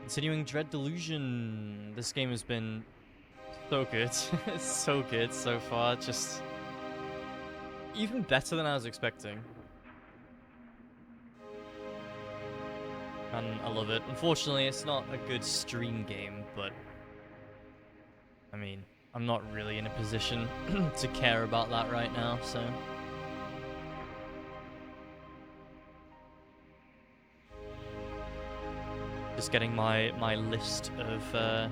Continuing Dread Delusion. This game has been so good. It's so good so far. Just even better than I was expecting. And I love it. Unfortunately, it's not a good stream game, but I mean, I'm not really in a position to care about that right now, so. Just getting my list of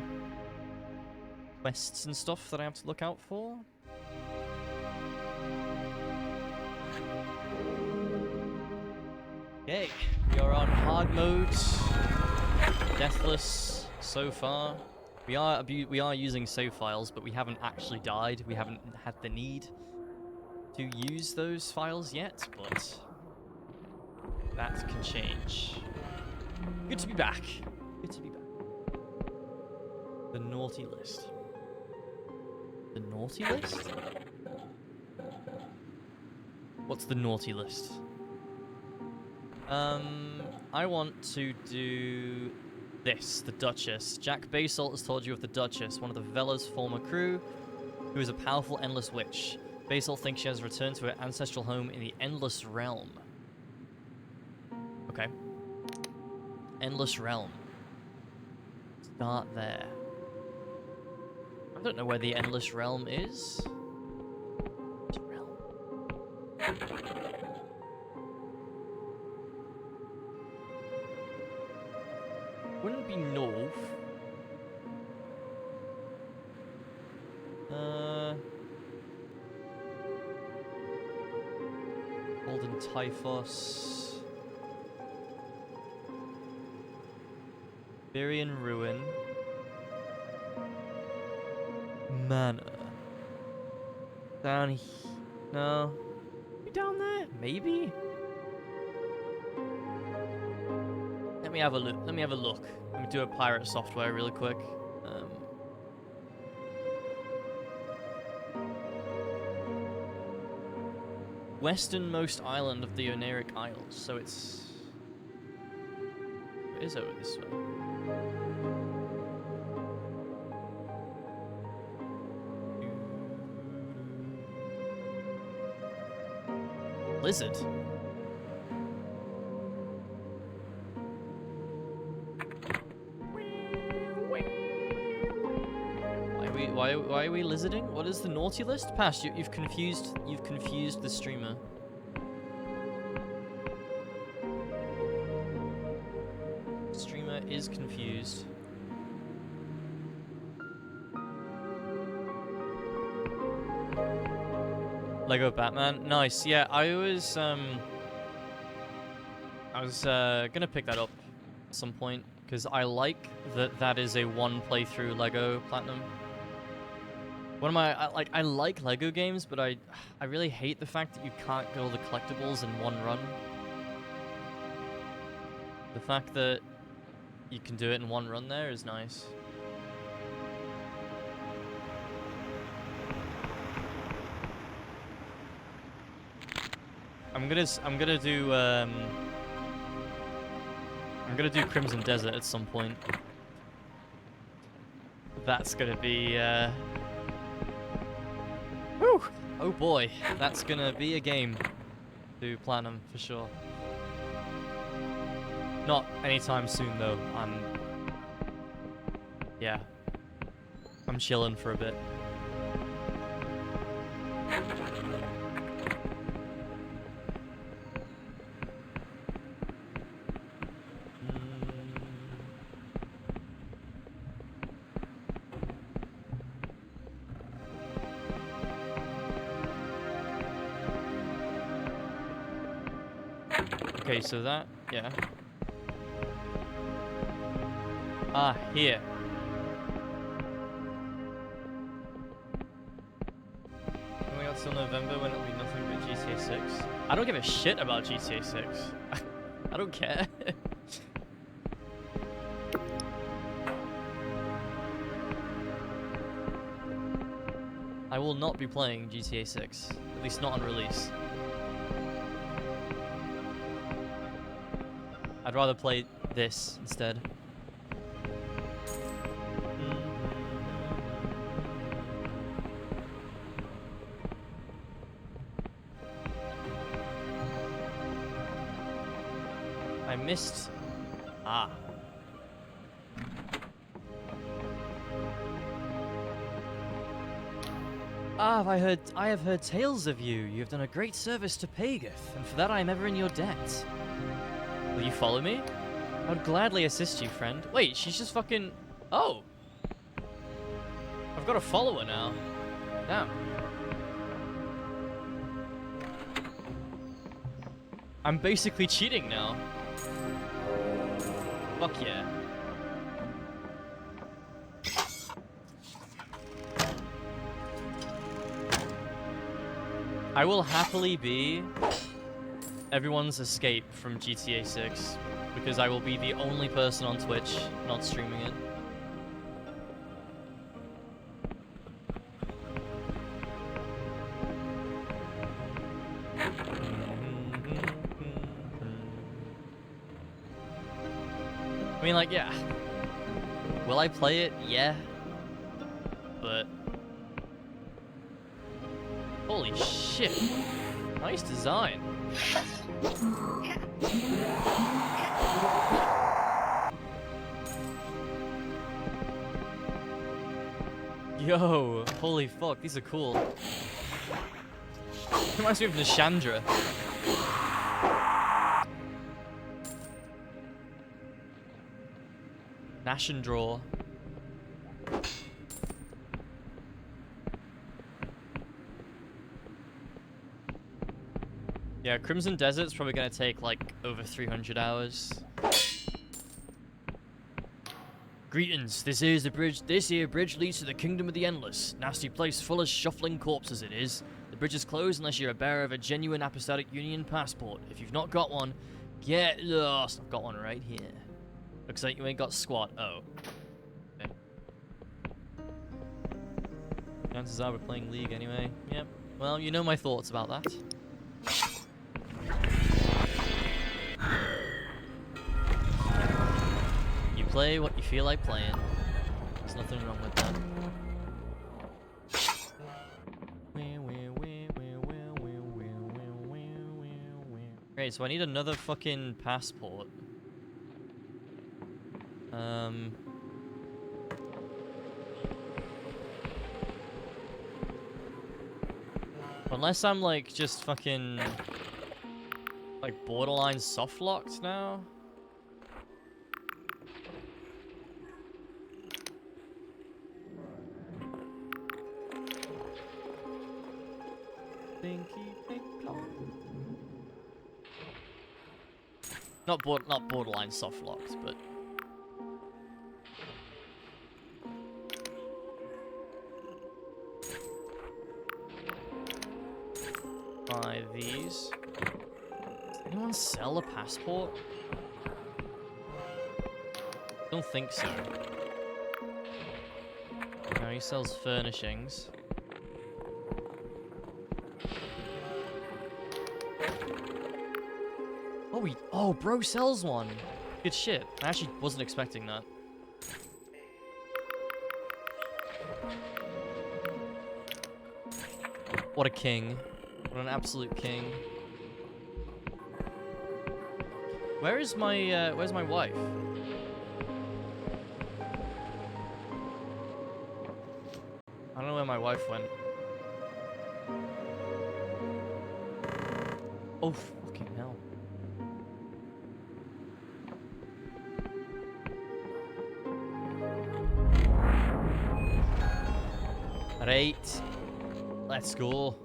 quests and stuff that I have to look out for. Okay, we are on hard mode, deathless so far. We are using save files, but we haven't actually died. We haven't had the need to use those files yet, but that can change. Good to be back. Good to be back. The naughty list. The naughty list? What's the naughty list? I want to do this, the Duchess. Jack Basalt has told you of the Duchess, one of the Vela's former crew, who is a powerful, endless witch. Basalt thinks she has returned to her ancestral home in the Endless Realm. Okay. Endless Realm. Start there. I don't know where the Endless Realm is. Wouldn't be north. Golden Typhos. Birian Ruin. Manor. Down here. No. Down there? Maybe? Let me have a look. Let me have a look. Let me do a pirate software really quick. Westernmost island of the Oneric Isles. So it is over this way. Lizard. Why are we lizarding? What is the naughty list? Pass. You've confused the streamer. Streamer is confused. Lego Batman. Nice. Yeah, I was gonna pick that up at some point because I like that is a one playthrough Lego Platinum. I like Lego games, but I really hate the fact that you can't get all the collectibles in one run. The fact that you can do it in one run there is nice. I'm gonna do Crimson Desert at some point. That's gonna be whew! Oh boy, that's gonna be a game to Platinum for sure. Not anytime soon though. I'm chilling for a bit. Okay, so that, yeah. Ah, here. When we got till November when it'll be nothing but GTA 6. I don't give a shit about GTA 6. I don't care. I will not be playing GTA 6, at least not on release. I'd rather play this instead. missed. Ah. Ah, I have heard tales of you. You have done a great service to Pageth, and for that I am ever in your debt. Will you follow me? I would gladly assist you, friend. Wait, she's just fucking... Oh! I've got a follower now. Damn. I'm basically cheating now. Fuck yeah. I will happily be everyone's escape from GTA 6 because I will be the only person on Twitch not streaming it. I mean, like, yeah. Will I play it? Yeah. But... Holy shit. Nice design. Yo, holy fuck, these are cool. Reminds me of Nishandra. Nashandra. Yeah, Crimson Desert's probably gonna take like over 300 hours. Greetings, this here bridge leads to the Kingdom of the Endless. Nasty place full of shuffling corpses it is. The bridge is closed unless you're a bearer of a genuine Apostolic Union passport. If you've not got one, get lost. I've got one right here. Looks like you ain't got squat. Oh. Okay. Chances are we're playing League anyway. Yep. Well, you know my thoughts about that. You play what you feel like playing. There's nothing wrong with that. Okay, so I need another fucking passport. Unless I'm like just fucking like borderline soft locked now. Not borderline soft locked, but buy these. Does anyone sell a passport? Don't think so. No, he sells furnishings. Oh, bro sells one. Good shit. I actually wasn't expecting that. What a king. What an absolute king. Where's my wife? I don't know where my wife went. Oh, fucking hell. Right. Let's go.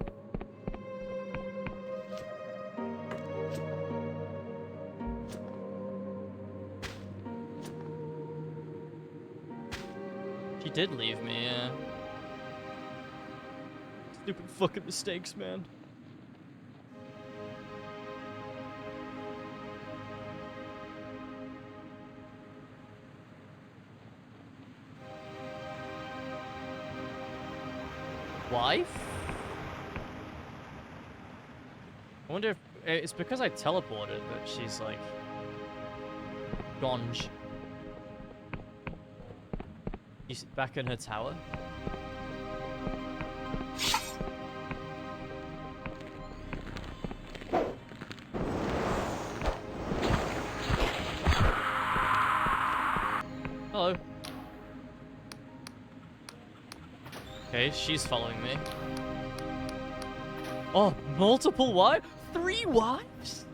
She did leave me, yeah. Stupid fucking mistakes, man. Wife? I wonder if it's because I teleported that she's like gonge. She's back in her tower. Okay, she's following me. Oh, multiple wives? 3 wives?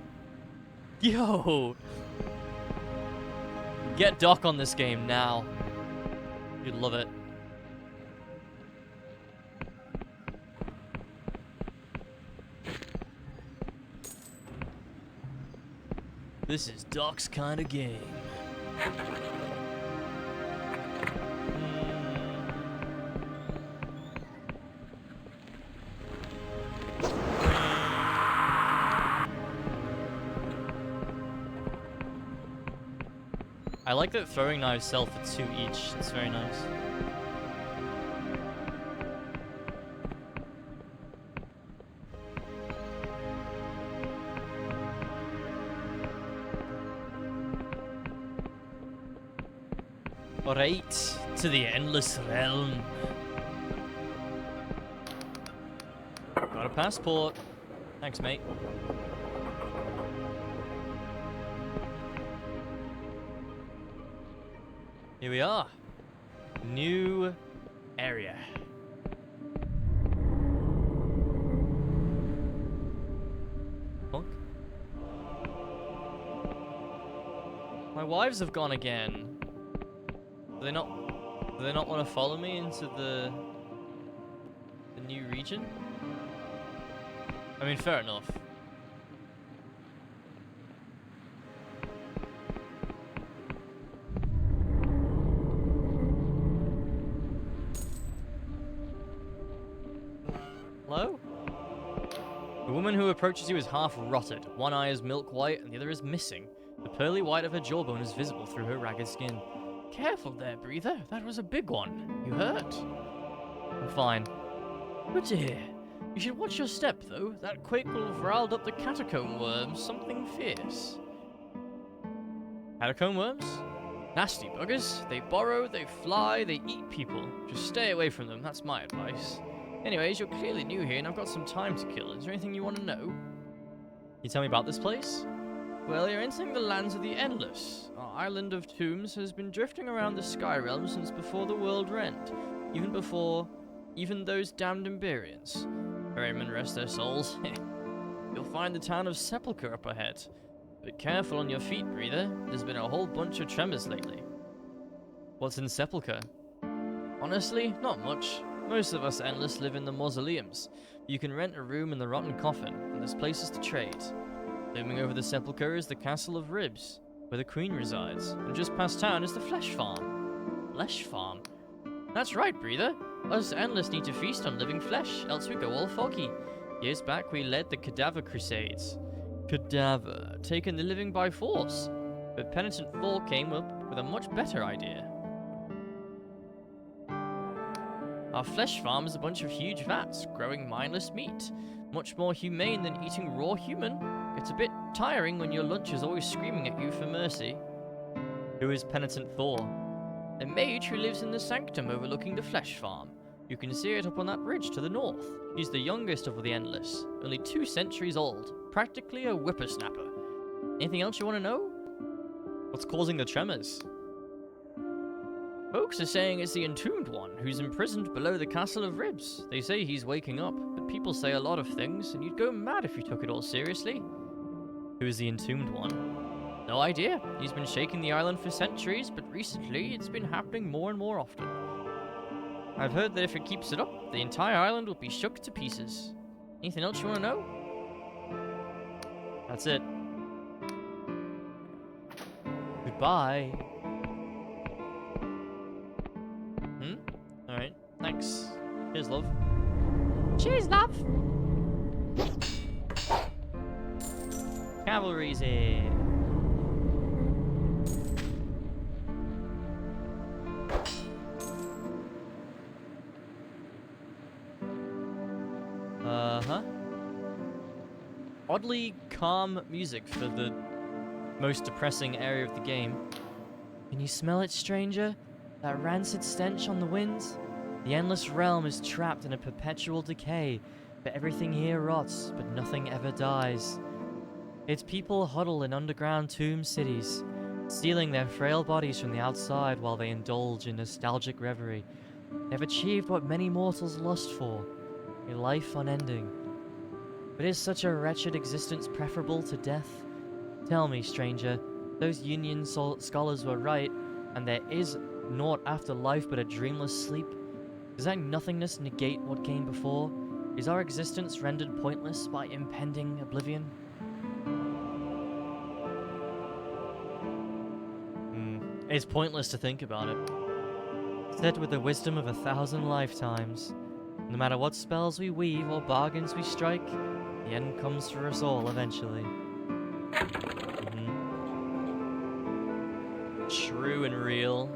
Yo! Get Doc on this game now. You'd love it. This is Doc's kind of game. I like that throwing knives sell for 2 each. It's very nice. Alright, to the endless realm. Got a passport. Thanks, mate. Here we are. New area. Honk. My wives have gone again. Do they not want to follow me into the new region? I mean, fair enough. Hello? The woman who approaches you is half rotted. One eye is milk white and the other is missing. The pearly white of her jawbone is visible through her ragged skin. Careful there, breather. That was a big one. You hurt? I'm fine. Good to hear. You should watch your step, though. That quake will have riled up the catacomb worms. Something fierce. Catacomb worms? Nasty buggers. They burrow, they fly, they eat people. Just stay away from them. That's my advice. Anyways, you're clearly new here and I've got some time to kill. Is there anything you want to know? Can you tell me about this place? Well, you're entering the lands of the Endless. Our island of tombs has been drifting around the Sky Realm since before the world rent. Even those damned Emberians. Ferrymen rest their souls. You'll find the town of Sepulchre up ahead. But careful on your feet, breather. There's been a whole bunch of tremors lately. What's in Sepulchre? Honestly, not much. Most of us Endless live in the mausoleums. You can rent a room in the Rotten Coffin, and there's places to trade. Looming over the Sepulchre is the Castle of Ribs, where the Queen resides, and just past town is the Flesh Farm. Flesh Farm? That's right, breather. Us Endless need to feast on living flesh, else we go all foggy. Years back we led the Cadaver Crusades. Cadaver, taking the living by force. But Penitent Thor came up with a much better idea. Our flesh farm is a bunch of huge vats, growing mindless meat. Much more humane than eating raw human. It's a bit tiring when your lunch is always screaming at you for mercy. Who is Penitent Thor? A mage who lives in the sanctum overlooking the flesh farm. You can see it up on that ridge to the north. He's the youngest of the Endless, only 2 centuries old, practically a whippersnapper. Anything else you want to know? What's causing the tremors? Folks are saying it's the Entombed One, who's imprisoned below the Castle of Ribs. They say he's waking up, but people say a lot of things, and you'd go mad if you took it all seriously. Who is the Entombed One? No idea. He's been shaking the island for centuries, but recently it's been happening more and more often. I've heard that if it keeps it up, the entire island will be shook to pieces. Anything else you want to know? That's it. Goodbye. Alright, thanks. Cheers, love. Cheers, love! Cavalry's here. Oddly calm music for the most depressing area of the game. Can you smell it, stranger? That rancid stench on the winds? The Endless Realm is trapped in a perpetual decay, but everything here rots, but nothing ever dies. Its people huddle in underground tomb cities, stealing their frail bodies from the outside while they indulge in nostalgic reverie. They have achieved what many mortals lust for, a life unending. But is such a wretched existence preferable to death? Tell me, stranger, those Union scholars were right, and there is naught after life but a dreamless sleep? Does that nothingness negate what came before? Is our existence rendered pointless by impending oblivion? It's pointless to think about it. Said with the wisdom of 1,000 lifetimes, no matter what spells we weave or bargains we strike, the end comes for us all eventually. True and real.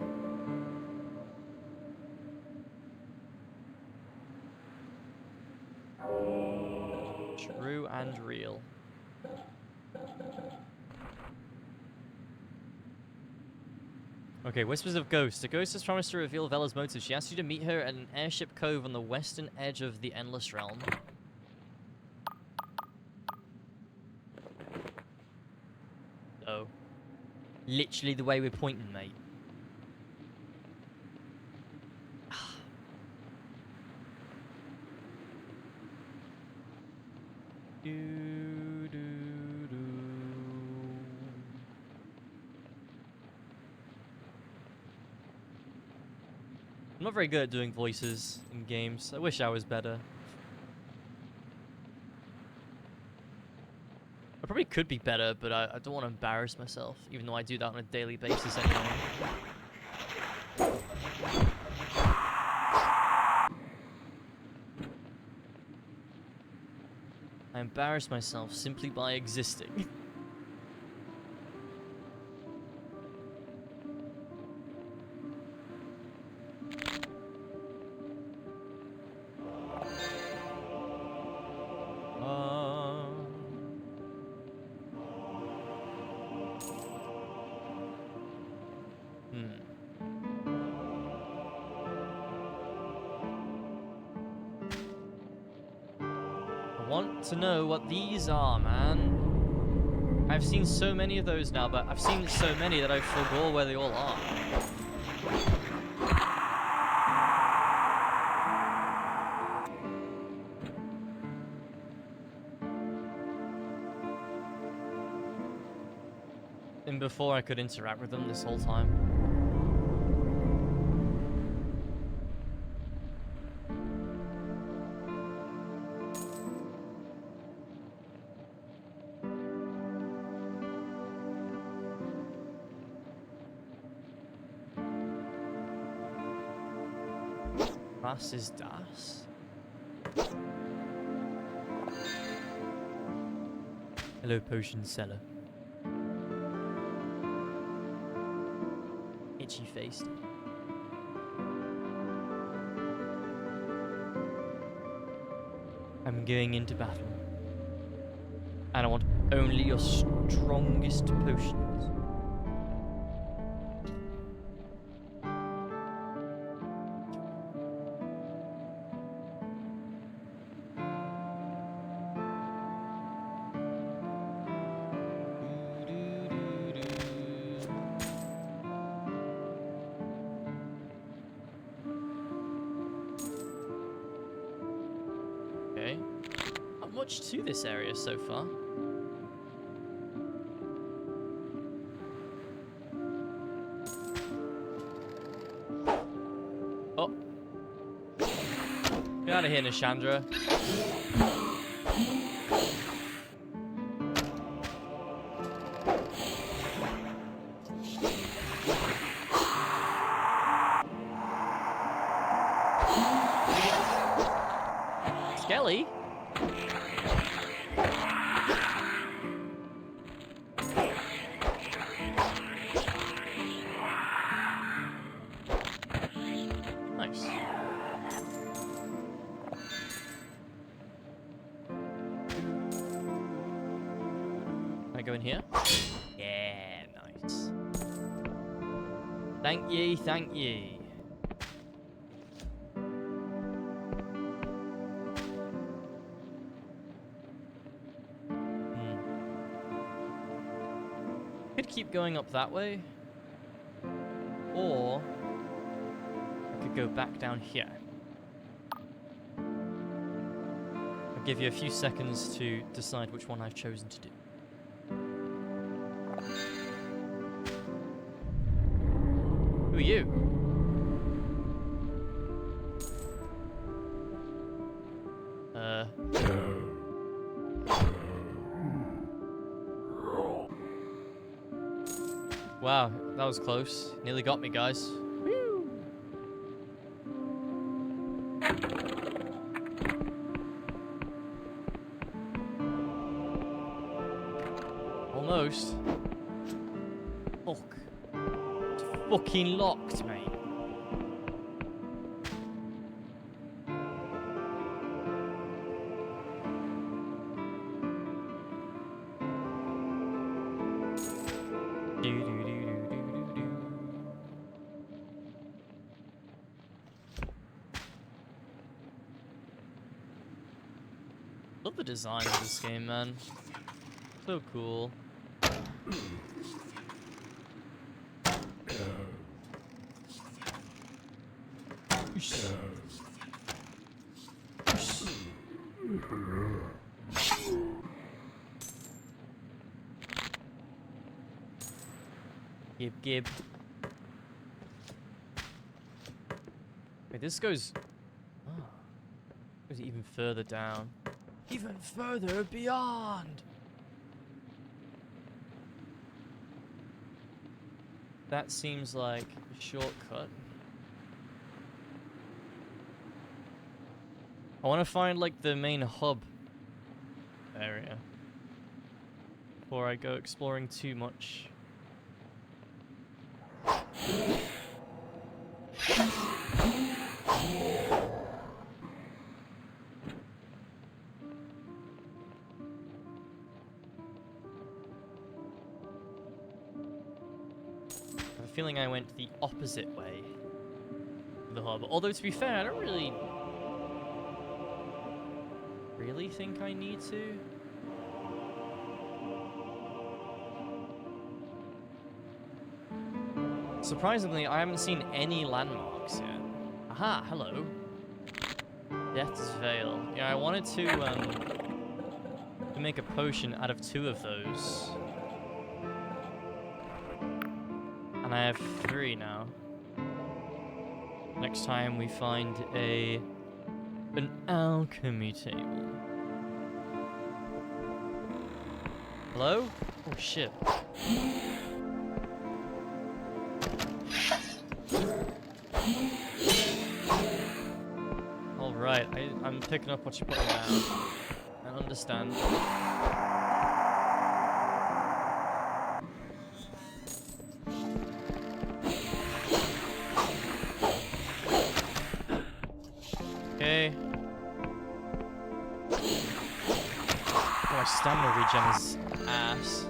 True and real. Okay, Whispers of Ghost. A ghost has promised to reveal Vela's motive. She asks you to meet her at an airship cove on the western edge of the Endless Realm. Oh. Literally the way we're pointing, mate. I'm not very good at doing voices in games. I wish I was better. I probably could be better, but I don't want to embarrass myself, even though I do that on a daily basis anyway. I embarrass myself simply by existing. I want to know what these are, man. I've seen so many of those now, but I've seen so many that I forgot where they all are. And before I could interact with them this whole time. Was ist das? Hello, potion seller. Itchy faced. I'm going into battle. And I want only your strongest potions. Okay. Not much to this area so far. Oh. Get out of here, Nishandra. Skelly? Nice. Can I go in here? Yeah, nice. Thank ye, thank ye. Could keep going up that way, or I I could go back down here. I'll give you a few seconds to decide which one I've chosen to do. Who are you? Wow, that was close. Nearly got me, guys. Woo! Almost. Fuck. It's fucking locked, mate. Love the design of this game, man. So cool. Gib. Wait, this goes... Oh, goes even further down. Even further beyond! That seems like a shortcut. I want to find, like, the main hub area before I go exploring too much. I have a feeling I went the opposite way to the hub. Although, to be fair, I don't really think I need to. Surprisingly, I haven't seen any landmarks yet. Aha, hello. Death's Veil. Yeah, I wanted to make a potion out of 2 of those. And I have 3 now. Next time we find an alchemy table. Hello? Oh shit. Alright, I'm picking up what you're putting down. I understand. Okay. Oh, my stamina regen is ass.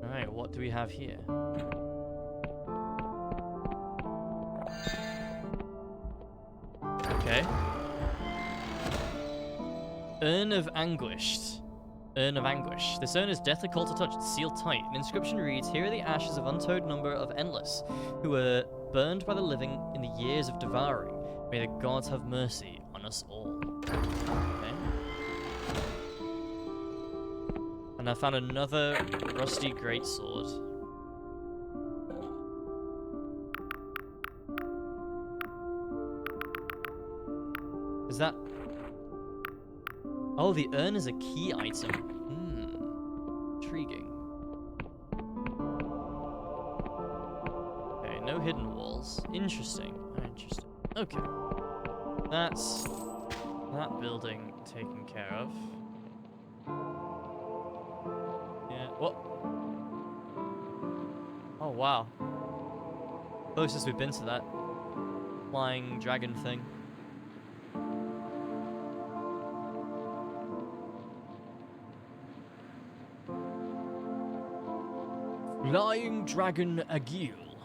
Alright, what do we have here? Okay. Urn of Anguished. Urn of Anguish. This urn is deathly cold to touch. It's sealed tight. An inscription reads, "Here are the ashes of untold number of Endless, who were burned by the living in the years of devouring. May the gods have mercy on us all." Okay. And I found another rusty greatsword. Is that... Oh, the urn is a key item. Intriguing. Okay, no hidden walls. Interesting. Interesting. Okay. That's that building taken care of. Yeah. What? Oh, wow. Closest we've been to that flying dragon thing. Flying Dragon Agil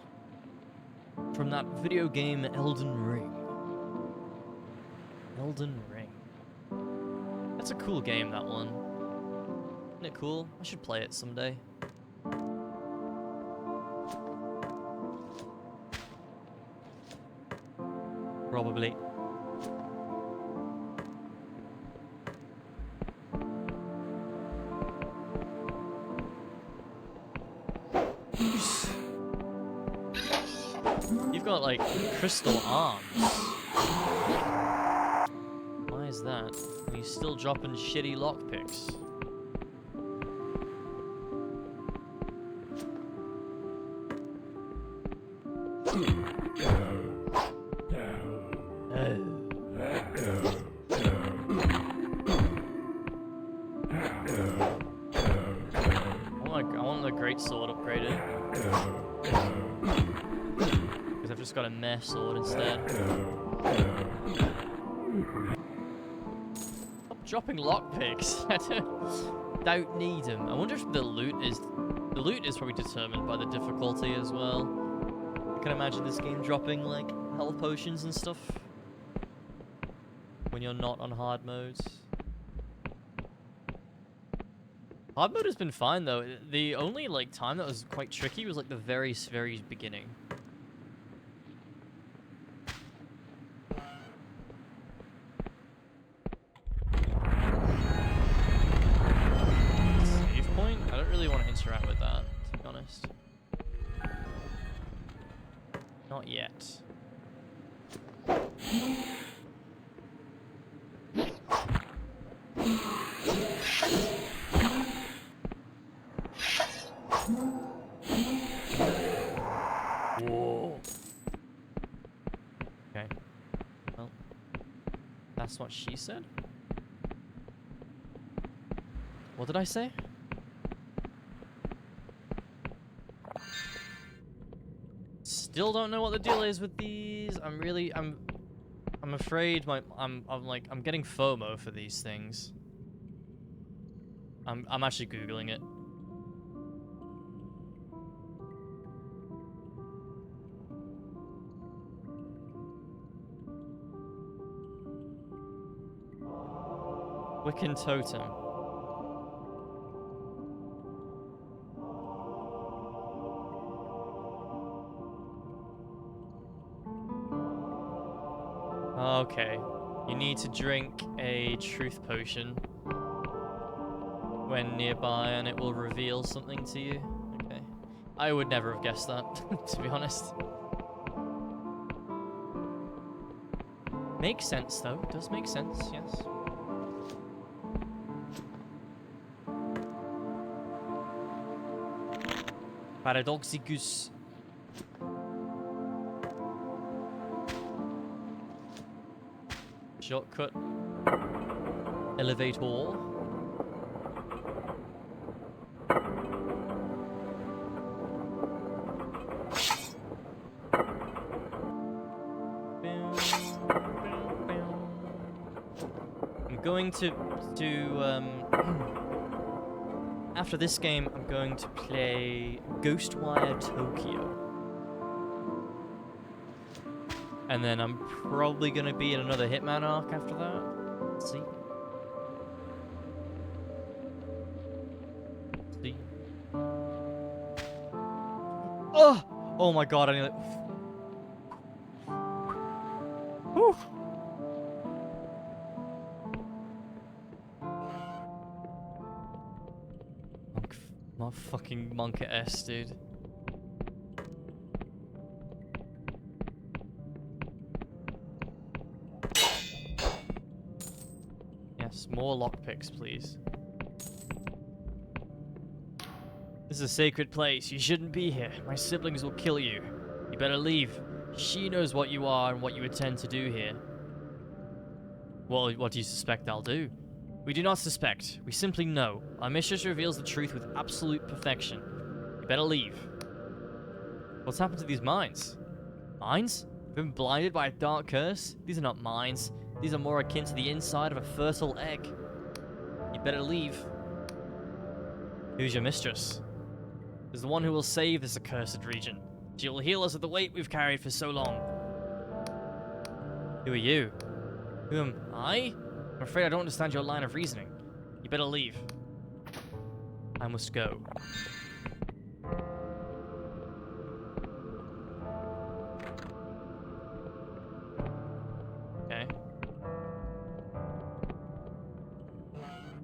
from that video game Elden Ring. Elden Ring. It's a cool game, that one. Isn't it cool? I should play it someday. Probably. You've got, like, crystal arms. Why is that? And he's still dropping shitty lockpicks. I want the great sword upgraded. Because I've just got a meh sword instead. Stop dropping lockpicks. I don't need them. I wonder if the loot is probably determined by the difficulty as well. I can imagine this game dropping like health potions and stuff when you're not on hard modes. Hard mode has been fine though. The only like time that was quite tricky was like the very, very beginning. Save point? I don't really want to interact with that, to be honest. Not yet. Whoa. Okay. Well, that's what she said? What did I say? Still don't know what the deal is with these. I'm afraid I'm getting FOMO for these things. I'm actually Googling it. Wiccan Totem. Okay. You need to drink a truth potion when nearby and it will reveal something to you. Okay. I would never have guessed that, to be honest. Makes sense though. Does make sense, yes. Paradoxicus. Shortcut. Elevator. I'm going to after this game, I'm going to play Ghostwire Tokyo. And then I'm probably going to be in another Hitman arc after that. Let's see. Let's see. Oh! Oh my god, I nearly... Whew. My fucking Monka S, dude. Yes, more lockpicks, please. This is a sacred place. You shouldn't be here. My siblings will kill you. You better leave. She knows what you are and what you intend to do here. Well, what do you suspect I'll do? We do not suspect. We simply know. Our mistress reveals the truth with absolute perfection. You better leave. What's happened to these mines? Mines? We've been blinded by a dark curse? These are not mines. These are more akin to the inside of a fertile egg. You better leave. Who's your mistress? Is the one who will save this accursed region. She will heal us of the weight we've carried for so long. Who are you? Who am I? I'm afraid I don't understand your line of reasoning. You better leave. I must go. Okay.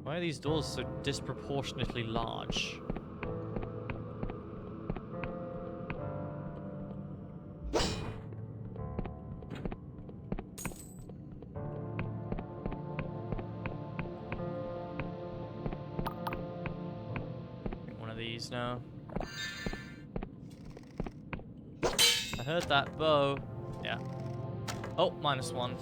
Why are these doors so disproportionately large? One of these now. I heard that bow. Yeah. Oh, -1.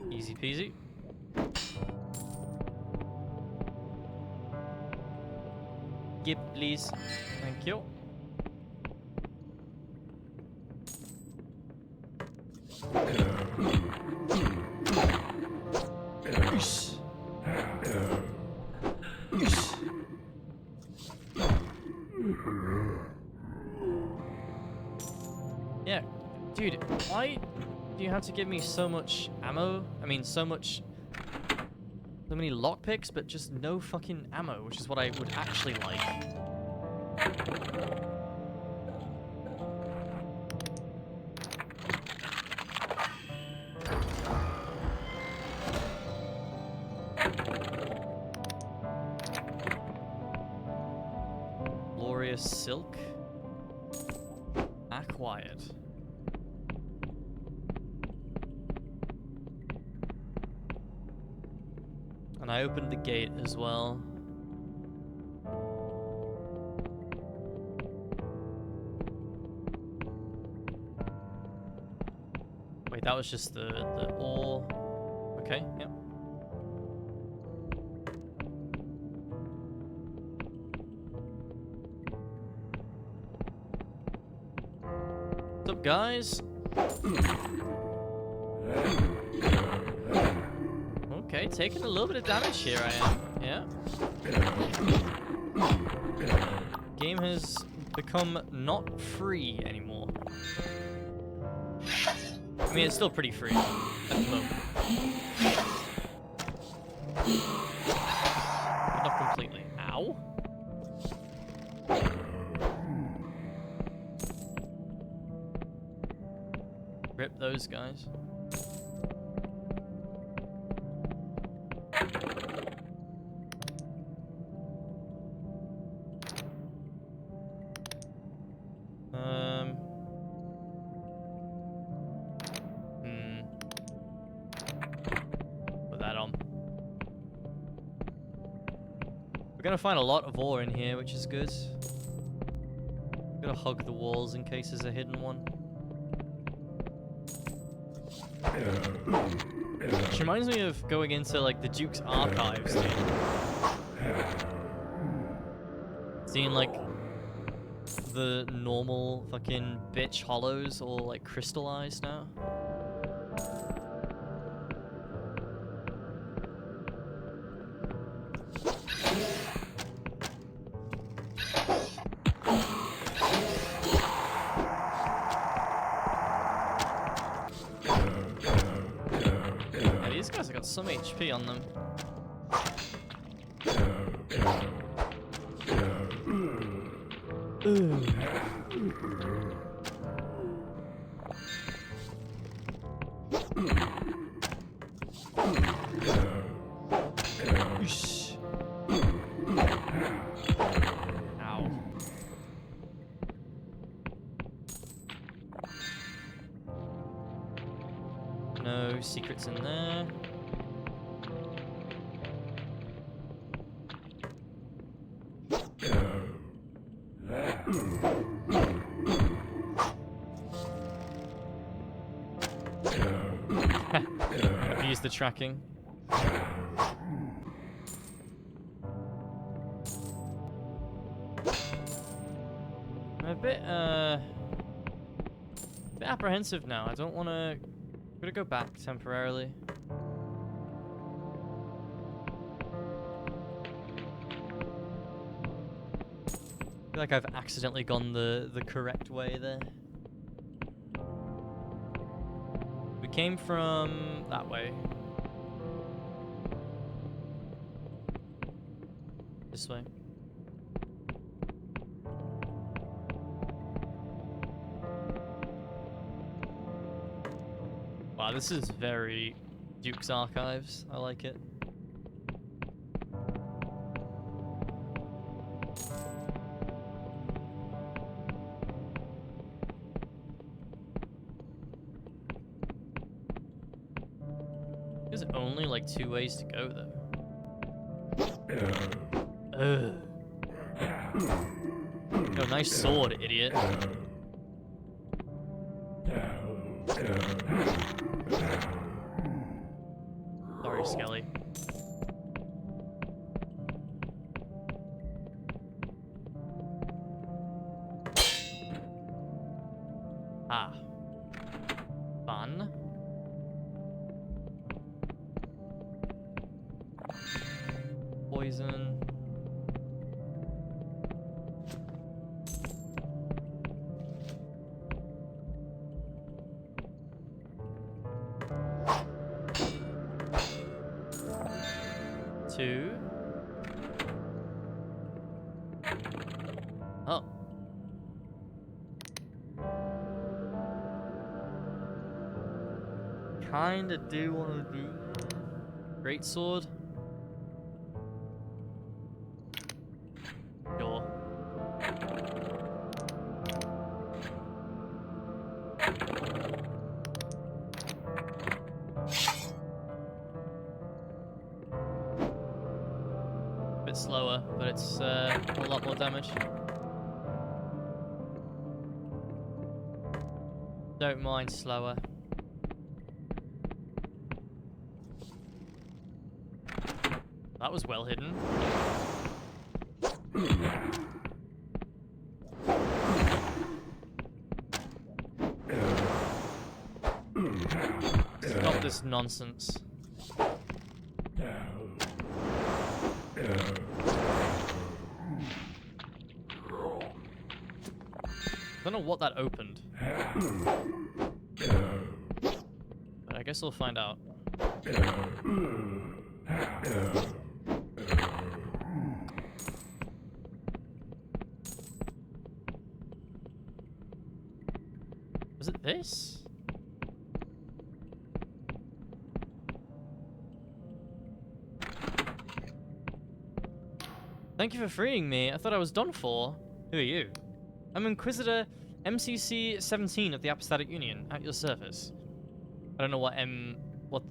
Easy peasy. Yep, please. Thank you. Oosh. Oosh. Yeah, dude, why do you have to give me so much ammo? I mean, so many lockpicks, but just no fucking ammo, which is what I would actually like. Glorious silk. Acquired. And I opened the gate as well. Wait, that was just the ore. Okay, yep. What's up, guys? Okay, taking a little bit of damage here, I am. Yeah. Game has become not free anymore. I mean, it's still pretty free at the moment. But not completely. Ow. Rip those guys. Put that on. We're gonna find a lot of ore in here, which is good. Gonna hug the walls in case there's a hidden one. Which reminds me of going into like the Duke's archives, dude. Seeing like the normal fucking bitch hollows all like crystallized now. Yeah, these guys have got some HP on them. Oosh. Ow. No secrets in there. Use the tracking. I'm a bit apprehensive now. I don't want to. I'm gonna go back temporarily. feel like I've accidentally gone the correct way there. We came from that way. This way. Wow, this is very Duke's Archives. I like it. There's only like 2 ways to go though. Yo, nice sword, idiot. Sorry, Skelly. Ah. Fun. Poison. Two. Oh. Kinda do want to do great sword. Sure. Bit slower, but it's a lot more damage. Don't mind slower. That was well hidden. Stop this nonsense. I don't know what that opened. But I guess we'll find out. Was it this? Thank you for freeing me. I thought I was done for. Who are you? I'm Inquisitor MCC 17 of the Apostatic Union, at your service. I don't know what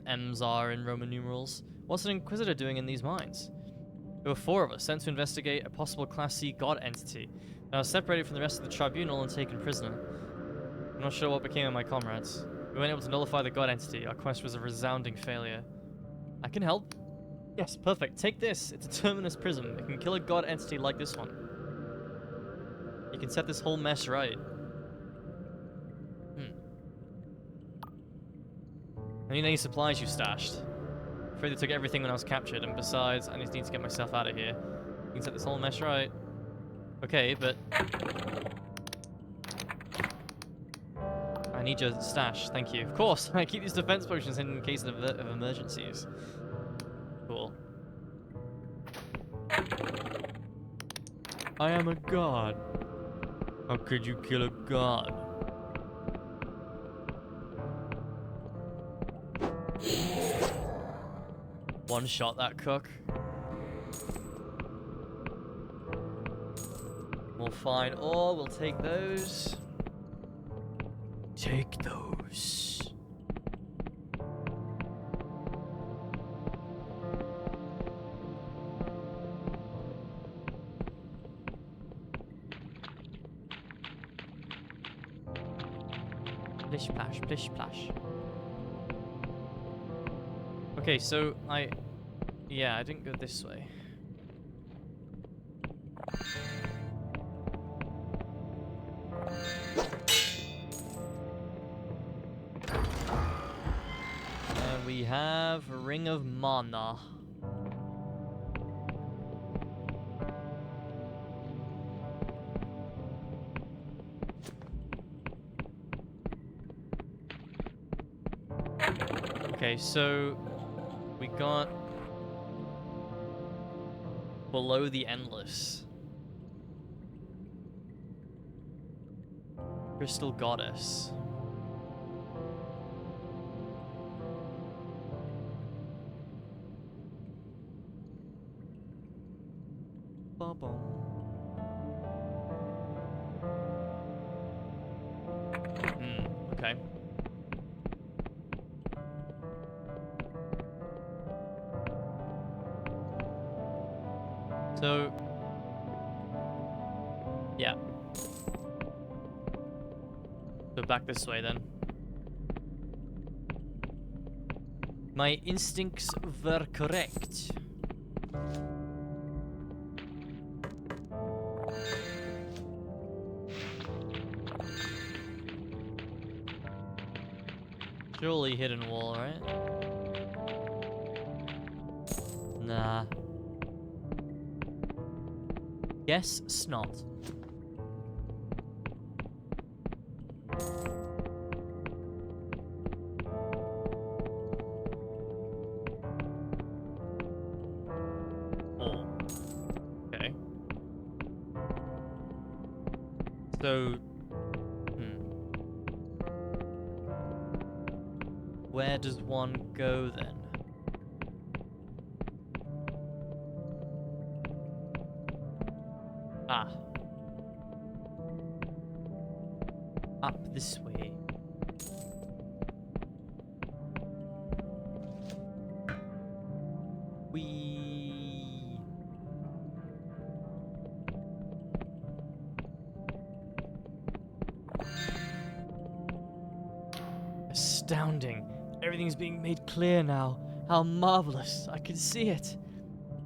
M's are in Roman numerals. What's an Inquisitor doing in these mines? There were 4 of us sent to investigate a possible Class C god entity. I was separated from the rest of the tribunal and taken prisoner. I'm not sure what became of my comrades. We weren't able to nullify the god entity. Our quest was a resounding failure. I can help. Yes, perfect. Take this. It's a terminus prism. It can kill a god entity like this one. You can set this whole mess right. I need any supplies you stashed. I'm afraid they took everything when I was captured, and besides, I just need to get myself out of here. You can set this whole mess right. Okay, but I need your stash, thank you. Of course, I keep these defense potions in case of emergencies. Cool. I am a god. How could you kill a god? One shot that cook. We'll find ore, we'll take those. Take those. Plish plash, plish plash. Okay, so yeah, I didn't go this way. And we have a Ring of Mana. Okay, so we got below the endless. Crystal Goddess. Ba-bum. Okay. So, yeah. So back this way then. My instincts were correct. Surely hidden wall, right? Nah. Guess snot. Oh. Okay. So, where does one go then? Ah. Up this way. Whee. Astounding. Everything's being made clear now. How marvelous. I can see it.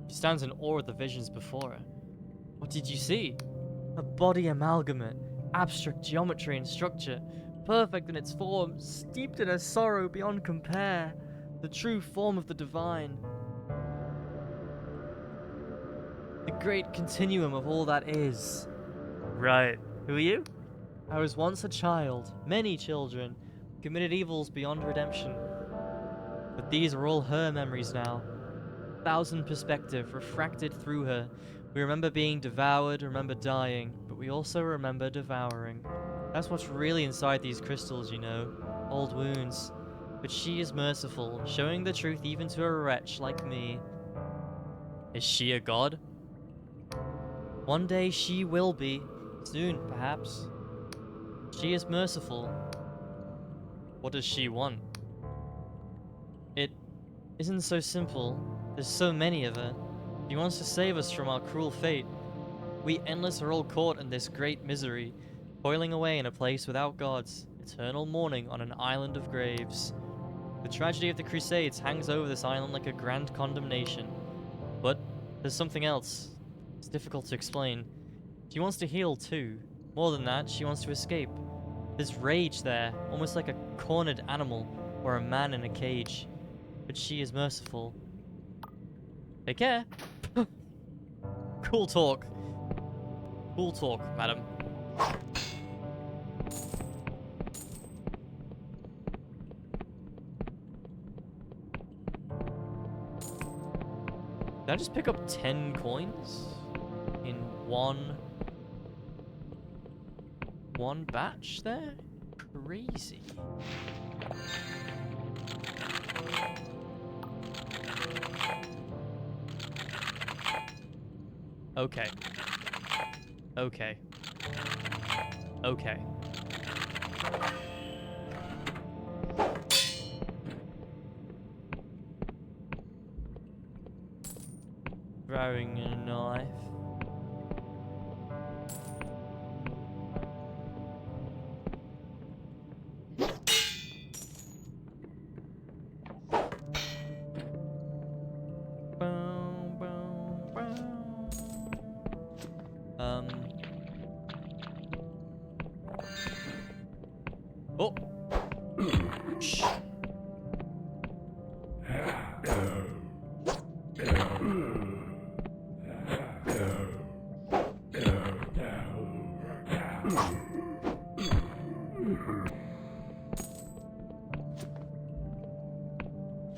She stands in awe at the visions before her. What did you see? A body amalgamate, abstract geometry and structure, perfect in its form, steeped in a sorrow beyond compare, the true form of the divine. The great continuum of all that is. Right. Who are you? I was once a child, many children, committed evils beyond redemption. But these are all her memories now. Thousand perspective refracted through her. We remember being devoured, remember dying, but we also remember devouring. That's what's really inside these crystals, you know. Old wounds. But she is merciful, showing the truth even to a wretch like me. Is she a god? One day she will be. Soon, perhaps. She is merciful. What does she want? It isn't so simple. There's so many of her. She wants to save us from our cruel fate. We endless are all caught in this great misery, toiling away in a place without gods, eternal mourning on an island of graves. The tragedy of the Crusades hangs over this island like a grand condemnation. But there's something else. It's difficult to explain. She wants to heal too. More than that, she wants to escape. There's rage there, almost like a cornered animal or a man in a cage. But she is merciful. Take care. Cool talk. Cool talk, madam. Did I just pick up 10 coins in one batch there? Crazy. Okay. Okay. Okay. Throwing a knife. Oh. Shh.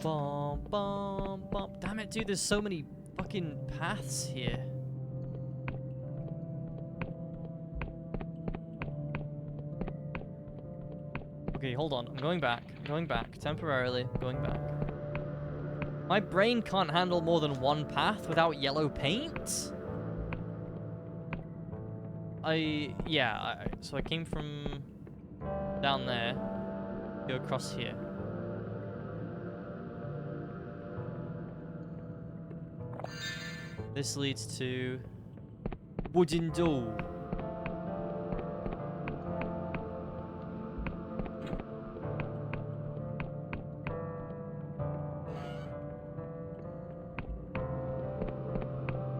Bum, bum, bum. Damn it, dude, there's so many fucking paths here. Okay, hold on. I'm going back. I'm going back. Temporarily. I'm going back. My brain can't handle more than one path without yellow paint? So I came from down there. Go across here. This leads to wooden door.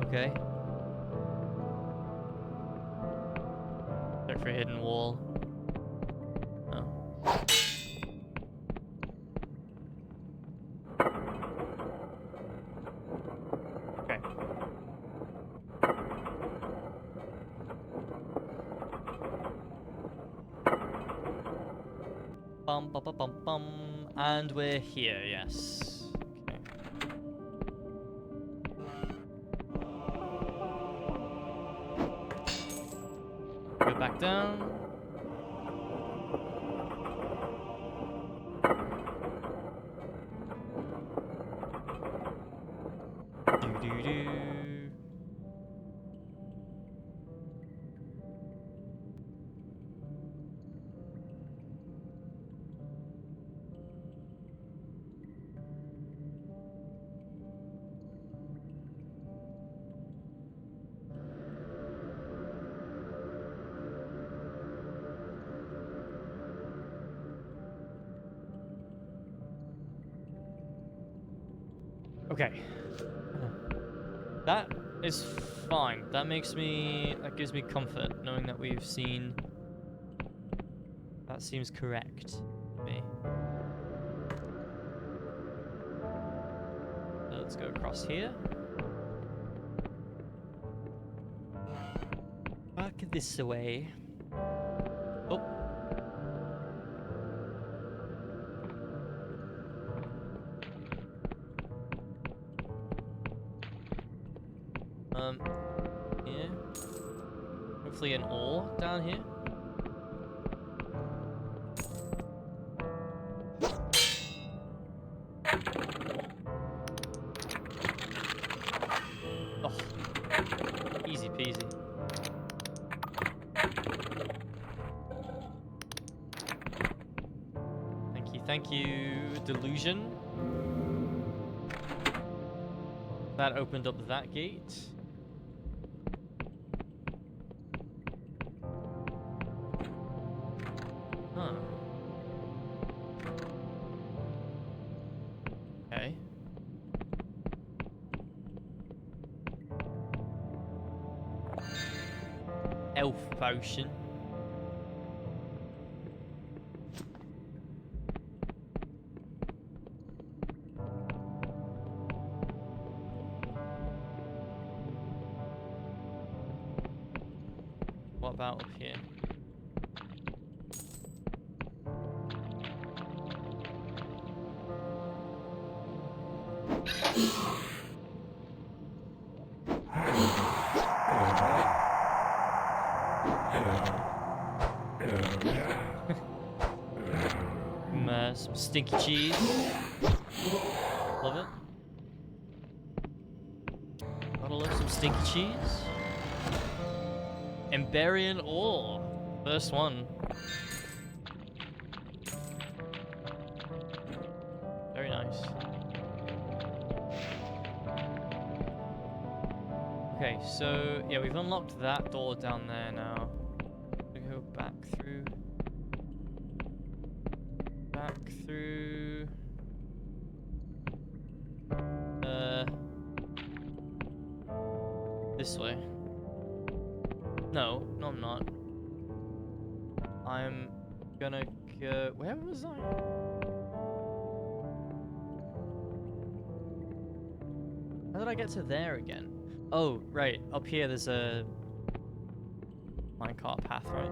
Okay. Check for a hidden wall. Oh. Okay. Bum bum bum bum bum. And we're here, yes. Okay. Go back down. Do. Okay. That is fine. That gives me comfort knowing that we've seen. That seems correct to me. So let's go across here. Back this way. Oh. Here. Hopefully an ore down here. Oh. Easy peasy. Thank you, Delusion. That opened up that gate. Huh. Okay. Elf potion. What about up here? Some stinky cheese. Love it. Gotta love some stinky cheese. Emberian ore. First one. Very nice. Okay, so yeah, we've unlocked that door down there now. We go back through. Back through. This way. No, I'm not. I'm gonna go. Where was I? How did I get to there again? Oh, right. Up here there's a minecart path, right?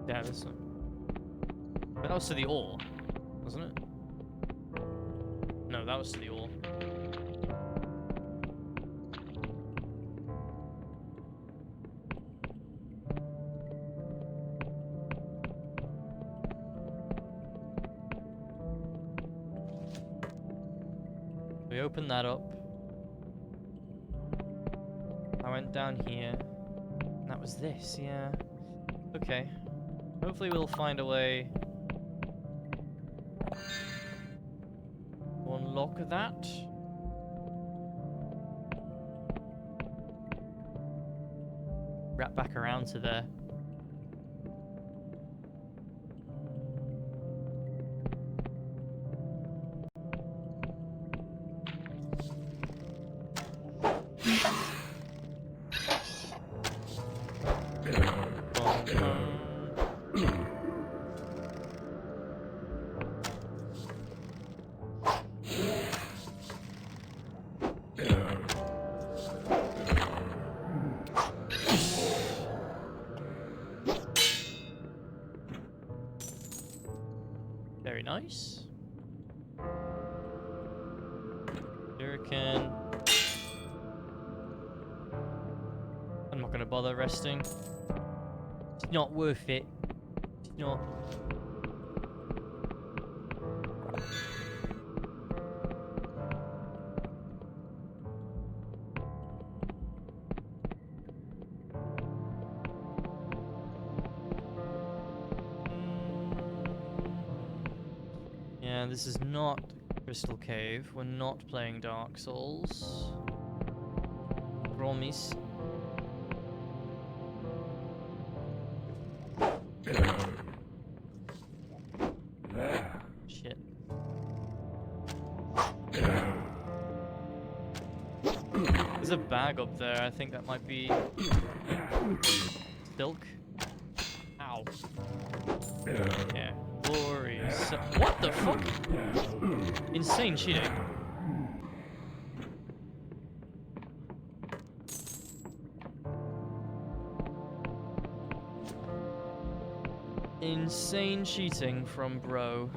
Yeah, this one. But that was to the ore, wasn't it? No, that was to the ore. We opened that up. I went down here. And that was this, yeah. Okay. Hopefully we'll find a way to unlock that. Wrap back around to there. Very nice. Shuriken. I'm not gonna bother resting. It's not worth it. It's not. Yeah, this is not Crystal Cave. We're not playing Dark Souls. Promise. Shit. There's a bag up there. I think that might be silk. Ow. Yeah. Glorious. What the fuck? Insane cheating. Insane cheating from bro.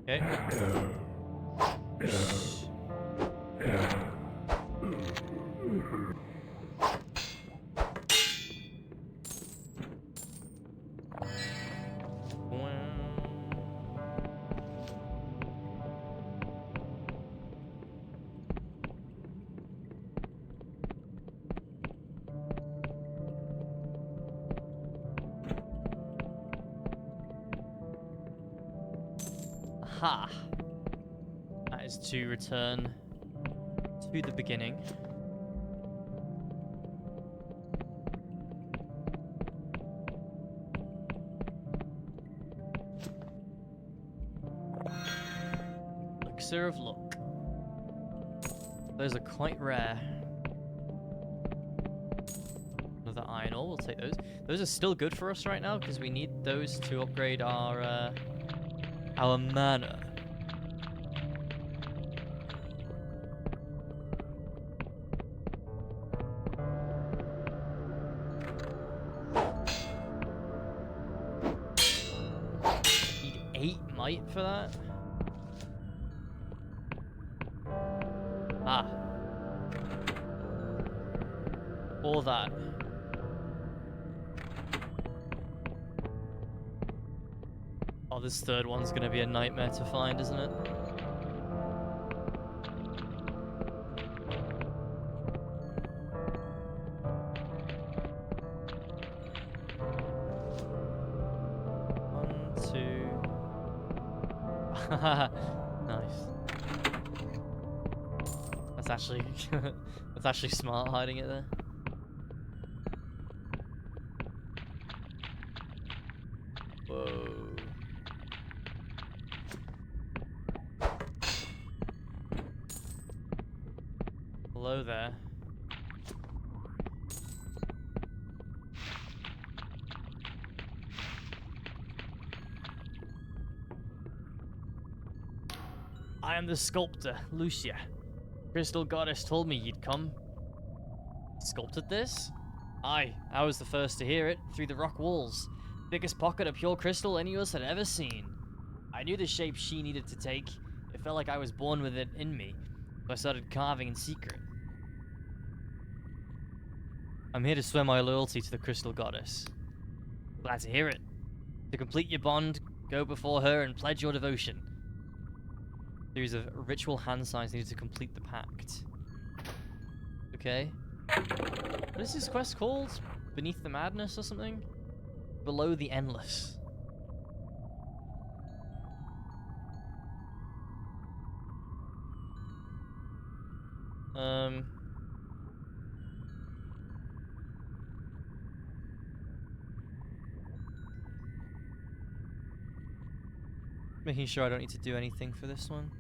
Okay. Aha! That is to return to the beginning. Elixir of Luck. Those are quite rare. Another iron ore, we'll take those. Those are still good for us right now because we need those to upgrade our mana. Need 8 might for that. Ah. All that. Oh, this third one's gonna be a nightmare to find, isn't it? One, two. Nice. That's actually that's actually smart hiding it there. Whoa. Hello there. I am the sculptor, Lucia. Crystal Goddess told me you'd come. Sculpted this? Aye, I was the first to hear it, through the rock walls. Biggest pocket of pure crystal any of us had ever seen. I knew the shape she needed to take. It felt like I was born with it in me, so I started carving in secret. I'm here to swear my loyalty to the Crystal Goddess. Glad to hear it. To complete your bond, go before her and pledge your devotion. Series of ritual hand signs needed to complete the pact. Okay. What is this quest called? Beneath the Madness or something? Below the Endless. Making sure I don't need to do anything for this one.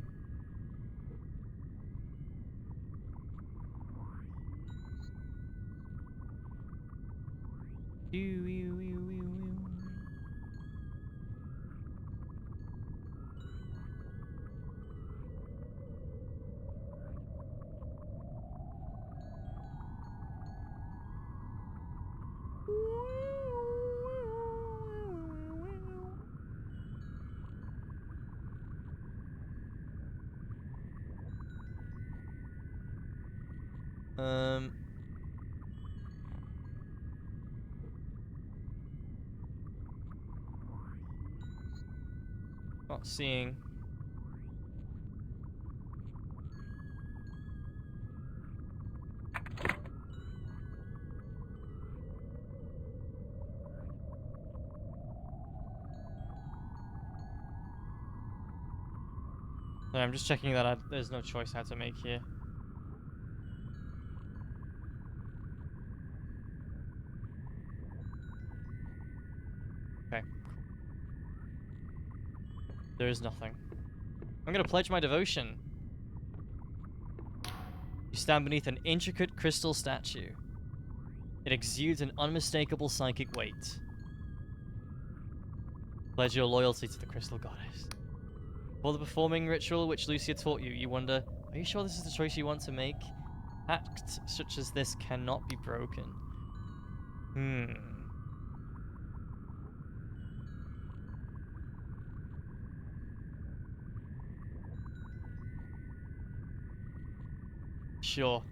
Not seeing. No, I'm just checking that there's no choice I had to make here. Okay. There is nothing. I'm gonna pledge my devotion. You stand beneath an intricate crystal statue. It exudes an unmistakable psychic weight. Pledge your loyalty to the Crystal Goddess. For the performing ritual which Lucia taught you, you wonder, are you sure this is the choice you want to make? Acts such as this cannot be broken. Sure.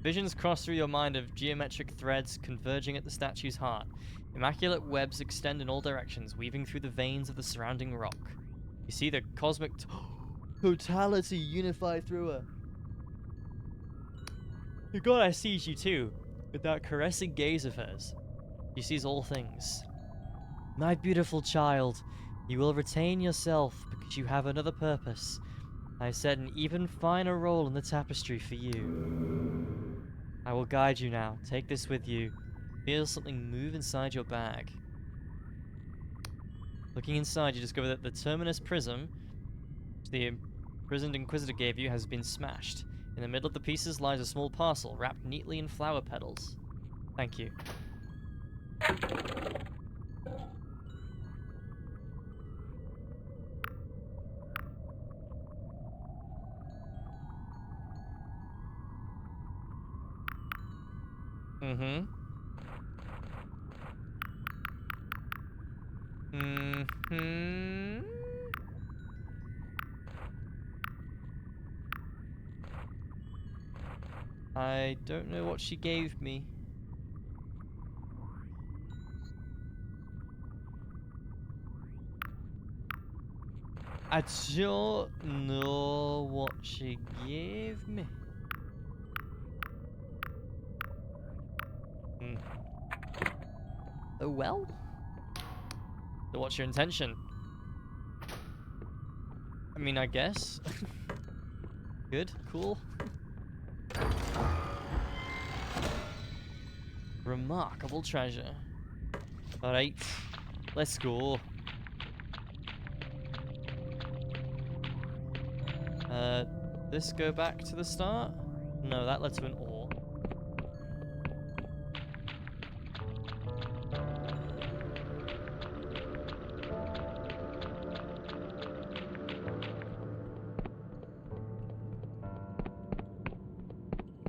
Visions cross through your mind of geometric threads converging at the statue's heart. Immaculate webs extend in all directions, weaving through the veins of the surrounding rock. You see the cosmic totality unify through her. The goddess sees you too, with that caressing gaze of hers. She sees all things. My beautiful child, you will retain yourself because you have another purpose. I set an even finer role in the tapestry for you. I will guide you now. Take this with you. Feel something move inside your bag. Looking inside, you discover that the terminus prism, which the imprisoned Inquisitor gave you, has been smashed. In the middle of the pieces lies a small parcel, wrapped neatly in flower petals. Thank you. I don't know what she gave me. I don't know what she gave me. Oh well? So what's your intention? I mean, I guess. Good, cool. Remarkable treasure. Alright, let's go. This go back to the start? No, that led to an ore.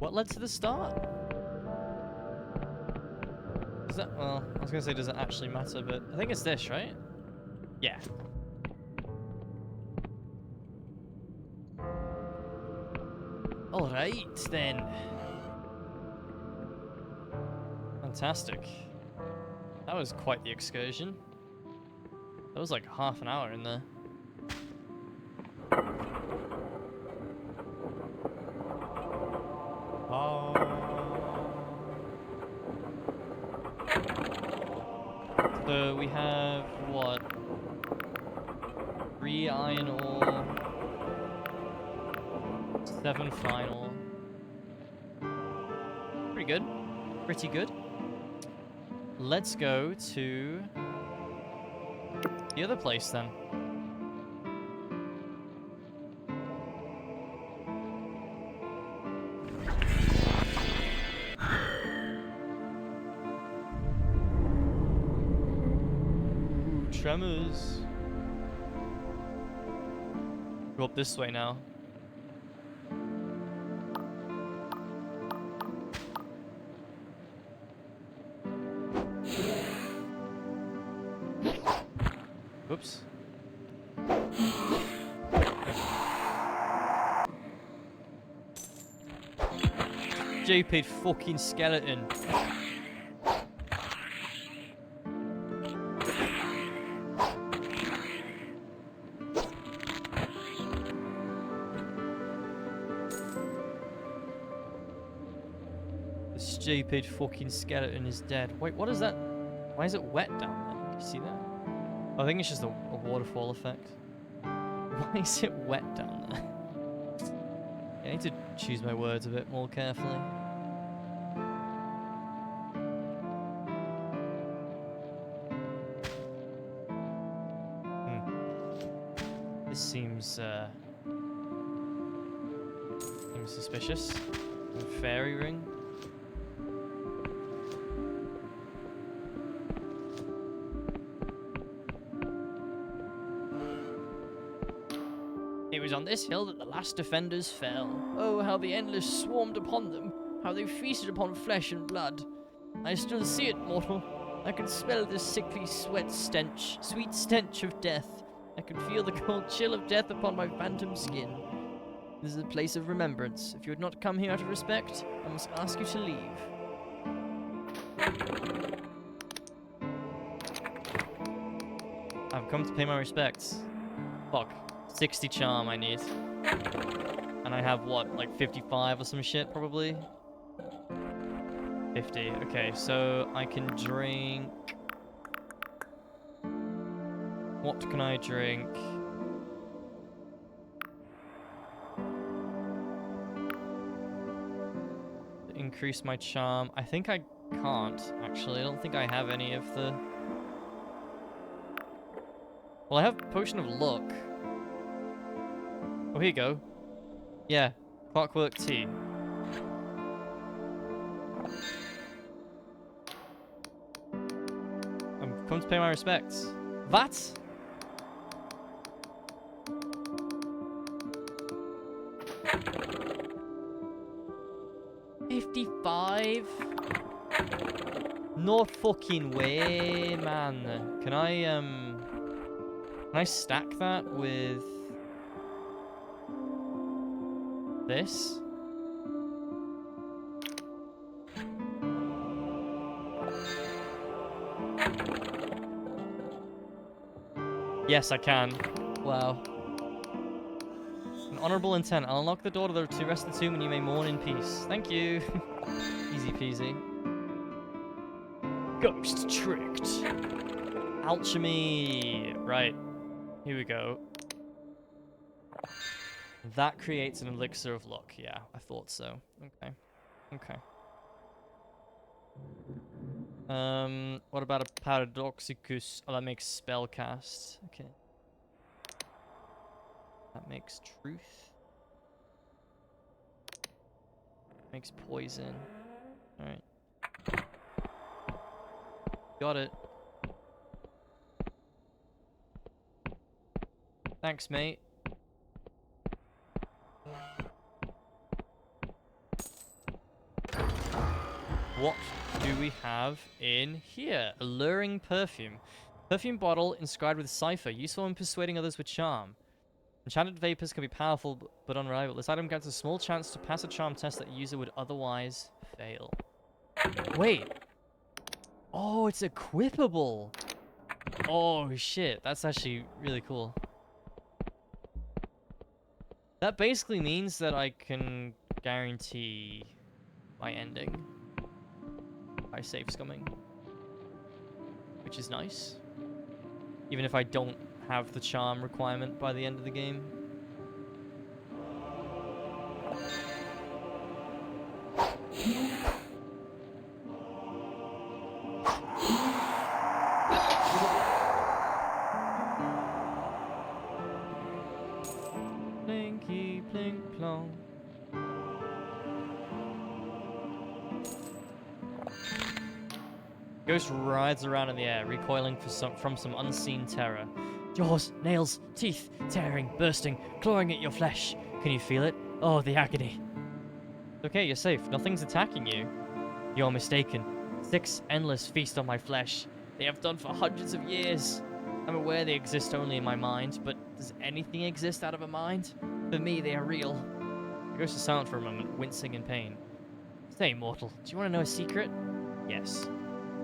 What led to the start? Is that, well, I was gonna say does it actually matter, but I think it's this, right? Yeah. Alright, then. Fantastic. That was quite the excursion. That was like half an hour in there. So we have, what? 3 iron ore. 7 final. Pretty good. Pretty good. Let's go to the other place then. Ooh, tremors. Go up this way now. Oops. Stupid fucking skeleton. The stupid fucking skeleton is dead. Wait, what is that? Why is it wet down there? Can you see that? I think it's just a waterfall effect. Why is it wet down there? I need to choose my words a bit more carefully. This seems suspicious. A fairy ring. It was on this hill that the last defenders fell. Oh, how the endless swarmed upon them, how they feasted upon flesh and blood. I still see it, mortal. I can smell the sickly sweat stench, sweet stench of death. I can feel the cold chill of death upon my phantom skin. This is a place of remembrance. If you had not come here out of respect, I must ask you to leave. I've come to pay my respects. Fuck. 60 charm I need. And I have what, like 55 or some shit probably? 50. Okay, so I can drink... What can I drink? Increase my charm. I think I can't, actually. I don't think I have any of the... Well, I have Potion of Luck. Oh, here you go. Yeah, Clockwork Tea. I've come to pay my respects. That? $55? No fucking way, man. Can I stack that with this? Yes, I can. Wow. An honorable intent. I'll unlock the door to the rest of the tomb and you may mourn in peace. Thank you. Easy peasy. Ghost tricked. Alchemy. Right. Here we go. That creates an elixir of luck. Yeah, I thought so. Okay. Okay. What about a paradoxicus? Oh, that makes spellcast. Okay. That makes truth. Makes poison. Alright. Got it. Thanks, mate. What do we have in here? Alluring perfume. Perfume bottle inscribed with cipher, useful in persuading others with charm. Enchanted vapors can be powerful but unreliable. This item grants a small chance to pass a charm test that a user would otherwise fail. Wait. Oh, it's equipable. Oh, shit. That's actually really cool. That basically means that I can guarantee my ending by safe scumming, which is nice. Even if I don't have the charm requirement by the end of the game. Blinky, blink, plong. Ghost rides around in the air, recoiling from some unseen terror. Jaws, nails, teeth, tearing, bursting, clawing at your flesh. Can you feel it? Oh, the agony. Okay, you're safe. Nothing's attacking you. You're mistaken. 6 endless feast on my flesh. They have done for hundreds of years. I'm aware they exist only in my mind, but does anything exist out of a mind? For me, they are real. The ghost is silent for a moment, wincing in pain. Say, mortal, do you want to know a secret? Yes.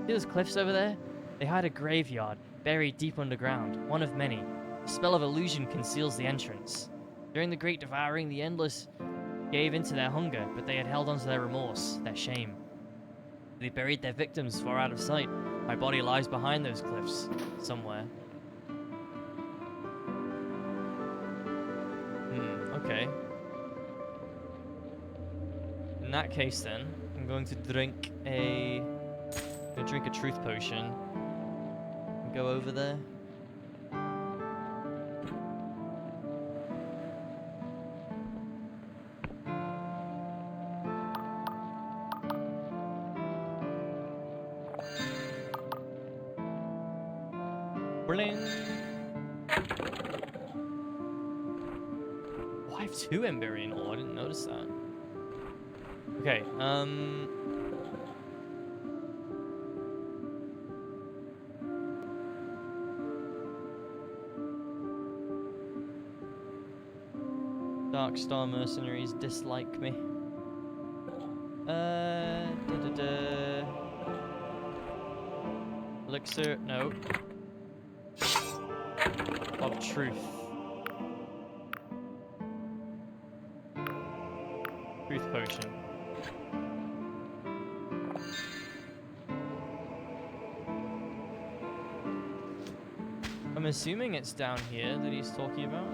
See those cliffs over there? They hide a graveyard, buried deep underground, one of many. The spell of illusion conceals the entrance. During the Great Devouring, the Endless gave into their hunger, but they had held onto their remorse, their shame. They buried their victims far out of sight. My body lies behind those cliffs, somewhere. Okay. In that case then, I'm going to drink a truth potion and go over there. Bling. Oh, I have 2 Emberian ore. I didn't notice that. Okay, Dark Star mercenaries dislike me. Elixir, no. Of truth. Truth potion. I'm assuming it's down here that he's talking about.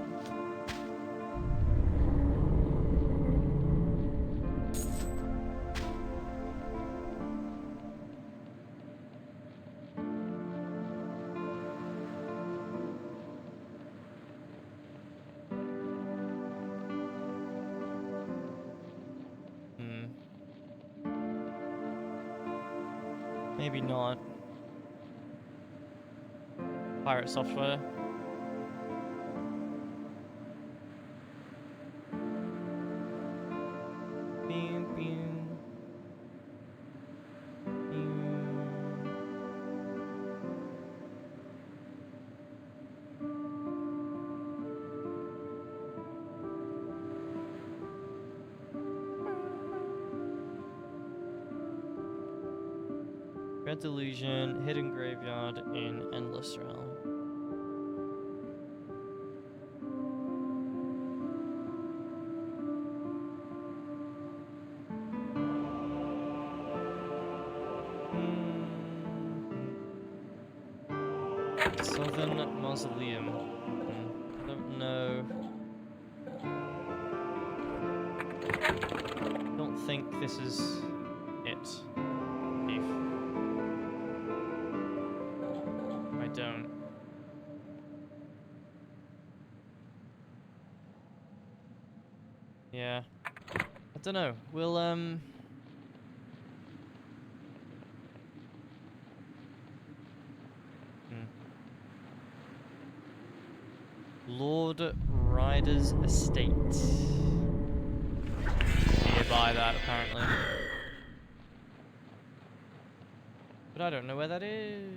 Maybe not. Pirate software. Beam, beam. Red Delusion, hidden graveyard in Endless Realm. Southern Mausoleum. Don't know. Don't think this is it. Thief. I don't. Yeah. I don't know. We'll Lord Ryder's estate. Nearby that, apparently. But I don't know where that is.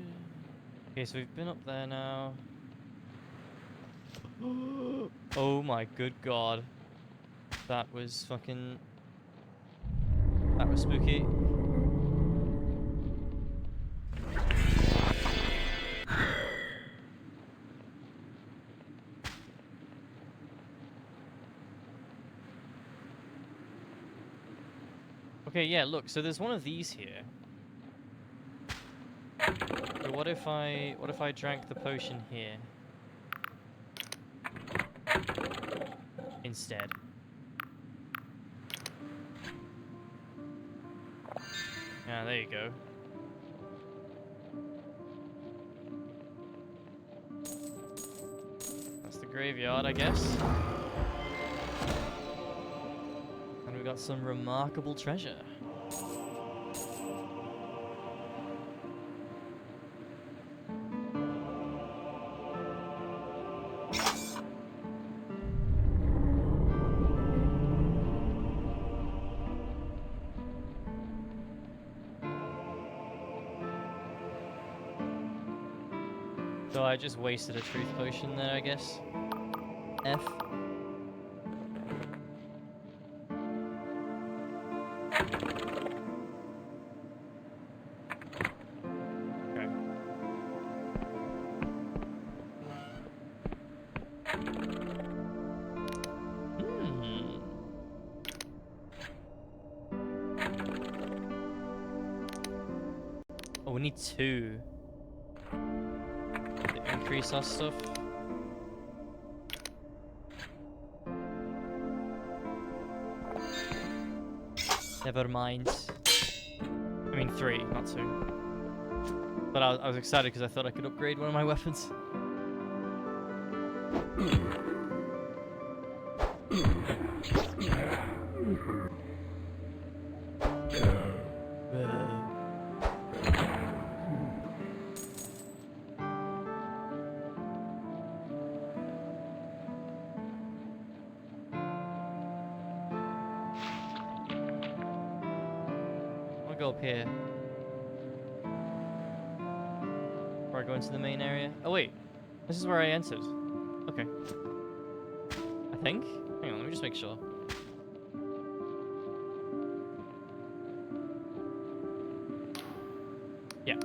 Okay, so we've been up there now. Oh my good god. That was fucking... That was spooky. Okay, yeah, look, so there's one of these here. So what if I drank the potion here instead? Yeah, there you go. That's the graveyard, I guess. And we got some remarkable treasure. So I just wasted a truth potion there, I guess. F. Okay. Oh, we need 2. To increase our stuff. Never mind. I mean 3, not 2. But I was excited because I thought I could upgrade one of my weapons. Go up here. Before I go into the main area. Oh wait, this is where I entered. Okay. I think? Hang on, let me just make sure. Yeah.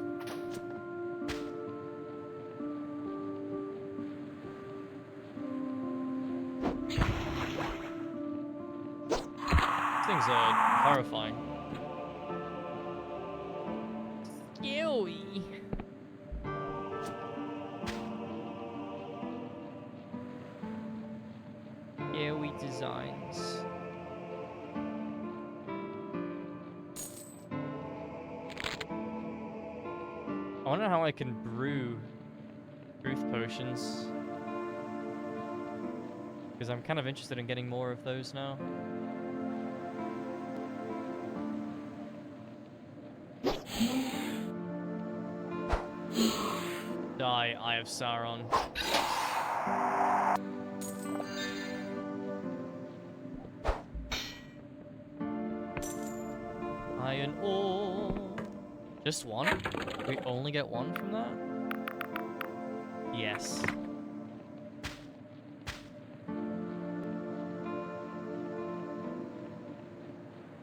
These things are horrifying. Designs. I wonder how I can brew truth potions. Because I'm kind of interested in getting more of those now. Die, Eye of Sauron. Iron ore. Just one? We only get one from that? Yes. I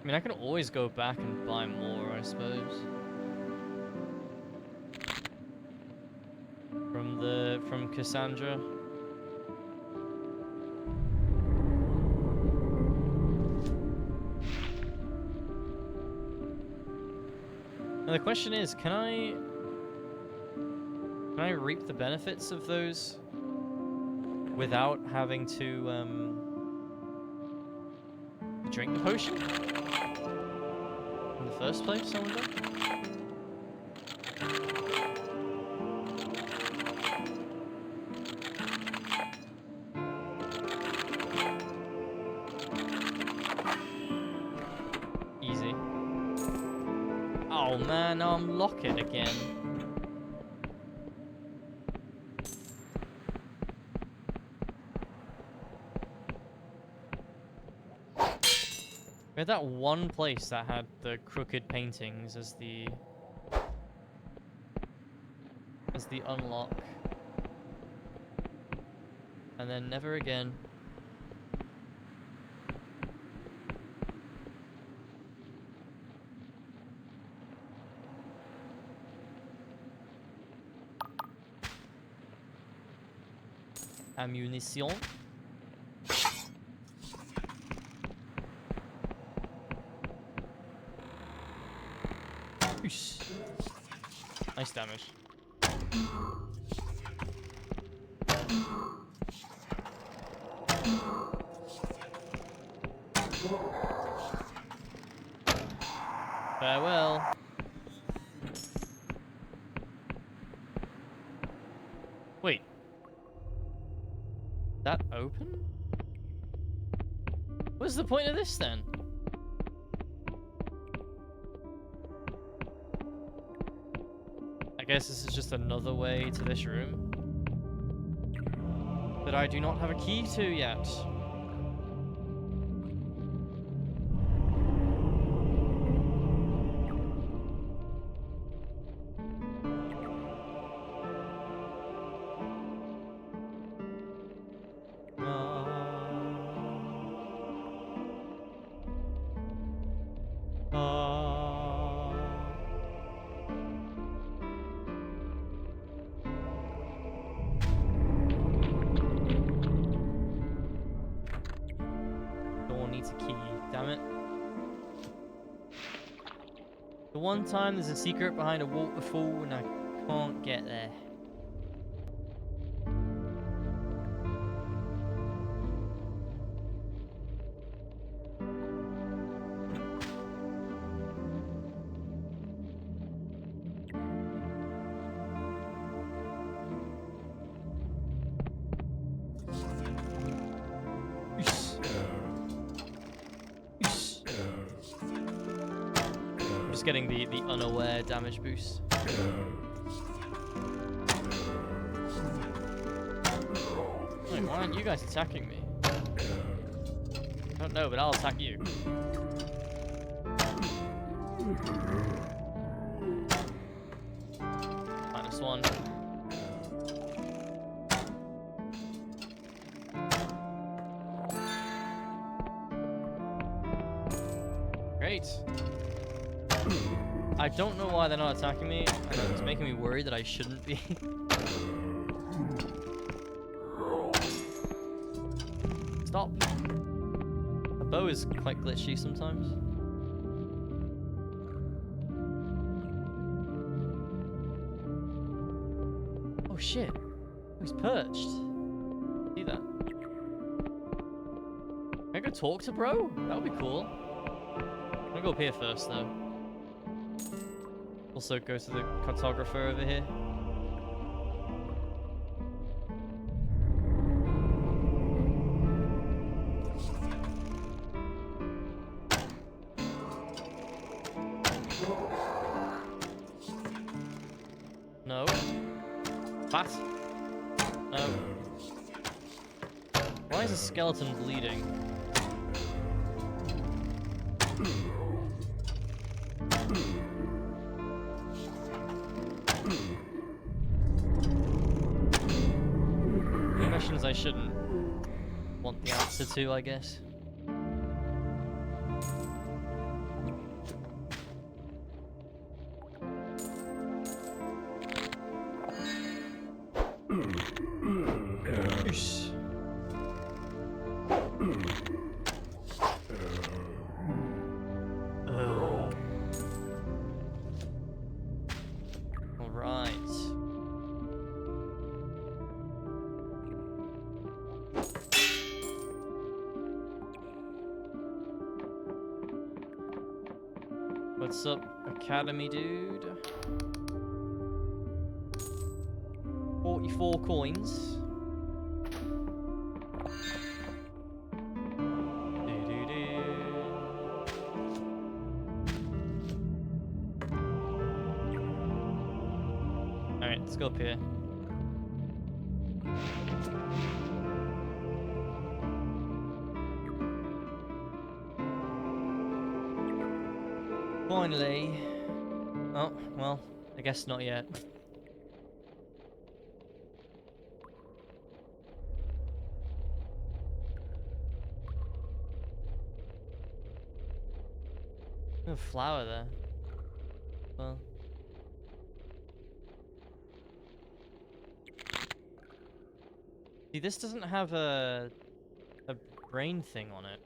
mean, I can always go back and buy more, I suppose. From Cassandra. Now the question is, can I reap the benefits of those without having to drink the potion in the first place, I wonder? Easy. Oh man, now I'm locked again. We had that one place that had the crooked paintings as the as the unlock. And then never again. Ammunition. Oosh. Nice damage. Farewell. Wait. That open? What's the point of this then? I guess this is just another way to this room that I do not have a key to yet. The one time there's a secret behind a waterfall and I can't get there. Getting the unaware damage boost. Wait, why aren't you guys attacking me? I don't know, but I'll attack you. -1. Great. I don't know why they're not attacking me, and it's making me worried that I shouldn't be. Stop. The bow is quite glitchy sometimes. Oh shit. He's perched. See that? Can I go talk to bro? That would be cool. I'm gonna go up here first though. Also go to the cartographer over here. No. Bat. No. Why is the skeleton bleeding? Questions I shouldn't want the answer to, I guess. Oosh. All right. What's up, Academy dude? 44 coins. Alright, let's go up here. Finally. Oh, well, I guess not yet. No flower there. Well. See, this doesn't have a brain thing on it.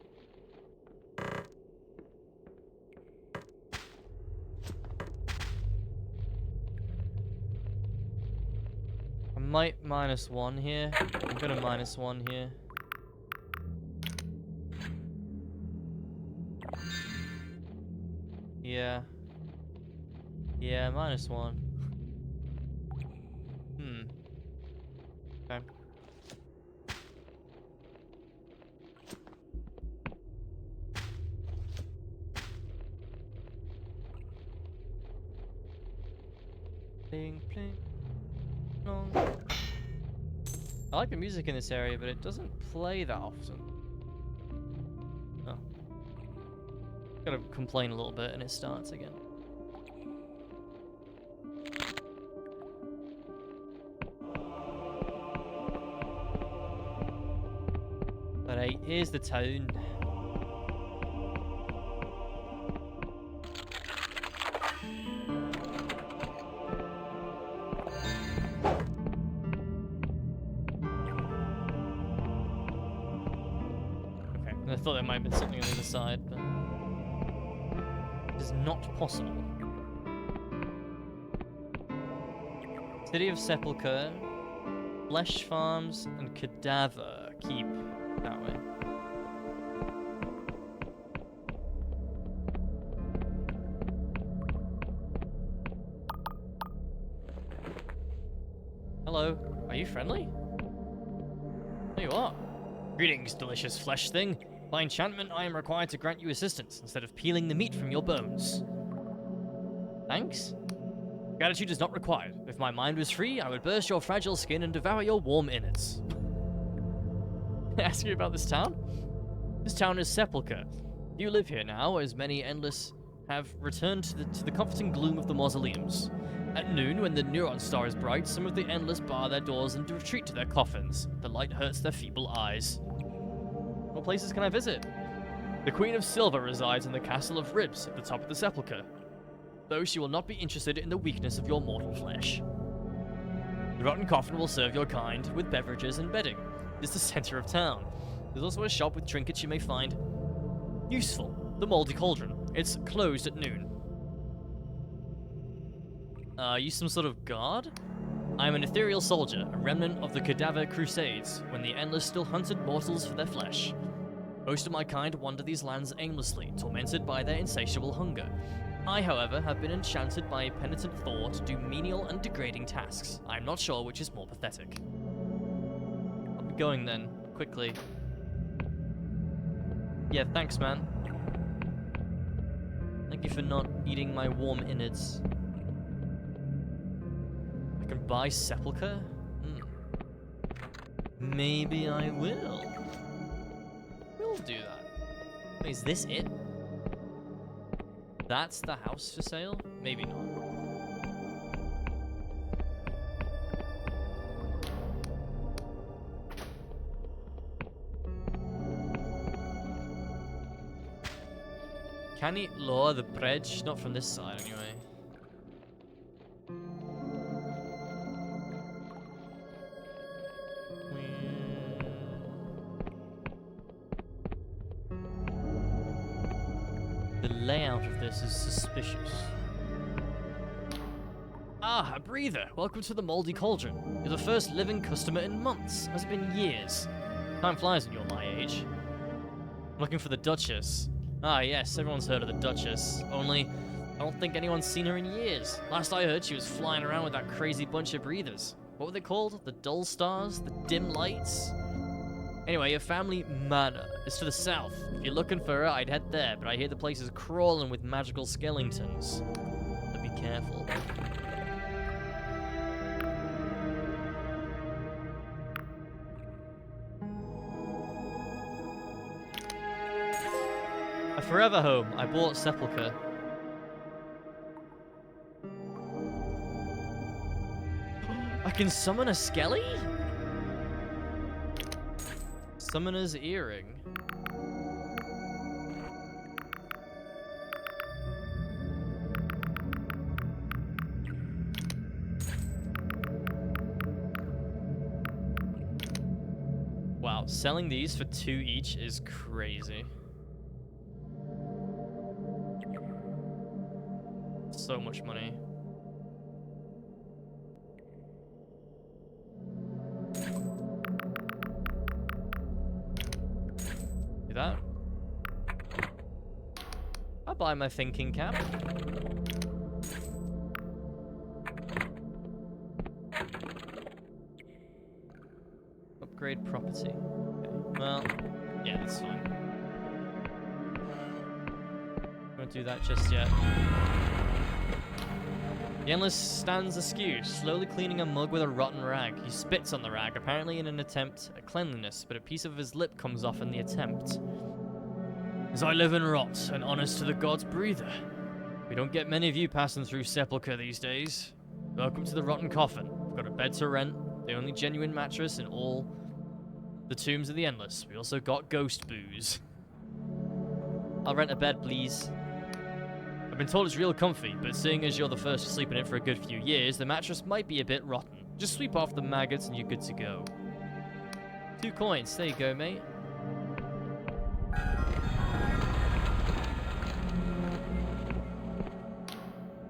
I might -1 here. I'm gonna -1 here. Yeah. Yeah, -1. Okay. Pling, pling, plong. I like the music in this area, but it doesn't play that often. Oh. Gotta complain a little bit and it starts again. But hey, here's the town. I thought there might have been something on the other side, but it is not possible. City of Sepulchre, Flesh Farms, and Cadaver Keep that way. Hello, are you friendly? There you are. Greetings, delicious flesh thing. By enchantment, I am required to grant you assistance instead of peeling the meat from your bones. Thanks? Gratitude is not required. If my mind was free, I would burst your fragile skin and devour your warm innards. Can I ask you about this town? This town is Sepulchre. You live here now, as many endless have returned to the comforting gloom of the mausoleums. At noon, when the neuron star is bright, some of the endless bar their doors and retreat to their coffins. The light hurts their feeble eyes. What places can I visit? The Queen of Silver resides in the Castle of Ribs at the top of the Sepulchre, though she will not be interested in the weakness of your mortal flesh. The Rotten Coffin will serve your kind with beverages and bedding. It is the center of town. There's also a shop with trinkets you may find useful. The Moldy Cauldron. It's closed at noon. Are you some sort of god? I am an ethereal soldier, a remnant of the Cadaver Crusades, when the Endless still hunted mortals for their flesh. Most of my kind wander these lands aimlessly, tormented by their insatiable hunger. I, however, have been enchanted by a penitent Thor to do menial and degrading tasks. I am not sure which is more pathetic. I'll be going then, quickly. Yeah, thanks, man. Thank you for not eating my warm innards. I can buy Sepulchre? Maybe I will. We'll do that. Wait, is this it? That's the house for sale? Maybe not. Can he lower the bridge? Not from this side, anyway. The layout of this is suspicious. Ah, a breather. Welcome to the Moldy Cauldron. You're the first living customer in months. Has been years. Time flies when you're my age. I'm looking for the Duchess. Ah, yes, everyone's heard of the Duchess. Only, I don't think anyone's seen her in years. Last I heard, she was flying around with that crazy bunch of breathers. What were they called? The Dull Stars? The Dim Lights? Anyway, your family manor is to the south. If you're looking for her, I'd head there, but I hear the place is crawling with magical skeletons. So be careful. A forever home. I bought Sepulchre. I can summon a skelly? Summoner's Earring. Selling these for 2 each is crazy. So much money. Do that. I'll buy my thinking cap. Upgrade property. Okay. Well, yeah, that's fine. Won't do that just yet. The Endless stands askew, slowly cleaning a mug with a rotten rag. He spits on the rag, apparently in an attempt at cleanliness, but a piece of his lip comes off in the attempt. As I live and rot, and honest to the gods breather. We don't get many of you passing through Sepulchre these days. Welcome to the rotten coffin. We've got a bed to rent, the only genuine mattress in all the tombs of the Endless. We also got ghost booze. I'll rent a bed, please. I've been told it's real comfy, but seeing as you're the first to sleep in it for a good few years, the mattress might be a bit rotten. Just sweep off the maggots and you're good to go. 2 coins. There you go, mate.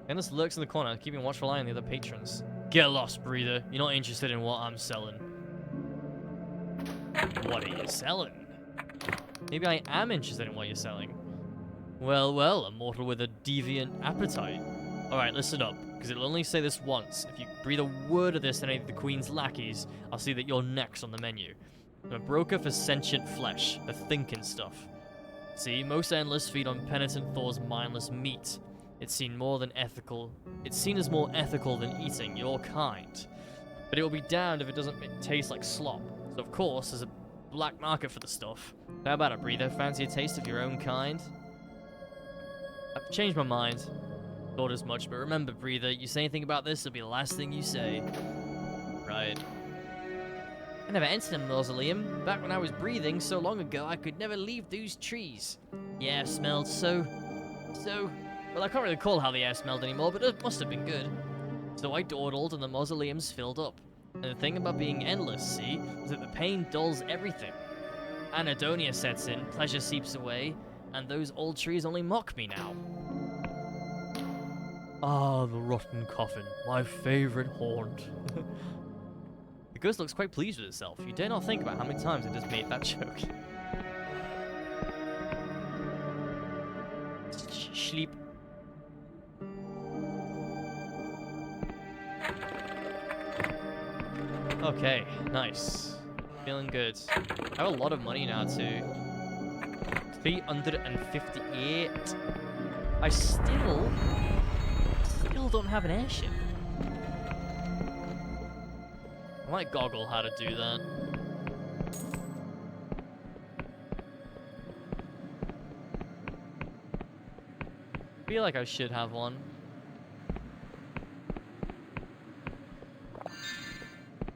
Endless lurks in the corner, keeping a watchful eye on the other patrons. Get lost, breather. You're not interested in what I'm selling. What are you selling? Maybe I am interested in what you're selling. Well, well, a mortal with a deviant appetite. Alright, listen up, because it'll only say this once. If you breathe a word of this to any of the Queen's lackeys, I'll see that you're next on the menu. I'm a broker for sentient flesh, the thinking stuff. See, most Endless feed on penitent Thor's mindless meat. It's seen as more ethical than eating your kind. But it will be damned if it doesn't taste like slop. So of course, there's a black market for the stuff. How about it, breather? Fancy a taste of your own kind? I've changed my mind. Thought as much, but remember, breather, you say anything about this, it'll be the last thing you say. Right. I never entered a mausoleum. Back when I was breathing so long ago, I could never leave those trees. The air smelled so... Well, I can't really recall how the air smelled anymore, but it must have been good. So I dawdled and the mausoleums filled up. And the thing about being endless, see, is that the pain dulls everything. Anhedonia sets in, pleasure seeps away, and those old trees only mock me now. Ah, the rotten coffin, my favourite haunt. The ghost looks quite pleased with itself. You dare not think about how many times it just made that joke. Sleep. Okay, nice. Feeling good. I have a lot of money now too. 358. I still don't have an airship. I might goggle how to do that. I feel like I should have one.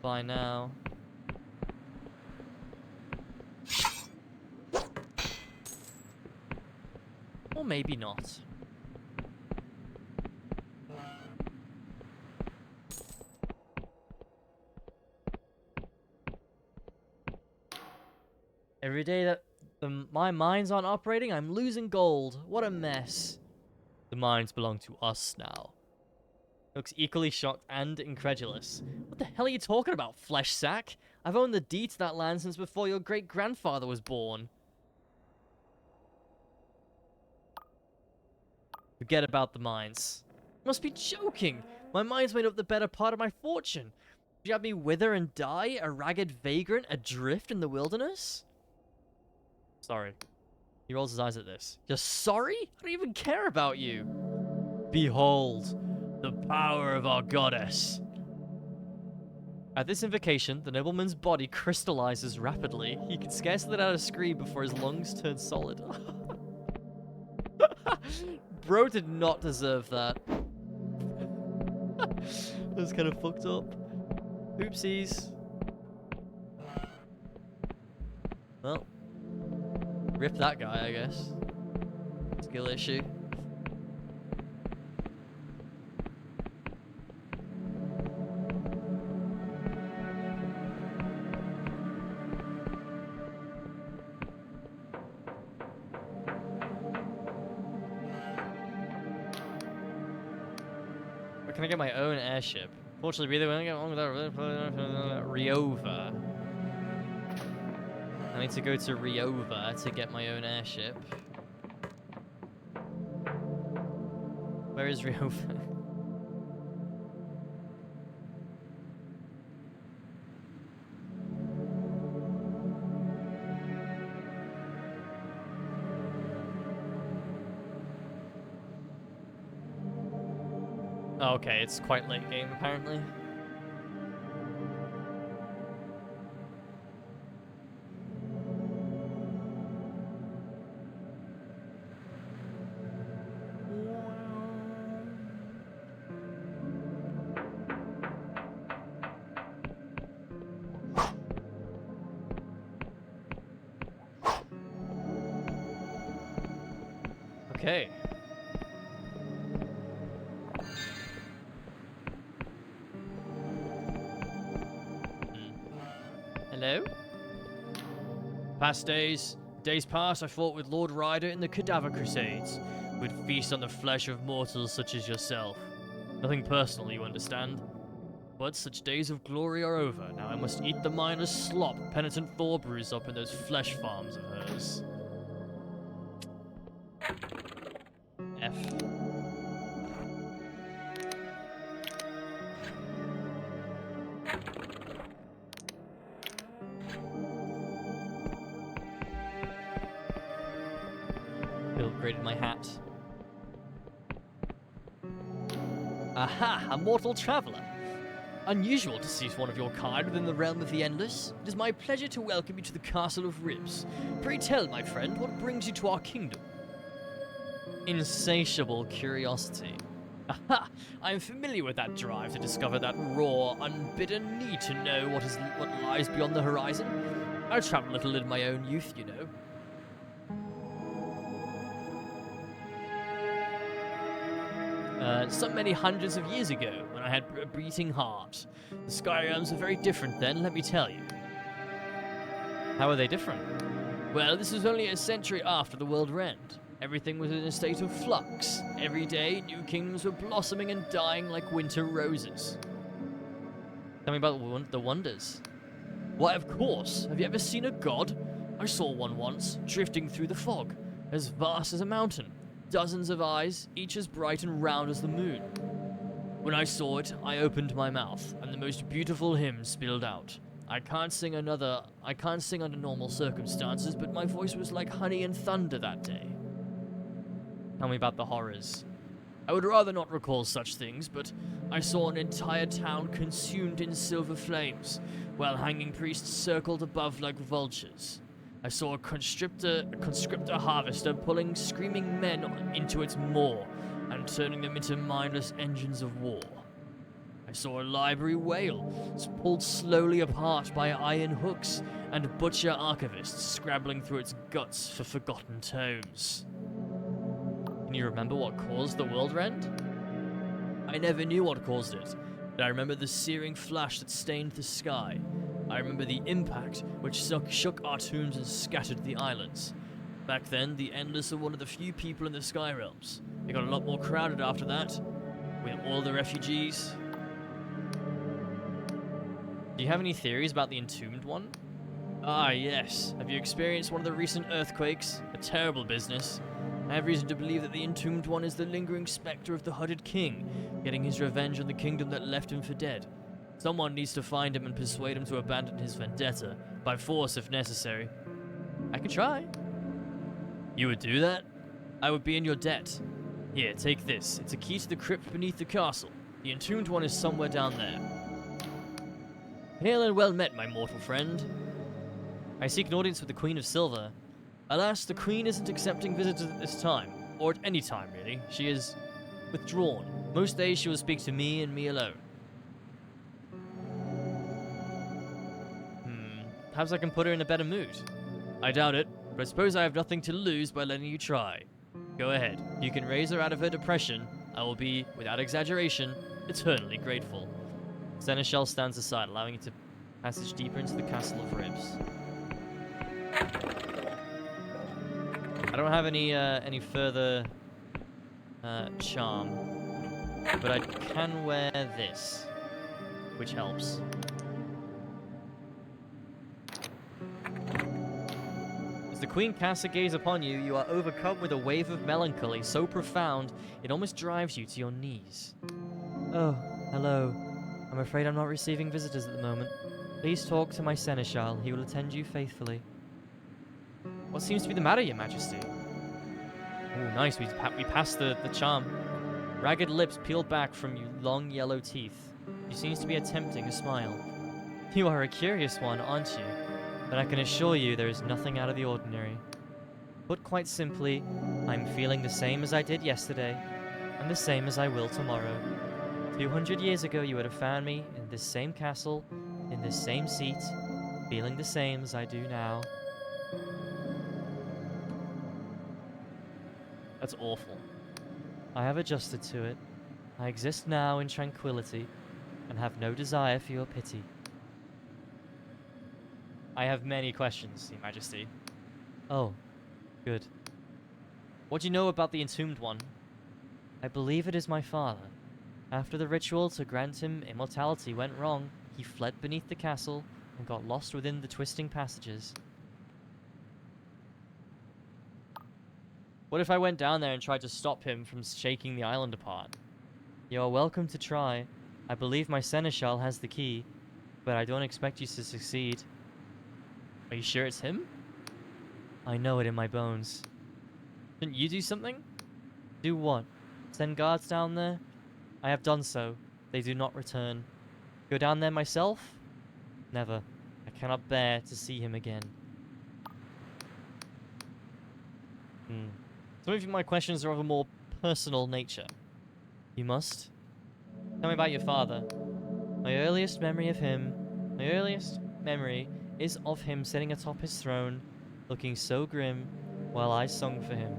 By now. Or maybe not. Every day that my mines aren't operating, I'm losing gold. What a mess. The mines belong to us now. Looks equally shocked and incredulous. What the hell are you talking about, flesh sack? I've owned the deed to that land since before your great-grandfather was born. Forget about the mines. You must be joking. My mines made up the better part of my fortune. Did you have me wither and die, a ragged vagrant adrift in the wilderness? Sorry. He rolls his eyes at this. You're sorry? I don't even care about you. Behold, the power of our goddess. At this invocation, the nobleman's body crystallizes rapidly. He can scarcely let out a scream before his lungs turn solid. Bro did not deserve that. That's kind of fucked up. Oopsies. Well, rip that guy, I guess. Skill issue. Can I get my own airship? Fortunately, we don't get on with Riova. I need to go to Riova to get my own airship. Where is Riova? Oh, okay, it's quite late game apparently. Okay. Hello? Past days past I fought with Lord Ryder in the Cadaver Crusades, who would feast on the flesh of mortals such as yourself. Nothing personal, you understand. But such days of glory are over. Now I must eat the mindless slop penitent Thor brews up in those flesh farms of hers. F. Upgraded my hat. Aha! A mortal traveler. Unusual to see one of your kind within the realm of the Endless. It is my pleasure to welcome you to the Castle of Ribs. Pray tell, my friend, what brings you to our kingdom? Insatiable curiosity. Aha! I am familiar with that drive to discover that raw, unbidden need to know what lies beyond the horizon. I traveled a little in my own youth, you know. So many hundreds of years ago, when I had a beating heart. The sky realms were very different then, let me tell you. How are they different? Well, this was only a century after the world end. Everything was in a state of flux. Every day, new kingdoms were blossoming and dying like winter roses. Tell me about the wonders. Why, of course. Have you ever seen a god? I saw one once, drifting through the fog, as vast as a mountain. Dozens of eyes, each as bright and round as the moon. When I saw it, I opened my mouth, and the most beautiful hymn spilled out. I can't sing under normal circumstances, but my voice was like honey and thunder that day. Tell me about the horrors. I would rather not recall such things, but I saw an entire town consumed in silver flames, while hanging priests circled above like vultures. I saw a conscriptor harvester pulling screaming men into its maw and turning them into mindless engines of war. I saw a library whale pulled slowly apart by iron hooks and butcher archivists scrabbling through its guts for forgotten tomes. Can you remember what caused the world rend? I never knew what caused it, but I remember the searing flash that stained the sky. I remember the impact which shook our tombs and scattered the islands. Back then, the Endless were one of the few people in the Sky Realms. It got a lot more crowded after that, with all the refugees. Do you have any theories about the Entombed One? Ah, yes. Have you experienced one of the recent earthquakes? A terrible business. I have reason to believe that the Entombed One is the lingering spectre of the Hooded King, getting his revenge on the kingdom that left him for dead. Someone needs to find him and persuade him to abandon his vendetta, by force if necessary. I could try. You would do that? I would be in your debt. Here, take this. It's a key to the crypt beneath the castle. The Entombed One is somewhere down there. Hail and well met, my mortal friend. I seek an audience with the Queen of Silver. Alas, the Queen isn't accepting visitors at this time, or at any time, really. She is withdrawn. Most days she will speak to me and me alone. Perhaps I can put her in a better mood. I doubt it, but I suppose I have nothing to lose by letting you try. Go ahead. You can raise her out of her depression. I will be, without exaggeration, eternally grateful. Seneschal stands aside, allowing you to passage deeper into the Castle of Ribs. I don't have any further charm. But I can wear this, which helps. As the Queen casts a gaze upon you, you are overcome with a wave of melancholy so profound it almost drives you to your knees. Oh, hello. I'm afraid I'm not receiving visitors at the moment. Please talk to my seneschal. He will attend you faithfully. What seems to be the matter, Your Majesty? Oh, nice. We passed the charm. Ragged lips peeled back from you long yellow teeth. She seems to be attempting a smile. You are a curious one, aren't you? But I can assure you there is nothing out of the ordinary. Put quite simply, I'm feeling the same as I did yesterday, and the same as I will tomorrow. 200 years ago you would have found me in this same castle, in this same seat, feeling the same as I do now. That's awful. I have adjusted to it. I exist now in tranquility, and have no desire for your pity. I have many questions, Your Majesty. Oh, good. What do you know about the Entombed One? I believe it is my father. After the ritual to grant him immortality went wrong, he fled beneath the castle and got lost within the twisting passages. What if I went down there and tried to stop him from shaking the island apart? You are welcome to try. I believe my seneschal has the key, but I don't expect you to succeed. Are you sure it's him? I know it in my bones. Didn't you do something? Do what? Send guards down there? I have done so. They do not return. Go down there myself? Never. I cannot bear to see him again. Some of my questions are of a more personal nature. You must. Tell me about your father. My earliest memory is of him sitting atop his throne, looking so grim, while I sung for him.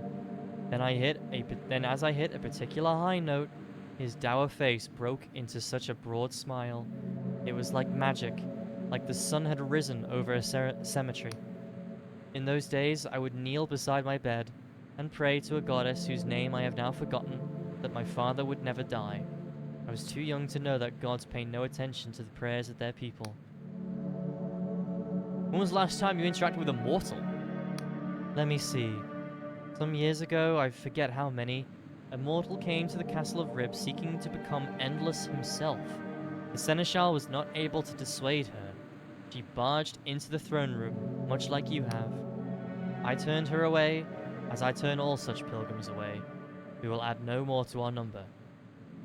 Then as I hit a particular high note, his dour face broke into such a broad smile. It was like magic, like the sun had risen over a cemetery. In those days, I would kneel beside my bed and pray to a goddess whose name I have now forgotten, that my father would never die. I was too young to know that gods pay no attention to the prayers of their people. When was the last time you interacted with a mortal? Let me see. Some years ago, I forget how many, a mortal came to the Castle of Rib seeking to become endless himself. The seneschal was not able to dissuade her. She barged into the throne room, much like you have. I turned her away, as I turn all such pilgrims away. We will add no more to our number.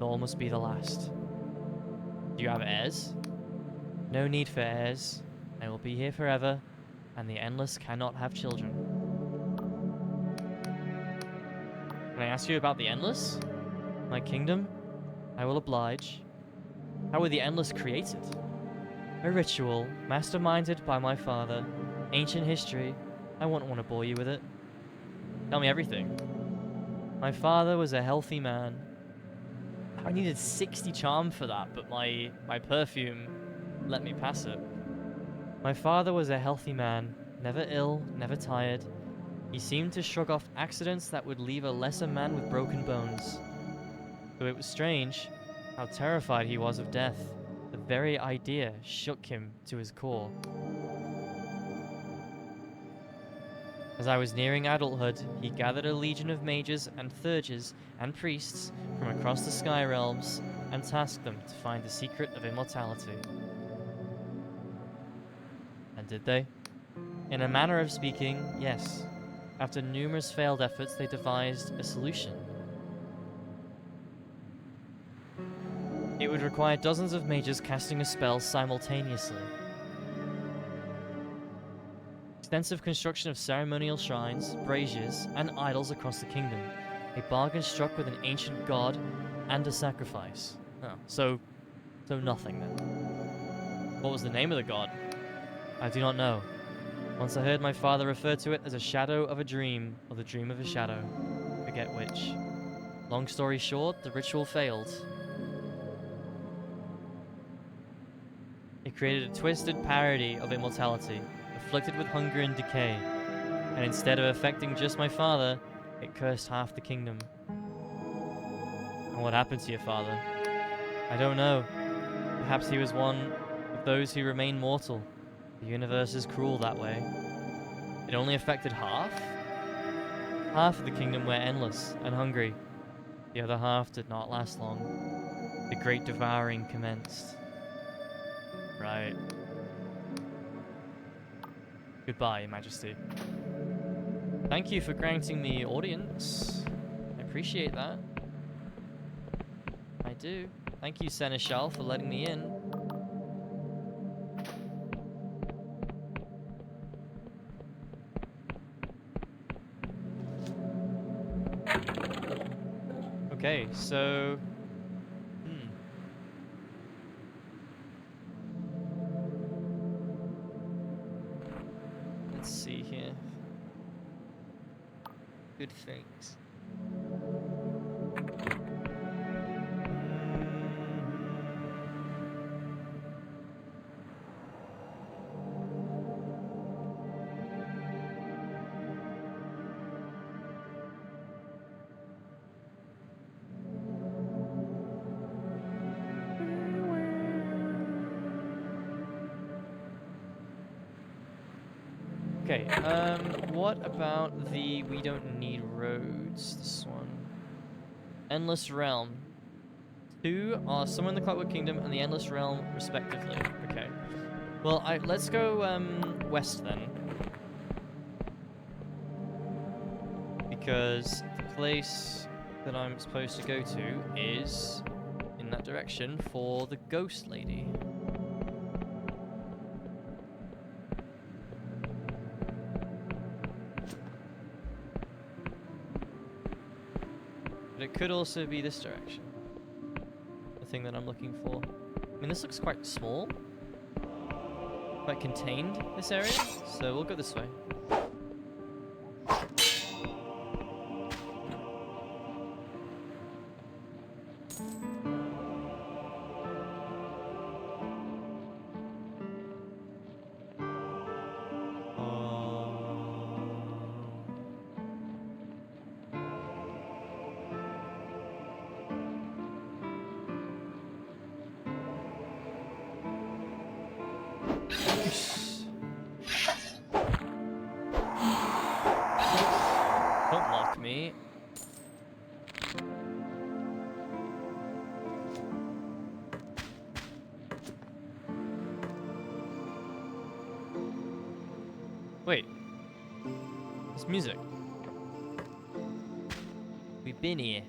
All must be the last. Do you have heirs? No need for heirs. I will be here forever, and the Endless cannot have children. Can I ask you about the Endless? My kingdom? I will oblige. How were the Endless created? A ritual, masterminded by my father. Ancient history. I won't want to bore you with it. Tell me everything. My father was a healthy man. I needed 60 charm for that, but my perfume let me pass it. My father was a healthy man, never ill, never tired. He seemed to shrug off accidents that would leave a lesser man with broken bones. Though it was strange how terrified he was of death. The very idea shook him to his core. As I was nearing adulthood, he gathered a legion of mages and thurges and priests from across the sky realms and tasked them to find the secret of immortality. And did they? In a manner of speaking, yes. After numerous failed efforts, they devised a solution. It would require dozens of mages casting a spell simultaneously. Extensive construction of ceremonial shrines, braziers, and idols across the kingdom. A bargain struck with an ancient god and a sacrifice. Oh, so nothing then. What was the name of the god? I do not know. Once I heard my father refer to it as a shadow of a dream, or the dream of a shadow. Forget which. Long story short, the ritual failed. It created a twisted parody of immortality, afflicted with hunger and decay, and instead of affecting just my father, it cursed half the kingdom. What happened to your father? I don't know. Perhaps he was one of those who remain mortal. The universe is cruel that way. It only affected half? Half of the kingdom were endless and hungry. The other half did not last long. The great devouring commenced. Right. Goodbye, Your Majesty. Thank you for granting me audience. I appreciate that. I do. Thank you, Seneschal, for letting me in. Okay, so... Let's see here. Good things. Okay, what about the we don't need roads, this one? Endless Realm. 2 are somewhere in the Clockwork Kingdom and the Endless Realm, respectively. Okay. Well, let's go, west then. Because the place that I'm supposed to go to is in that direction for the Ghost Lady. But it could also be this direction. The thing that I'm looking for. I mean, this looks quite small. Quite contained, this area. So we'll go this way. Don't mock me. Wait. It's music. We've been here.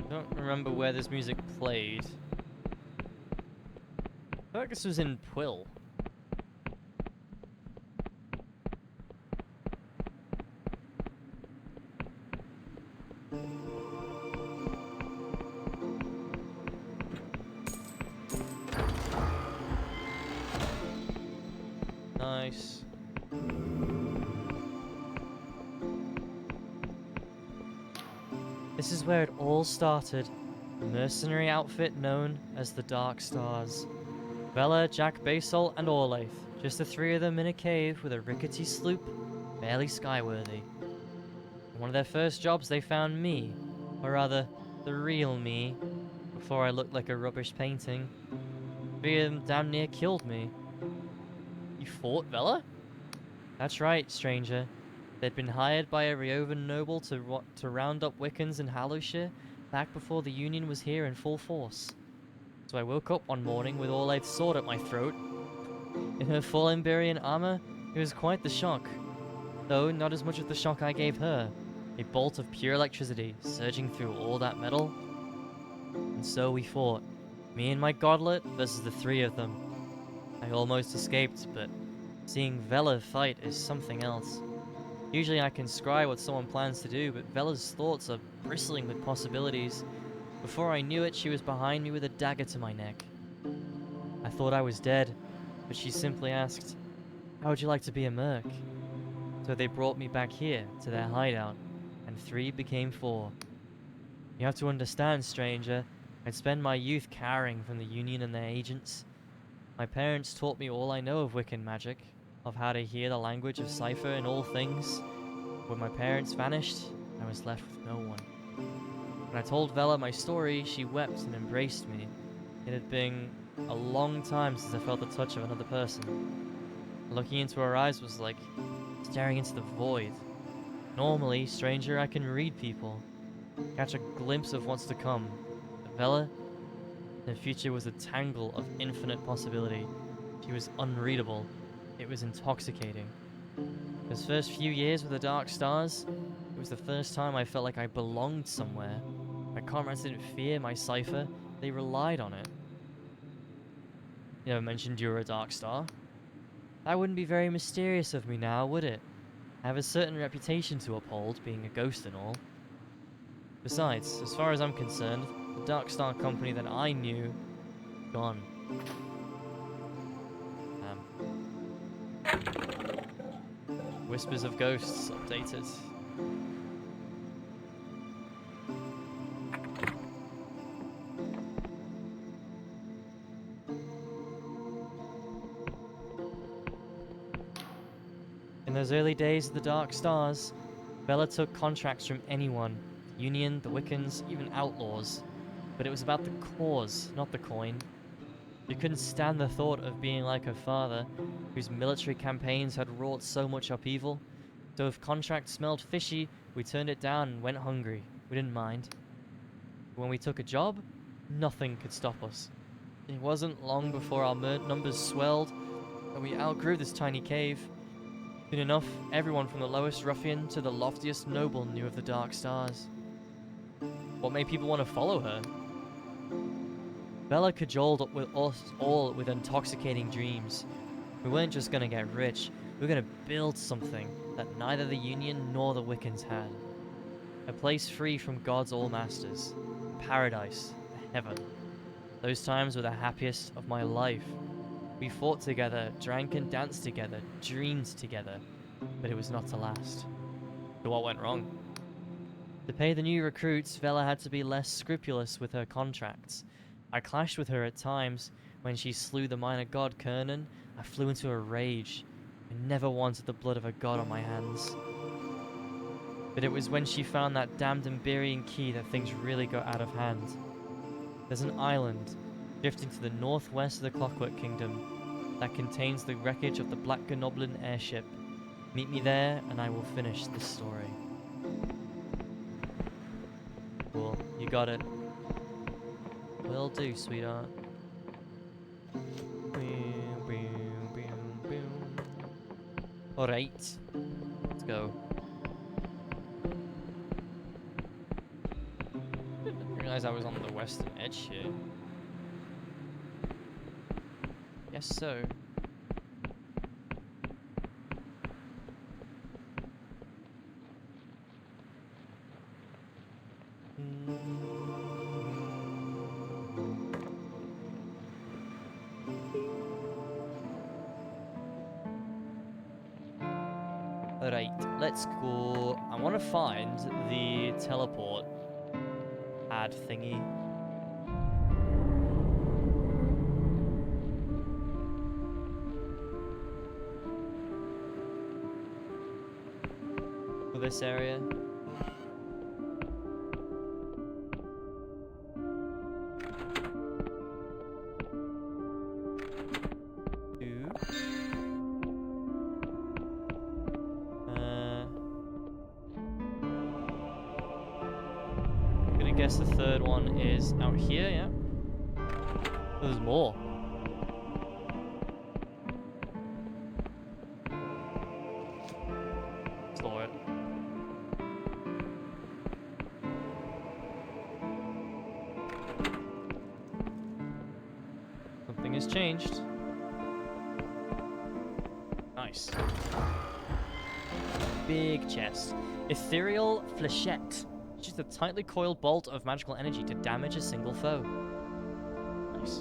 I don't remember where this music played. I feel like this was in Quill. Nice. This is where it all started. The mercenary outfit known as the Dark Stars. Vela, Jack Basol, and Orlaith. Just the 3 of them in a cave with a rickety sloop, barely skyworthy. In one of their first jobs, they found me. Or rather, the real me. Before I looked like a rubbish painting. 3 of them damn near killed me. You fought Vela? That's right, stranger. They'd been hired by a Riovan noble to round up Wiccans in Hallowshire back before the Union was here in full force. So I woke up one morning with Orlaith's sword at my throat. In her full Emberian armor, it was quite the shock. Though not as much of the shock I gave her. A bolt of pure electricity surging through all that metal. And so we fought. Me and my godlet versus the 3 of them. I almost escaped, but seeing Vela fight is something else. Usually I can scry what someone plans to do, but Vela's thoughts are bristling with possibilities. Before I knew it, she was behind me with a dagger to my neck. I thought I was dead, but she simply asked, "How would you like to be a merc?" So they brought me back here to their hideout, and 3 became 4. You have to understand, stranger, I'd spent my youth cowering from the Union and their agents. My parents taught me all I know of Wiccan magic, of how to hear the language of cipher in all things. When my parents vanished, I was left with no one. When I told Vela my story, she wept and embraced me. It had been a long time since I felt the touch of another person. Looking into her eyes was like staring into the void. Normally, stranger, I can read people, catch a glimpse of what's to come. But Vela, her future was a tangle of infinite possibility. She was unreadable. It was intoxicating. Those first few years with the Dark Stars, it was the first time I felt like I belonged somewhere. My comrades didn't fear my cipher, they relied on it. You never mentioned you were a Dark Star? That wouldn't be very mysterious of me now, would it? I have a certain reputation to uphold, being a ghost and all. Besides, as far as I'm concerned, the Dark Star company that I knew, gone. Whispers of Ghosts updated. In those early days of the Dark Stars, Bella took contracts from anyone, Union, the Wiccans, even outlaws. But it was about the cause, not the coin. She couldn't stand the thought of being like her father, whose military campaigns had wrought so much upheaval. So if contracts smelled fishy, we turned it down and went hungry. We didn't mind. When we took a job, nothing could stop us. It wasn't long before our numbers swelled, and we outgrew this tiny cave. Soon enough, everyone from the lowest ruffian to the loftiest noble knew of the Dark Stars. What made people want to follow her? Bella cajoled with us all with intoxicating dreams. We weren't just gonna get rich, we were gonna build something that neither the Union nor the Wiccans had. A place free from God's all-masters. Paradise. Heaven. Those times were the happiest of my life. We fought together, drank and danced together, dreamed together, but it was not to last. So what went wrong? To pay the new recruits, Vela had to be less scrupulous with her contracts. I clashed with her at times. When she slew the minor god Kernan, I flew into a rage. I never wanted the blood of a god on my hands. But it was when she found that damned Emberian key that things really got out of hand. There's an island, drifting to the northwest of the Clockwork Kingdom, that contains the wreckage of the Black Gnoblin airship. Meet me there, and I will finish this story. Cool, you got it. Will do, sweetheart. Alright, let's go. Didn't realize I was on the western edge here. Yes, so. Alright, let's go. I want to find the teleport ad thingy. For this area. I guess the third one is out here, yeah? There's more. Store it. Something has changed. Nice. Big chest. Ethereal Flechette. Just a tightly coiled bolt of magical energy to damage a single foe. Nice.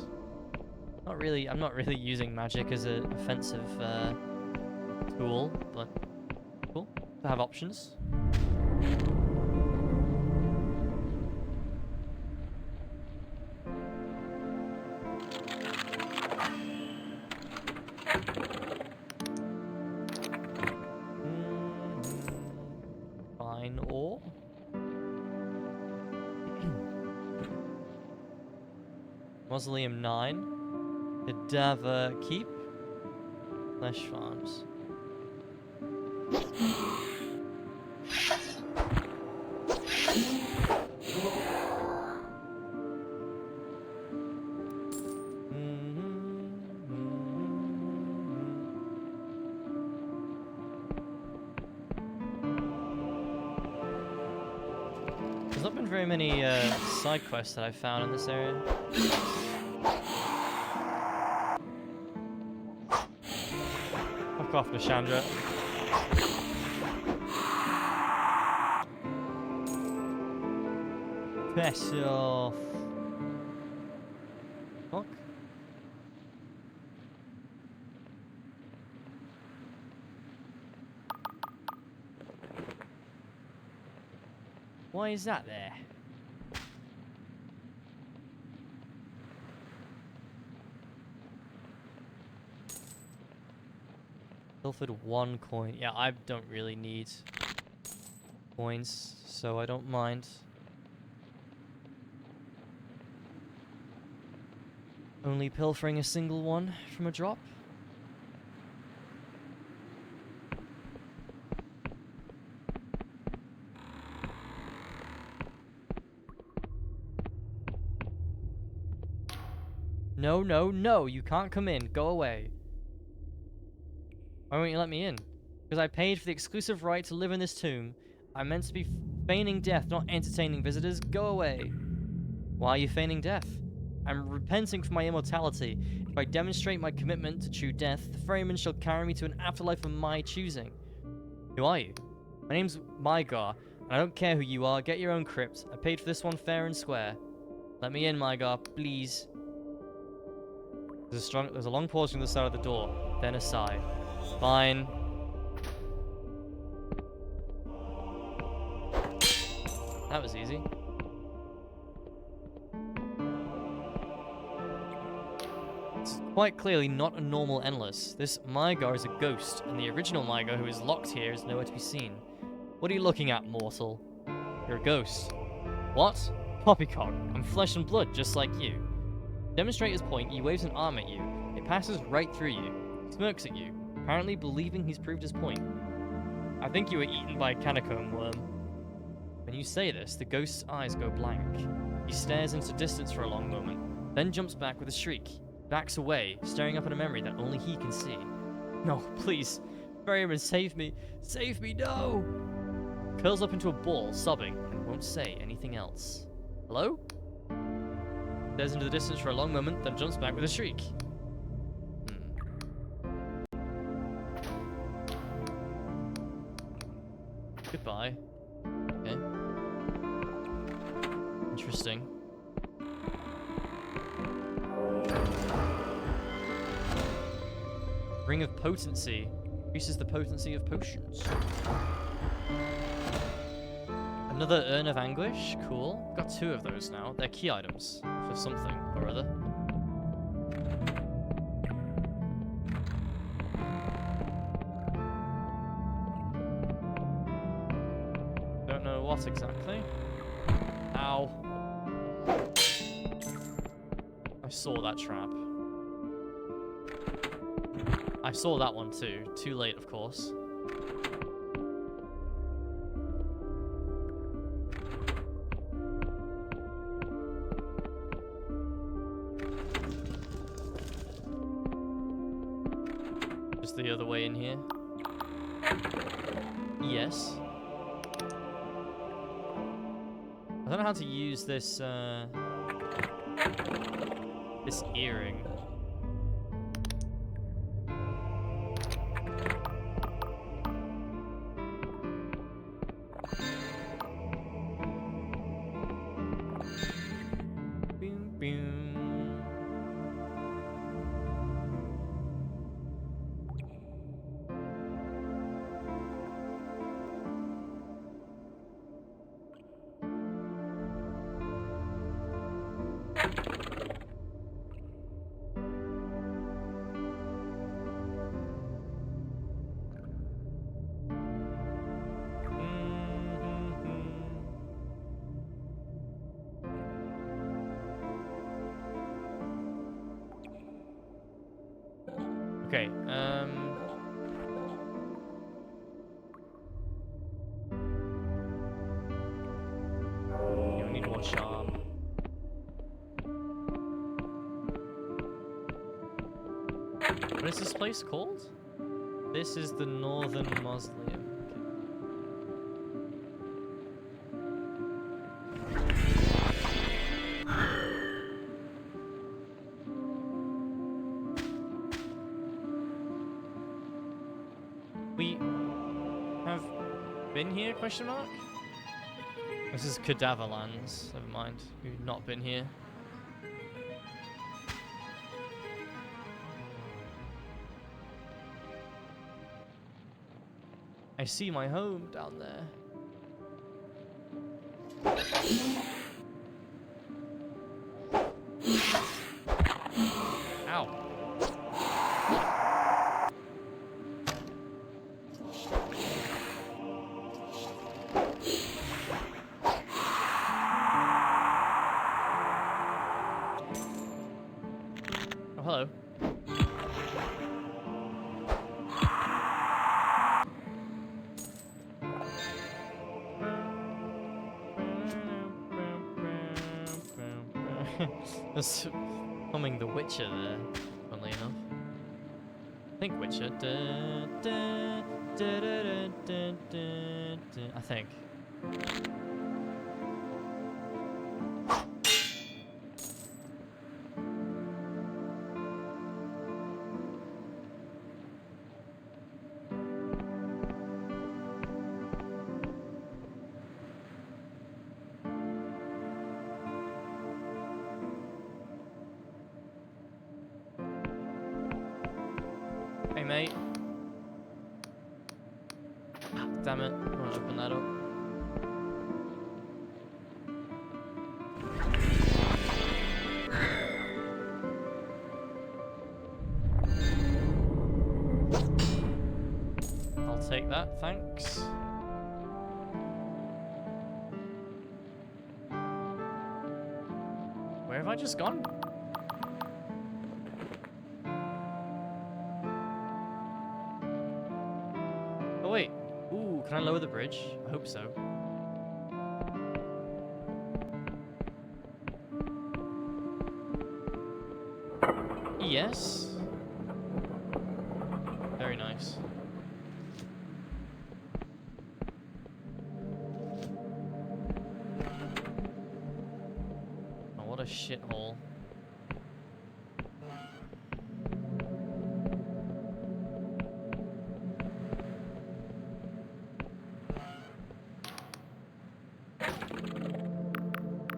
Not I'm not really using magic as an offensive tool, but cool to have options. Fine ore. Mausoleum 9. Cadaver Keep. Flesh Farms. There's not been very many side quests that I've found in this area. Fuck off, Nishandra. Piss off. Fuck. Why is that there? Pilfered 1 coin. Yeah, I don't really need coins, so I don't mind. Only pilfering a single one from a drop. No, no, no, you can't come in. Go away. Why won't you let me in? Because I paid for the exclusive right to live in this tomb. I'm meant to be feigning death, not entertaining visitors. Go away. Why are you feigning death? I'm repenting for my immortality. If I demonstrate my commitment to true death, the ferryman shall carry me to an afterlife of my choosing. Who are you? My name's Mygar, and I don't care who you are. Get your own crypt. I paid for this one fair and square. Let me in, Mygar, please. There's a long pause from the side of the door, then a sigh. Fine. That was easy. It's quite clearly not a normal endless. This Mygar is a ghost, and the original Mygar who is locked here is nowhere to be seen. What are you looking at, mortal? You're a ghost. What? Poppycock, I'm flesh and blood, just like you. To demonstrate his point, he waves an arm at you. It passes right through you. He smirks at you, apparently believing he's proved his point. I think you were eaten by a catacomb worm. When you say this, the ghost's eyes go blank. He stares into distance for a long moment, then jumps back with a shriek. Backs away, staring up at a memory that only he can see. No, please. Ferryman, save me. Save me, no! Curls up into a ball, sobbing, and won't say anything else. Hello? Stares into the distance for a long moment, then jumps back with a shriek. Goodbye. Okay. Interesting. Ring of Potency. Increases the potency of potions. Another Urn of Anguish. Cool. Got 2 of those now. They're key items for something or other. Don't know what exactly. Ow. I saw that trap. I saw that one too. Too late, of course. Just the other way in here. Yes. I don't know how to use this, this earring. Okay, yeah, we need more charm. What is this place called? This is the Northern Mausoleum. We have been here, question mark? This is Cadaver Lands, never mind. We've not been here. I see my home down there. Ow. Oh, hello. That's humming The Witcher there, funnily enough. I think Witcher. I think. Hey, mate. Damn it. I want to open that up. I'll take that, thanks. Where have I just gone? Wait. Ooh, can I lower the bridge? I hope so. Yes. Very nice. Oh, what a shithole.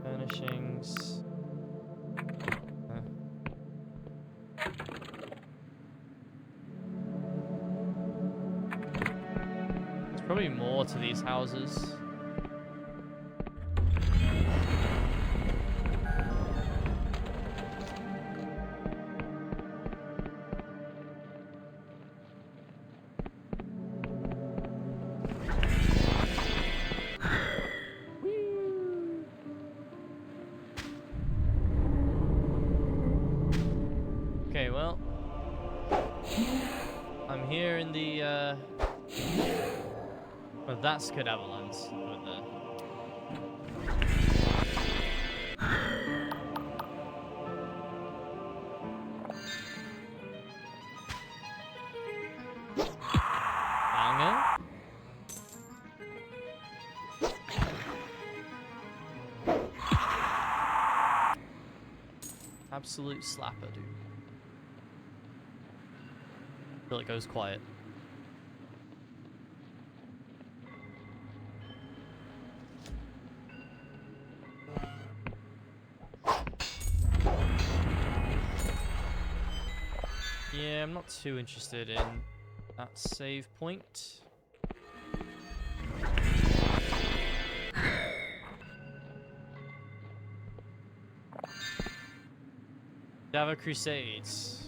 Furnishings. There's probably more to these houses. Okay, well, I'm here in the, well, that's Cadaver Lands, right there. Banger. Absolute slapper, dude. Until it goes quiet. Yeah, I'm not too interested in that save point. Cadaver Crusades.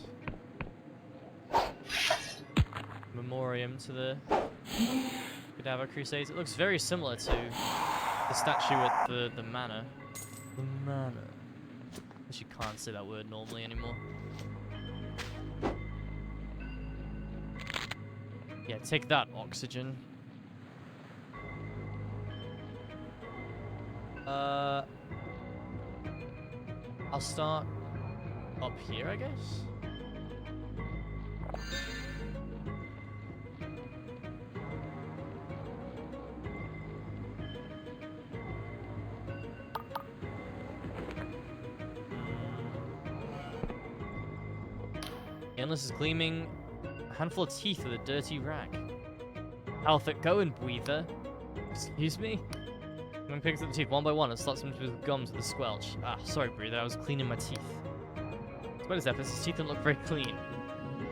Memoriam to the Cadaver Crusades. It looks very similar to the statue at the manor. The manor. I guess you can't say that word normally anymore. Yeah, take that, oxygen. I'll start up here, I guess. Endless is gleaming. A handful of teeth with a dirty rag. How's it going, breather? Excuse me? When picks up the teeth one by one and slots them through the gums with a squelch. Ah, sorry, breather. I was cleaning my teeth. Despite his efforts, his teeth don't look very clean.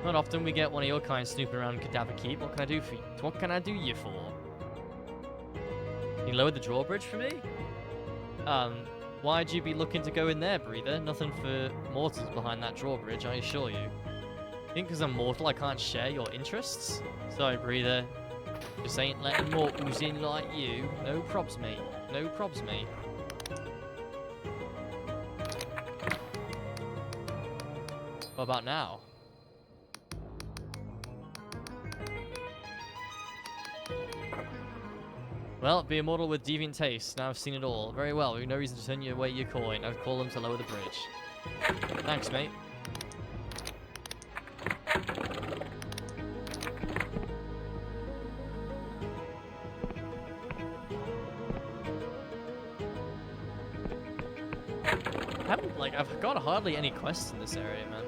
Not often we get one of your kind snooping around Cadaver Keep. What can I do for you? What can I do you for? Can you lower the drawbridge for me? Why'd you be looking to go in there, breather? Nothing for mortals behind that drawbridge, I assure you. Think because I'm mortal I can't share your interests? Sorry, breather. Just ain't letting mortals in like you. No probs, mate. No probs, mate. What about now? Well, be immortal with deviant taste. Now I've seen it all. Very well. We've no reason to turn you away your coin. I'd call them to lower the bridge. Thanks, mate. I've got hardly any quests in this area, man.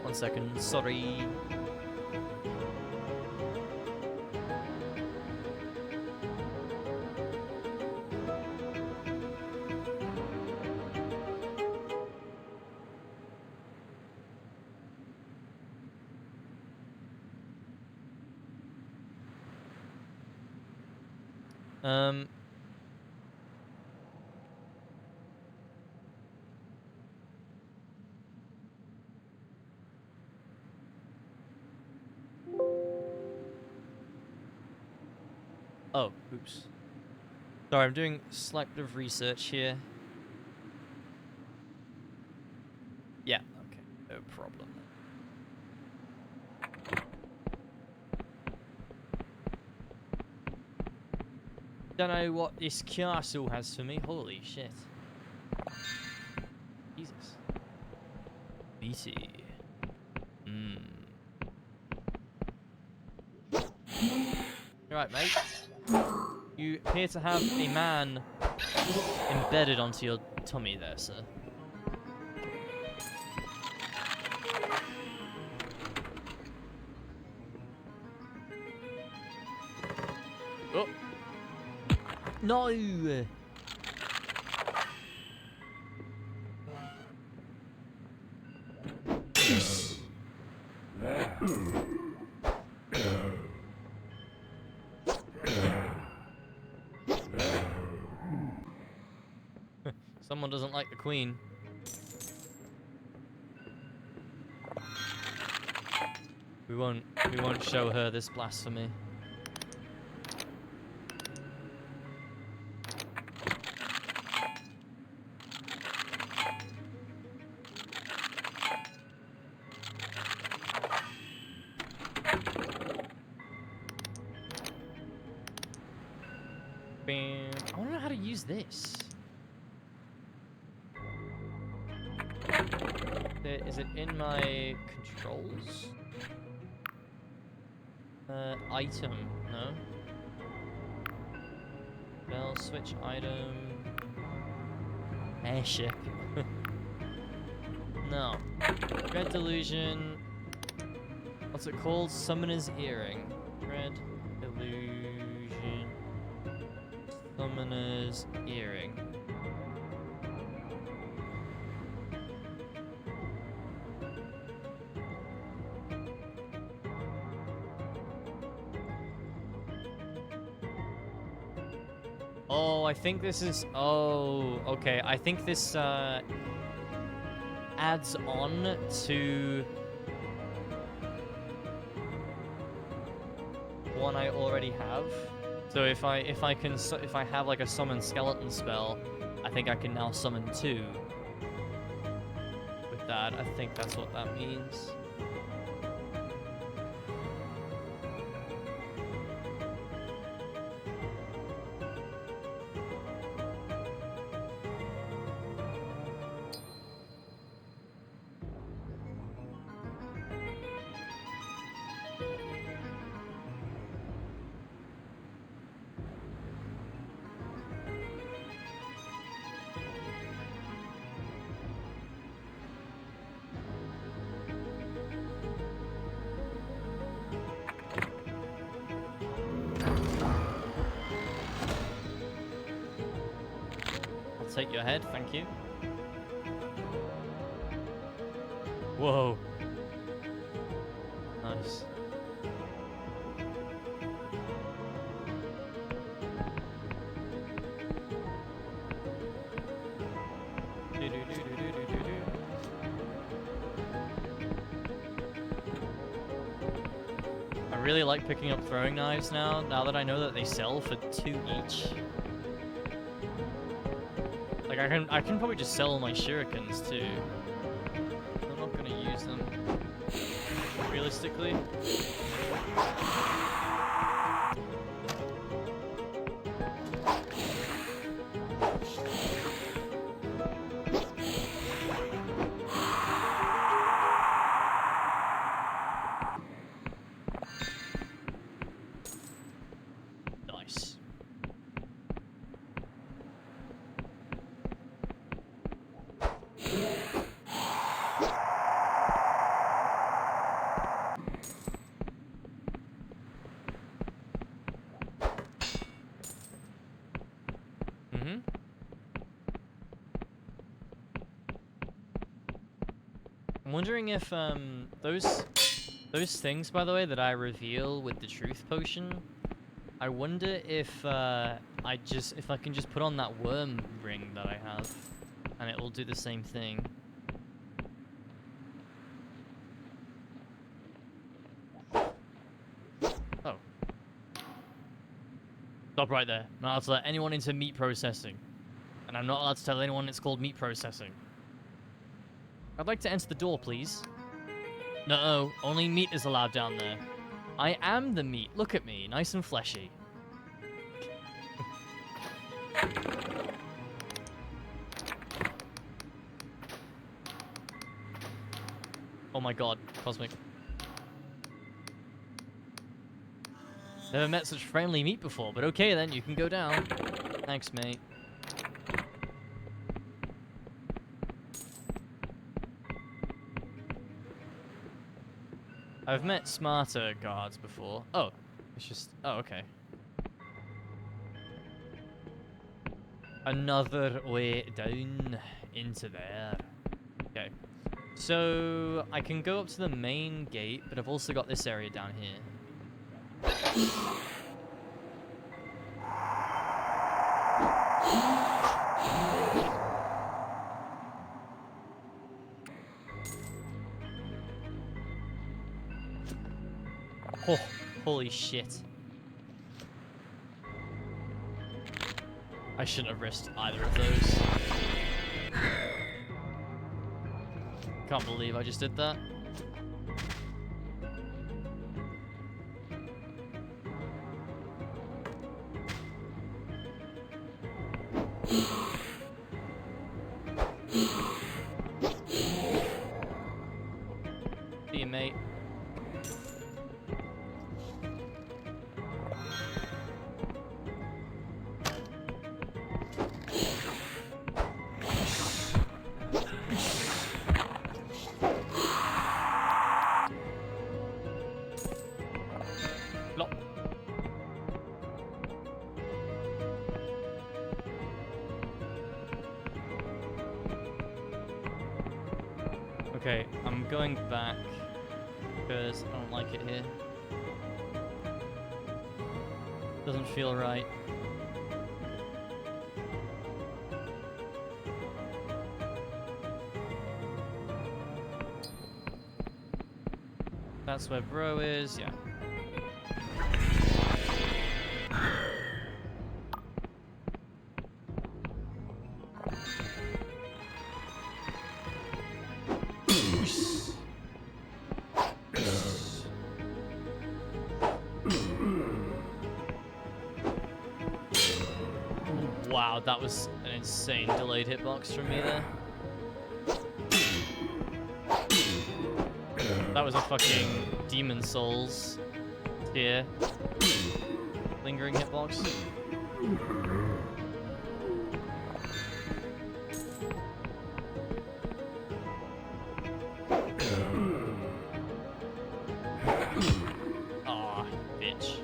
One second, sorry. Oh, oops. Sorry, I'm doing a slight bit of research here. Yeah, okay, no problem. Don't know what this castle has for me. Holy shit. Jesus. BT. Alright, mate. You appear to have a man embedded onto your tummy there, sir. Oh! No! Someone doesn't like the queen. We won't show her this blasphemy. Bam. I want to know how to use this. Is it in my controls? Item, no? Bell switch item. Airship. No. Red Delusion. What's it called? Summoner's Earring. Red Delusion. Summoner's Earring. Oh, I think this is... Oh, okay. I think this adds on to one I already have. So if I have like a summon skeleton spell, I think I can now summon 2. With that, I think that's what that means. Take your head, thank you. Whoa. Nice. I really like picking up throwing knives now that I know that they sell for 2 each. Like I can probably just sell my shurikens too. I'm not gonna use them realistically. Nice. I'm wondering if those things, by the way, that I reveal with the truth potion, I wonder if I can just put on that worm ring that I have, and it will do the same thing. Oh. Stop right there. I'm not allowed to let anyone into meat processing. And I'm not allowed to tell anyone it's called meat processing. I'd like to enter the door, please. No, only meat is allowed down there. I am the meat. Look at me, nice and fleshy. Oh my god, Cosmic. Never met such friendly meat before, but okay then, you can go down. Thanks, mate. I've met smarter guards before. Oh, it's just... Oh, okay. Another way down into there. Okay. So, I can go up to the main gate, but I've also got this area down here. Oh, holy shit. I shouldn't have risked either of those. Can't believe I just did that. See you, mate. Okay, I'm going back because I don't like it here. Doesn't feel right. That's where bro is, yeah. Wow, that was an insane delayed hitbox from me there. That was a fucking Demon Souls tier lingering hitbox. Aw, bitch.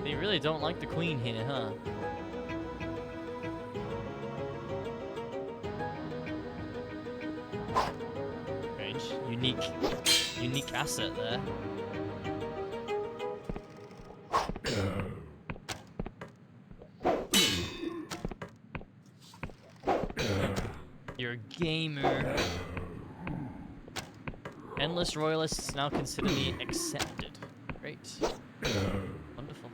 They really don't like the queen here, huh? Strange. Unique asset there. You're a gamer. Endless royalists now consider me accepted. Great. Wonderful.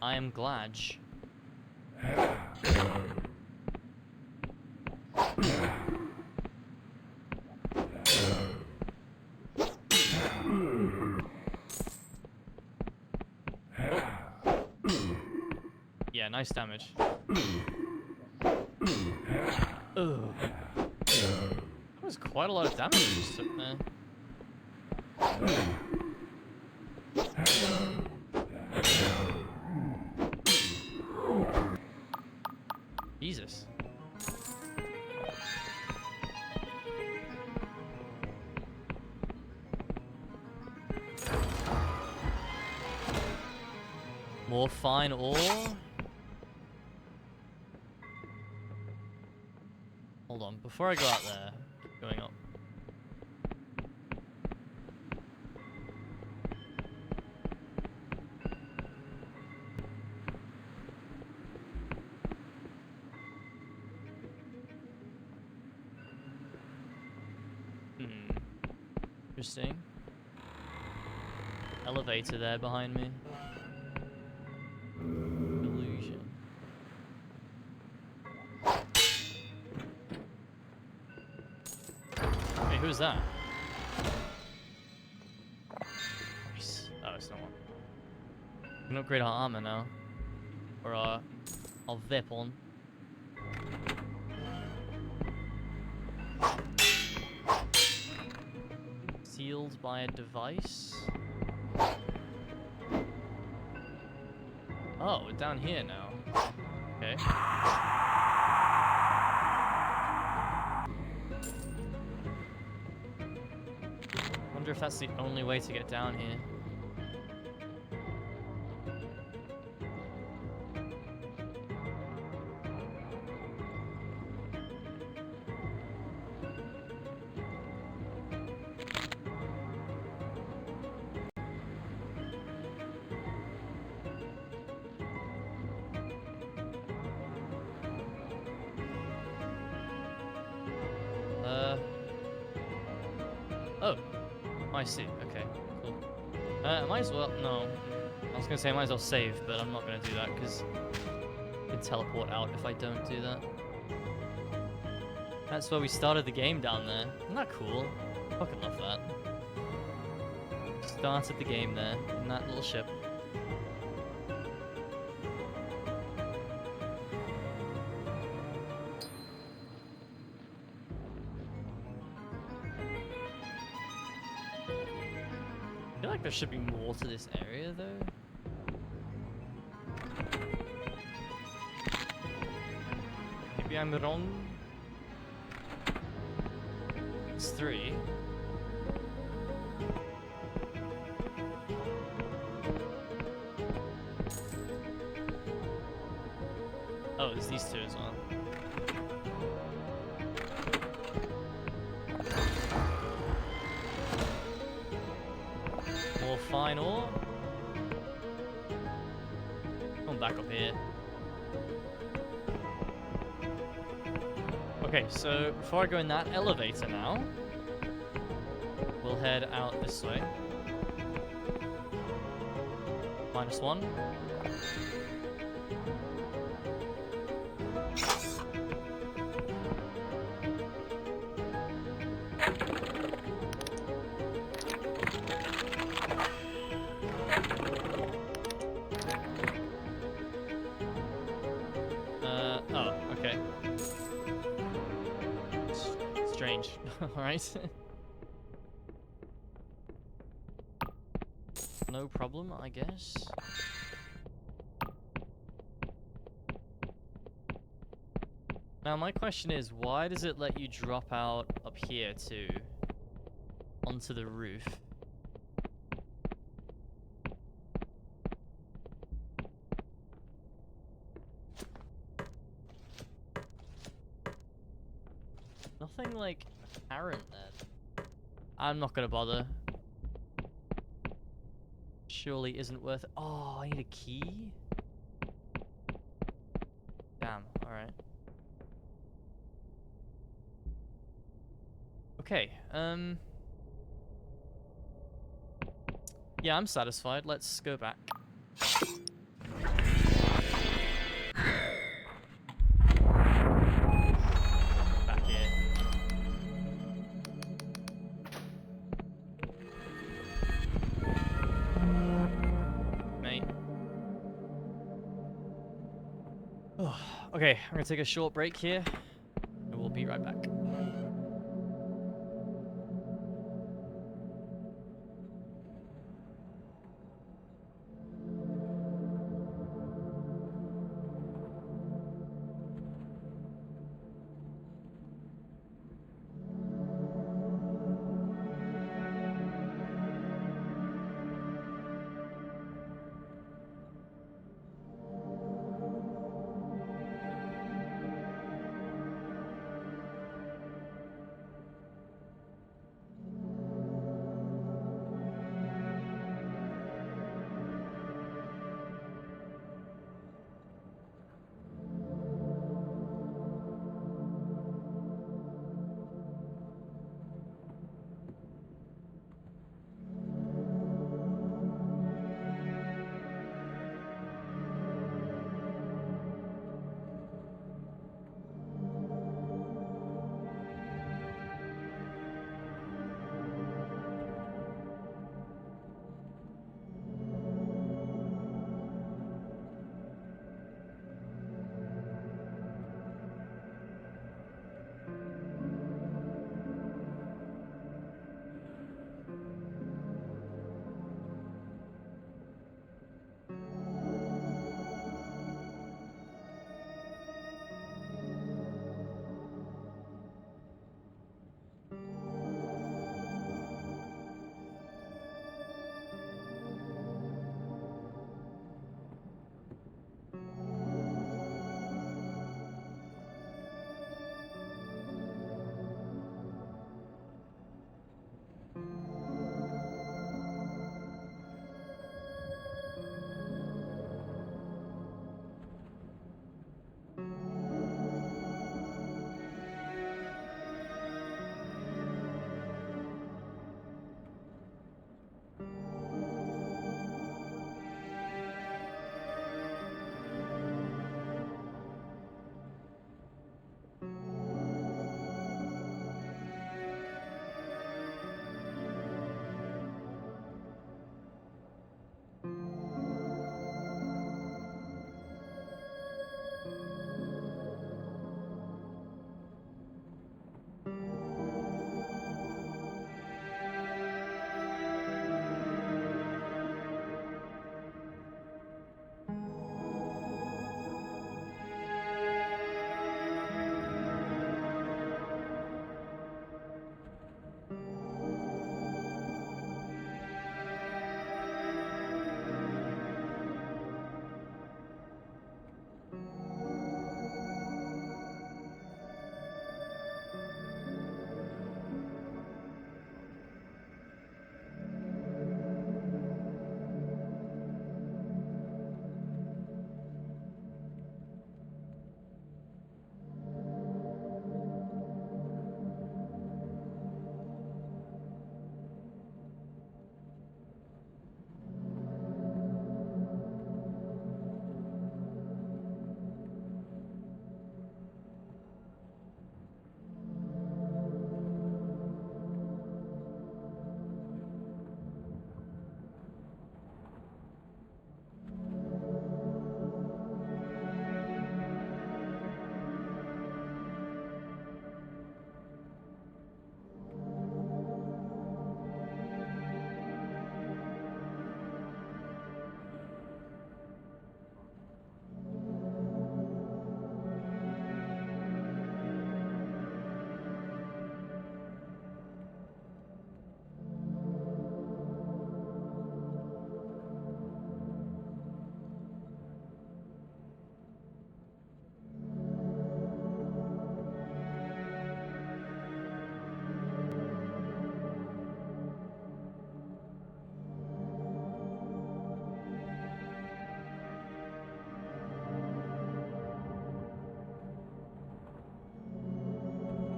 I am glad. Yeah, nice damage. Ugh. That was quite a lot of damage you just took there. Jesus. More fine ore? Hold on, before I go out there, going up. Interesting. Elevator there behind me. Delusion. Hey, who's that? Nice. Oh, it's not one. We can upgrade our armor now. Or our weapon. Sealed by a device? Oh, we're down here now. Okay. Wonder if that's the only way to get down here. Oh, I see. Okay, cool. Might as well. No, I was gonna say I might as well save, but I'm not gonna do that because I can teleport out if I don't do that. That's where we started the game down there. Isn't that cool? I fucking love that. Started the game there in that little ship. I feel like there should be more to this area, though. Maybe I'm wrong. It's 3. Oh, there's these 2 as well. fine ore. Come back up here. Okay, so before I go in that elevator now, we'll head out this way. -1. Oh, okay. Strange. Alright. No problem, I guess. Now my question is, why does it let you drop out up here too? Onto the roof? Nothing, like, apparent there. I'm not gonna bother. Surely isn't worth it. Oh, I need a key? Damn, alright. Okay, yeah, I'm satisfied. Let's go back. Back here. Mate. Oh, okay, I'm gonna take a short break here, and we'll be right back.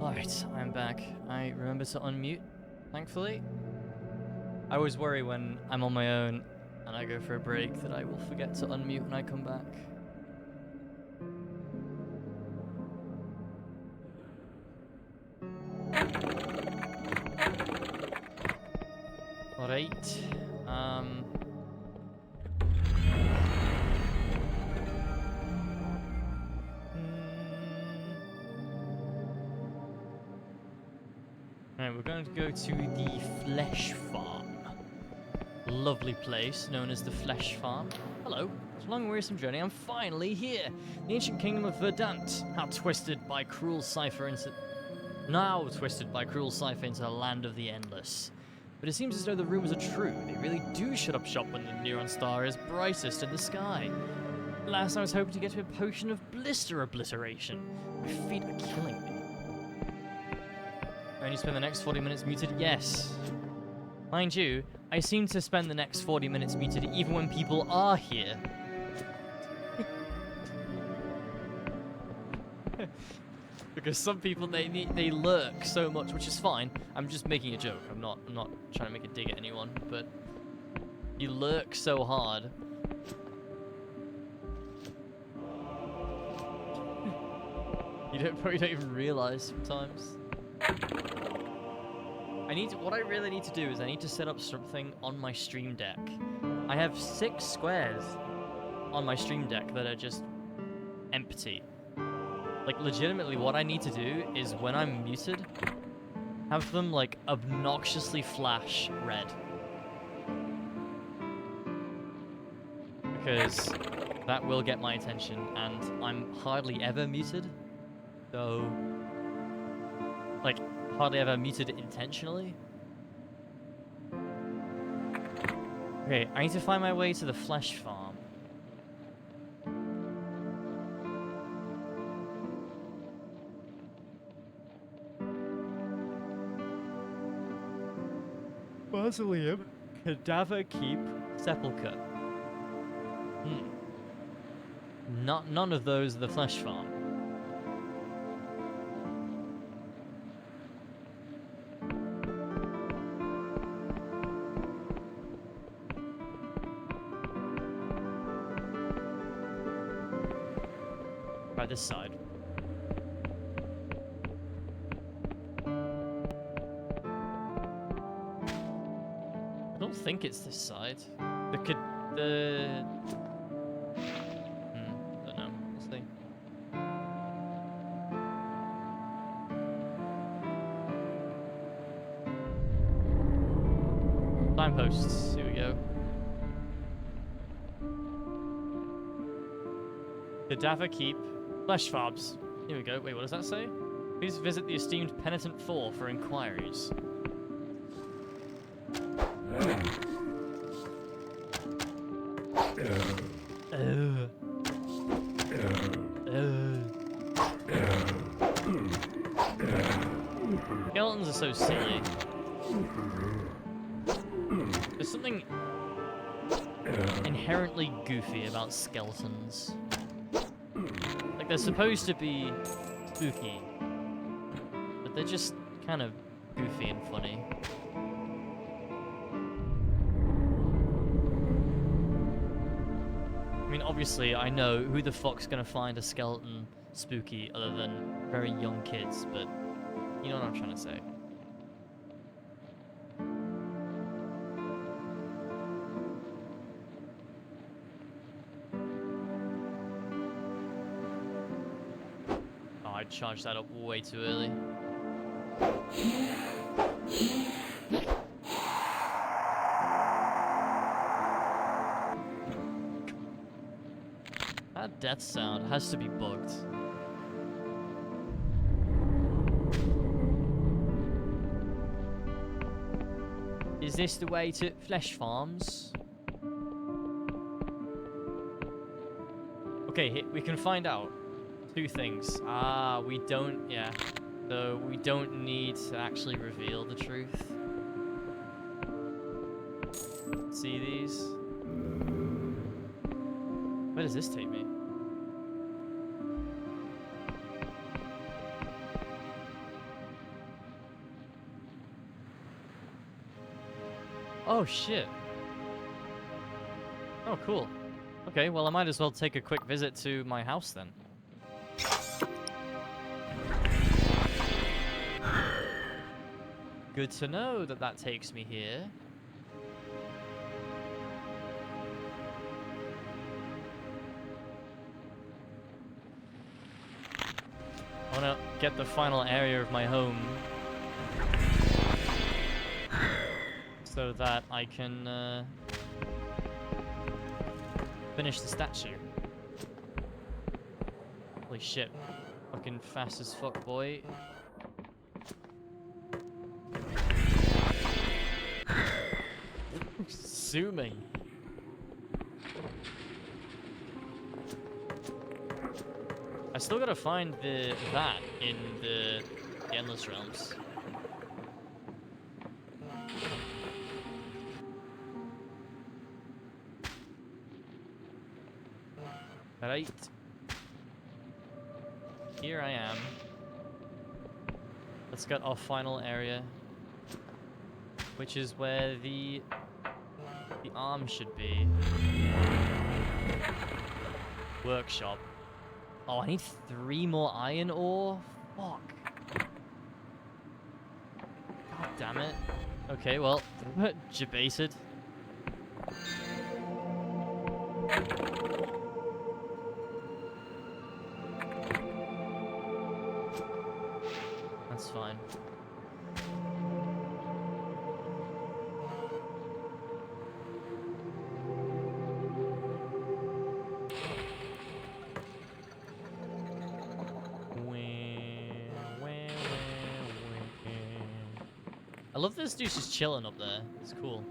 Alright, I'm back. I remember to unmute, thankfully. I always worry when I'm on my own and I go for a break that I will forget to unmute when I come back. Alright. Alright, we're going to go to the Flesh Farm. Lovely place known as the Flesh Farm. Hello. After a long wearisome journey, I'm finally here. The ancient kingdom of Verdant, now twisted by cruel cipher into the land of the endless. But it seems as though the rumors are true. They really do shut up shop when the neon star is brightest in the sky. Last I was hoping to get to a potion of blister obliteration. My feet are killing me. I only spend the next 40 minutes muted? Yes. Mind you, I seem to spend the next 40 minutes muted even when people are here. Because some people, they lurk so much, which is fine. I'm just making a joke. I'm not trying to make a dig at anyone, but you lurk so hard. You probably don't even realize sometimes. What I really need to do is I need to set up something on my stream deck. I have 6 squares on my stream deck that are just empty. Like, legitimately, what I need to do is when I'm muted, have them, like, obnoxiously flash red. Because that will get my attention, and I'm hardly ever muted. So, like, hardly ever muted intentionally. Okay, I need to find my way to the Flesh Farm. Mausoleum, Cadaver Keep, Sepulchre. None of those are the Flesh Farm. By this side. I don't think it's this side. Don't know. Let's see. Signposts. Here we go. Cadaver Keep. Flesh Farms. Here we go. Wait, what does that say? Please visit the esteemed Penitent 4 for inquiries. Skeletons are so silly. There's something inherently goofy about skeletons. Like, they're supposed to be spooky, but they're just kind of goofy and funny. I mean, obviously, I know who the fuck's gonna find a skeleton spooky other than very young kids, but you know what I'm trying to say. I charged that up way too early. That death sound has to be bugged. Is this the way to Flesh Farms? Okay, we can find out. 2 things. We don't, yeah. So we don't need to actually reveal the truth. See these? Where does this take me? Oh, shit. Oh, cool. Okay, well, I might as well take a quick visit to my house then. Good to know that that takes me here. I want to get the final area of my home so that I can finish the statue. Holy shit. Fucking fast as fuck, boy. Sue me. I still gotta find that in the Endless Realms. Right. Here I am. Let's get our final area, which is where the arm should be. Workshop. Oh, I need 3 more iron ore? Fuck. God damn it. Okay, well, debated. That's fine. I love this dude just chilling up there. It's cool.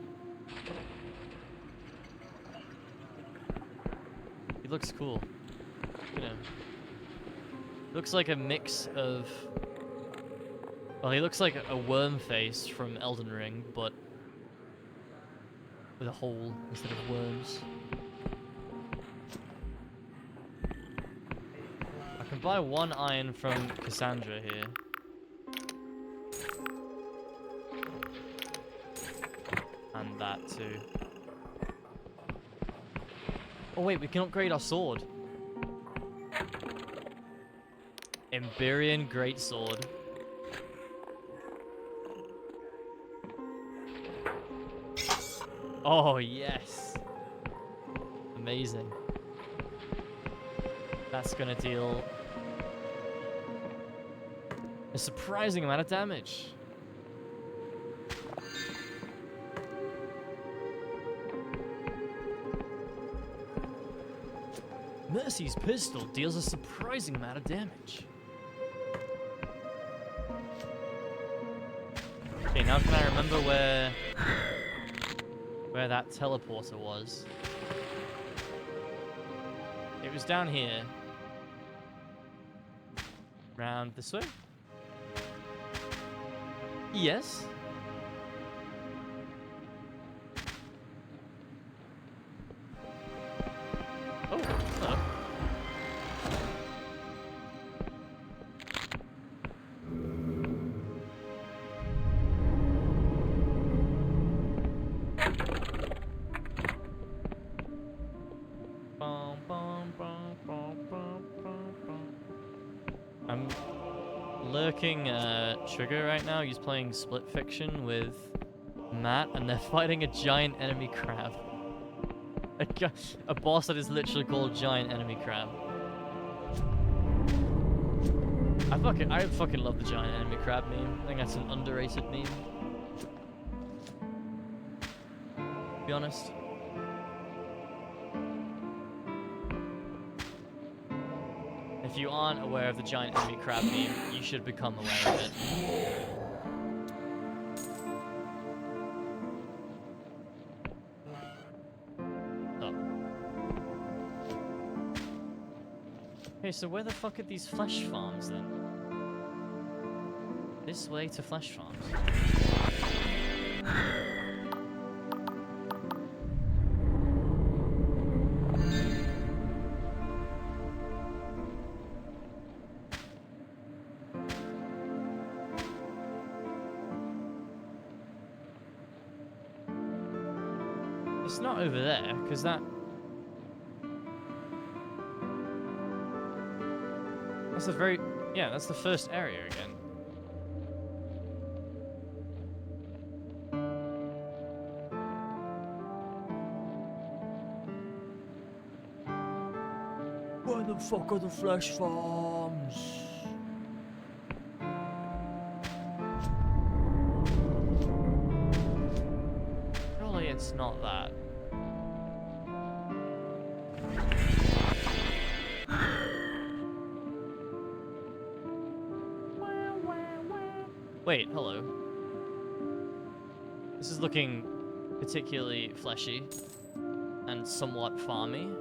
He looks cool. You know. Looks like a mix of... Well, he looks like a worm face from Elden Ring, but with a hole instead of worms. I can buy 1 iron from Cassandra here. And that too. Oh wait, we can upgrade our sword. Emberian Greatsword. Oh yes. Amazing. That's gonna deal a surprising amount of damage. Mercy's pistol deals a surprising amount of damage. Okay, now can I remember where that teleporter was? It was down here. Round this way? Yes. Oh, hello. I'm lurking Trigger right now. He's playing Split Fiction with Matt, and they're fighting a giant enemy crab. A boss that is literally called Giant Enemy Crab. I fucking love the Giant Enemy Crab meme. I think that's an underrated meme. To be honest. If you aren't aware of the Giant Enemy Crab meme, you should become aware of it. Okay, so where the fuck are these flesh farms then? This way to flesh farms. It's not over there, because that... That's the very... Yeah, that's the first area again. Where the fuck are the flesh farms? Surely it's not that. Wait, hello. This is looking particularly fleshy and somewhat farmy.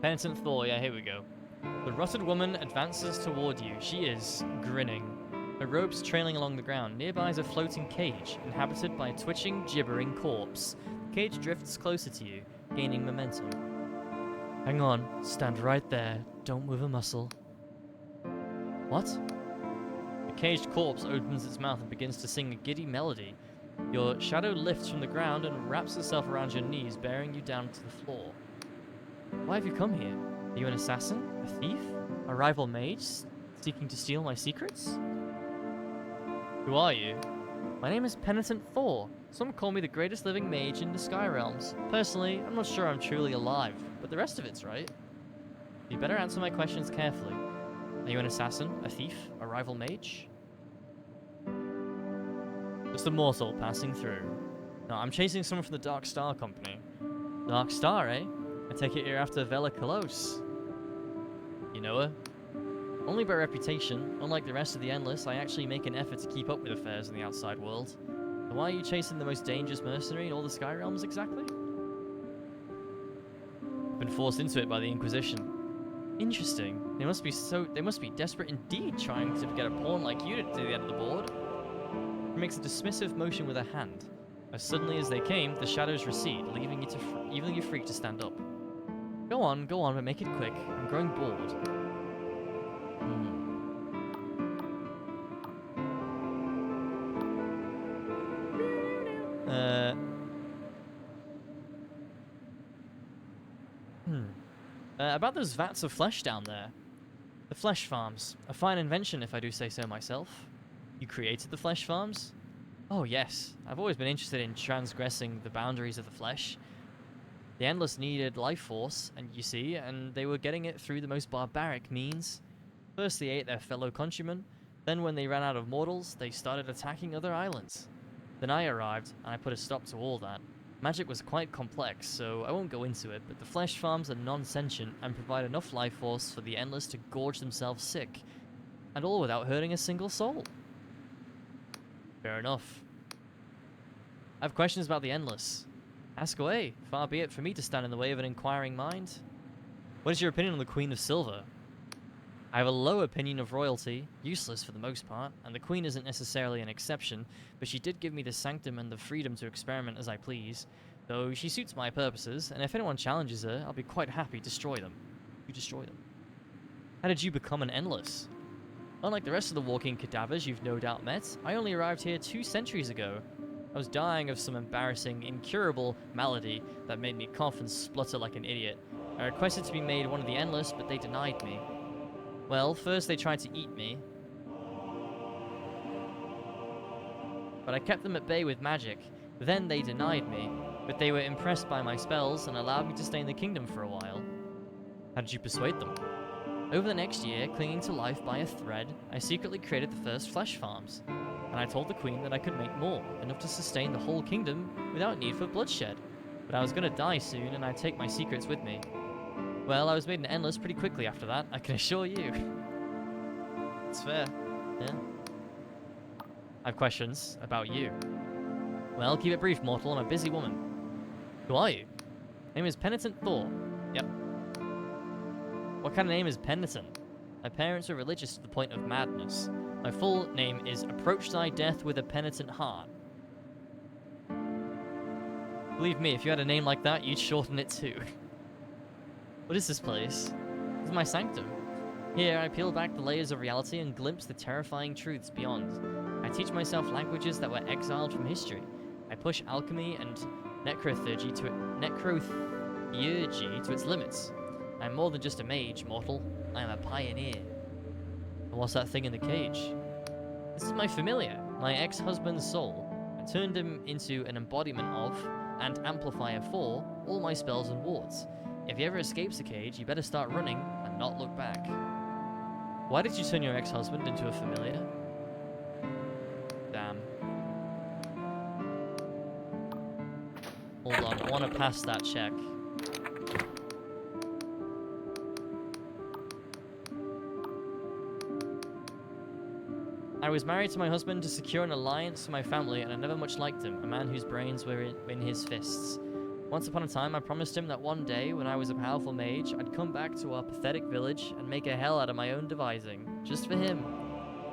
Penitent Thor, yeah, here we go. The rotted woman advances toward you. She is grinning. Her robes trailing along the ground. Nearby is a floating cage, inhabited by a twitching, gibbering corpse. The cage drifts closer to you, gaining momentum. Hang on. Stand right there. Don't move a muscle. What? The caged corpse opens its mouth and begins to sing a giddy melody. Your shadow lifts from the ground and wraps itself around your knees, bearing you down to the floor. Why have you come here? Are you an assassin? A thief? A rival mage? Seeking to steal my secrets? Who are you? My name is Penitent Thor. Some call me the greatest living mage in the Sky Realms. Personally, I'm not sure I'm truly alive, but the rest of it's right. You better answer my questions carefully. Are you an assassin? A thief? A rival mage? Just a mortal passing through. No, I'm chasing someone from the Dark Star Company. Dark Star, eh? I take it you're after Vela Kalos. You know her? Only by reputation. Unlike the rest of the Endless, I actually make an effort to keep up with affairs in the outside world. So why are you chasing the most dangerous mercenary in all the Sky Realms exactly? I've been forced into it by the Inquisition. Interesting. They must be desperate indeed trying to get a pawn like you to the end of the board. She makes a dismissive motion with her hand. As suddenly as they came, the shadows recede, leaving you free to stand up. Go on, but make it quick. I'm growing bored. About those vats of flesh down there. The flesh farms. A fine invention, if I do say so myself. You created the flesh farms? Oh yes. I've always been interested in transgressing the boundaries of the flesh. The Endless needed life force, and you see, and they were getting it through the most barbaric means. First they ate their fellow countrymen, then when they ran out of mortals, they started attacking other islands. Then I arrived, and I put a stop to all that. Magic was quite complex, so I won't go into it, but the flesh farms are non-sentient and provide enough life force for the Endless to gorge themselves sick, and all without hurting a single soul. Fair enough. I have questions about the Endless. Ask away. Far be it for me to stand in the way of an inquiring mind. What is your opinion on the Queen of Silver? I have a low opinion of royalty, useless for the most part, and the Queen isn't necessarily an exception, but she did give me the sanctum and the freedom to experiment as I please, though she suits my purposes, and if anyone challenges her, I'll be quite happy to destroy them. How did you become an Endless? Unlike the rest of the walking cadavers you've no doubt met, I only arrived here 2 centuries ago. I was dying of some embarrassing, incurable malady that made me cough and splutter like an idiot. I requested to be made one of the Endless, but they denied me. Well, first they tried to eat me, but I kept them at bay with magic. Then they denied me, but they were impressed by my spells and allowed me to stay in the kingdom for a while. How did you persuade them? Over the next year, clinging to life by a thread, I secretly created the first flesh farms. And I told the Queen that I could make more, enough to sustain the whole kingdom without need for bloodshed. But I was gonna die soon, and I'd take my secrets with me. Well, I was made an Endless pretty quickly after that, I can assure you. It's fair, yeah. I have questions about you. Well, keep it brief, mortal, I'm a busy woman. Who are you? Name is Penitent Thor. Yep. What kind of name is Penitent? My parents are religious to the point of madness. My full name is Approach Thy Death with a Penitent Heart. Believe me, if you had a name like that, you'd shorten it too. What is this place? This is my sanctum. Here, I peel back the layers of reality and glimpse the terrifying truths beyond. I teach myself languages that were exiled from history. I push alchemy and necrotheurgy to its limits. I'm more than just a mage, mortal. I am a pioneer. And what's that thing in the cage? This is my familiar, my ex-husband's soul. I turned him into an embodiment of, and amplifier for, all my spells and wards. If he ever escapes the cage, you better start running and not look back. Why did you turn your ex-husband into a familiar? Damn. Hold on, I want to pass that check. I was married to my husband to secure an alliance for my family, and I never much liked him, a man whose brains were in his fists. Once upon a time, I promised him that one day, when I was a powerful mage, I'd come back to our pathetic village and make a hell out of my own devising. Just for him.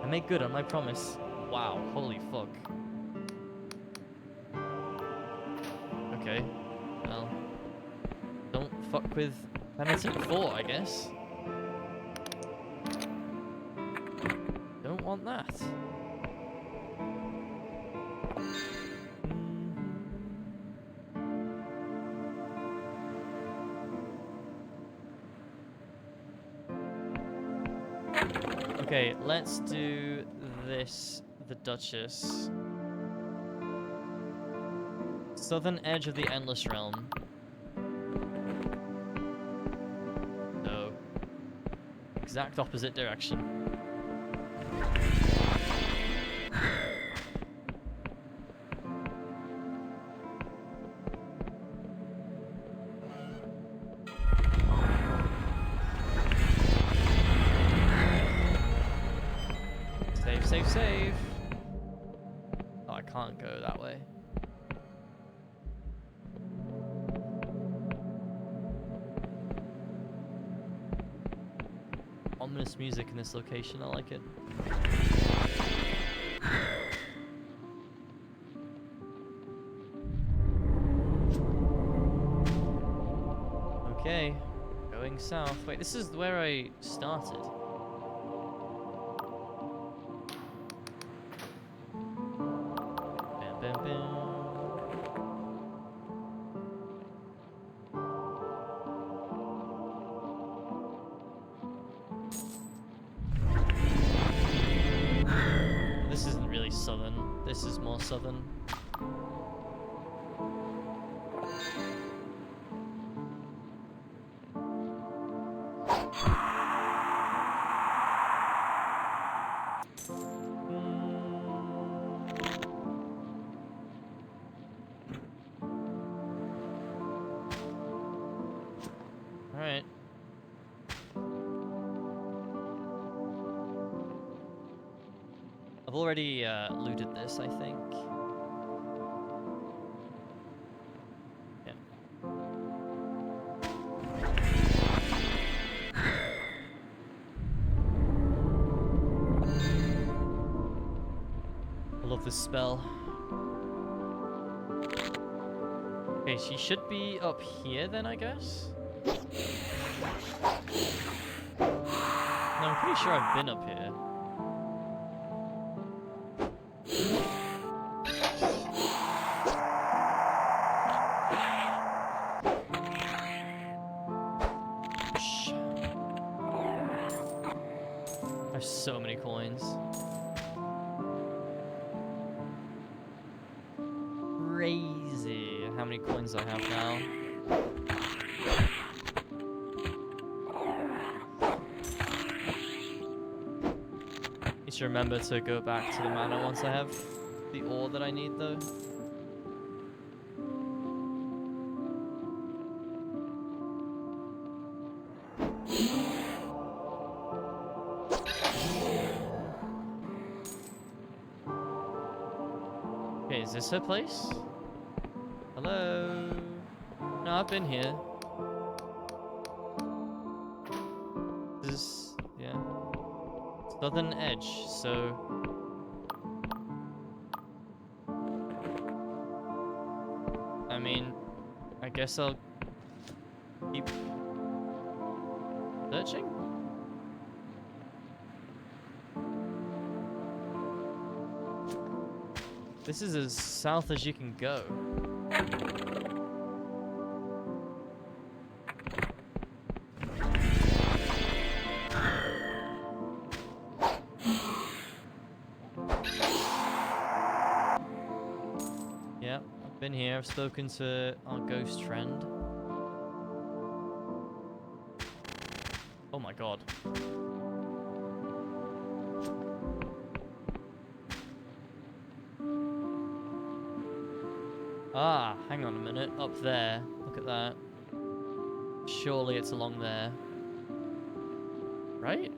I made good on my promise. Wow, holy fuck. Okay. Well. Don't fuck with Penitent 4, I guess. Don't want that. Okay, let's do this, the Duchess. Southern edge of the Endless Realm. No. Exact opposite direction. Save. Oh, I can't go that way. Ominous music in this location, I like it. Okay, going south. Wait, this is where I started. This isn't really southern. This is more southern. Alright. I've already looted this, I think. Yeah. I love this spell. Okay, she should be up here then, I guess? No, I'm pretty sure I've been up here. Shh. I have so many coins. Crazy how many coins I have now. Need to remember to go back to the manor once I have the ore that I need though. Okay, is this her place? Hello? No, I've been here. This, yeah. Southern edge, so... I mean, guess I'll keep searching. This is as south as you can go. Yeah, I've been here. I've spoken to our ghost friend. Oh my god. Ah, hang on a minute. Up there. Look at that. Surely it's along there. Right?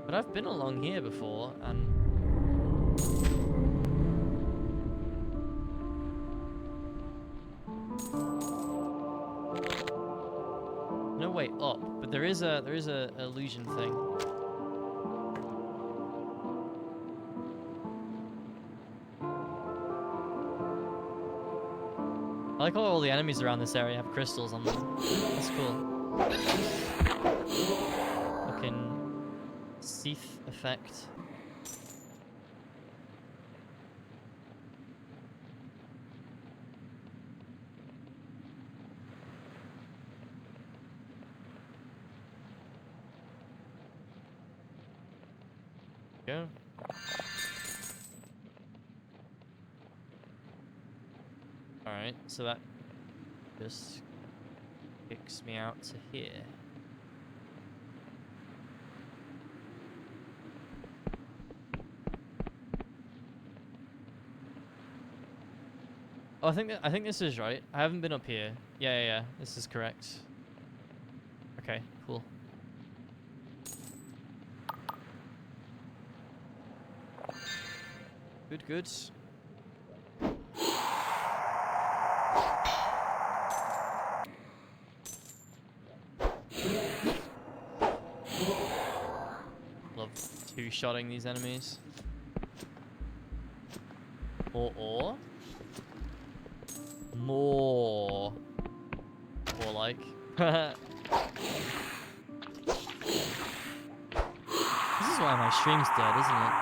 But I've been along here before, and... No, wait, up. But there is a illusion thing. I like how all the enemies around this area have crystals on them. That's cool. Fucking Seath effect. Go. Alright, so that just kicks me out to here. Oh, I think this is right. I haven't been up here. Yeah, this is correct. Okay, cool. Good. Love two-shotting these enemies. Or more like. This is why my stream's dead, isn't it?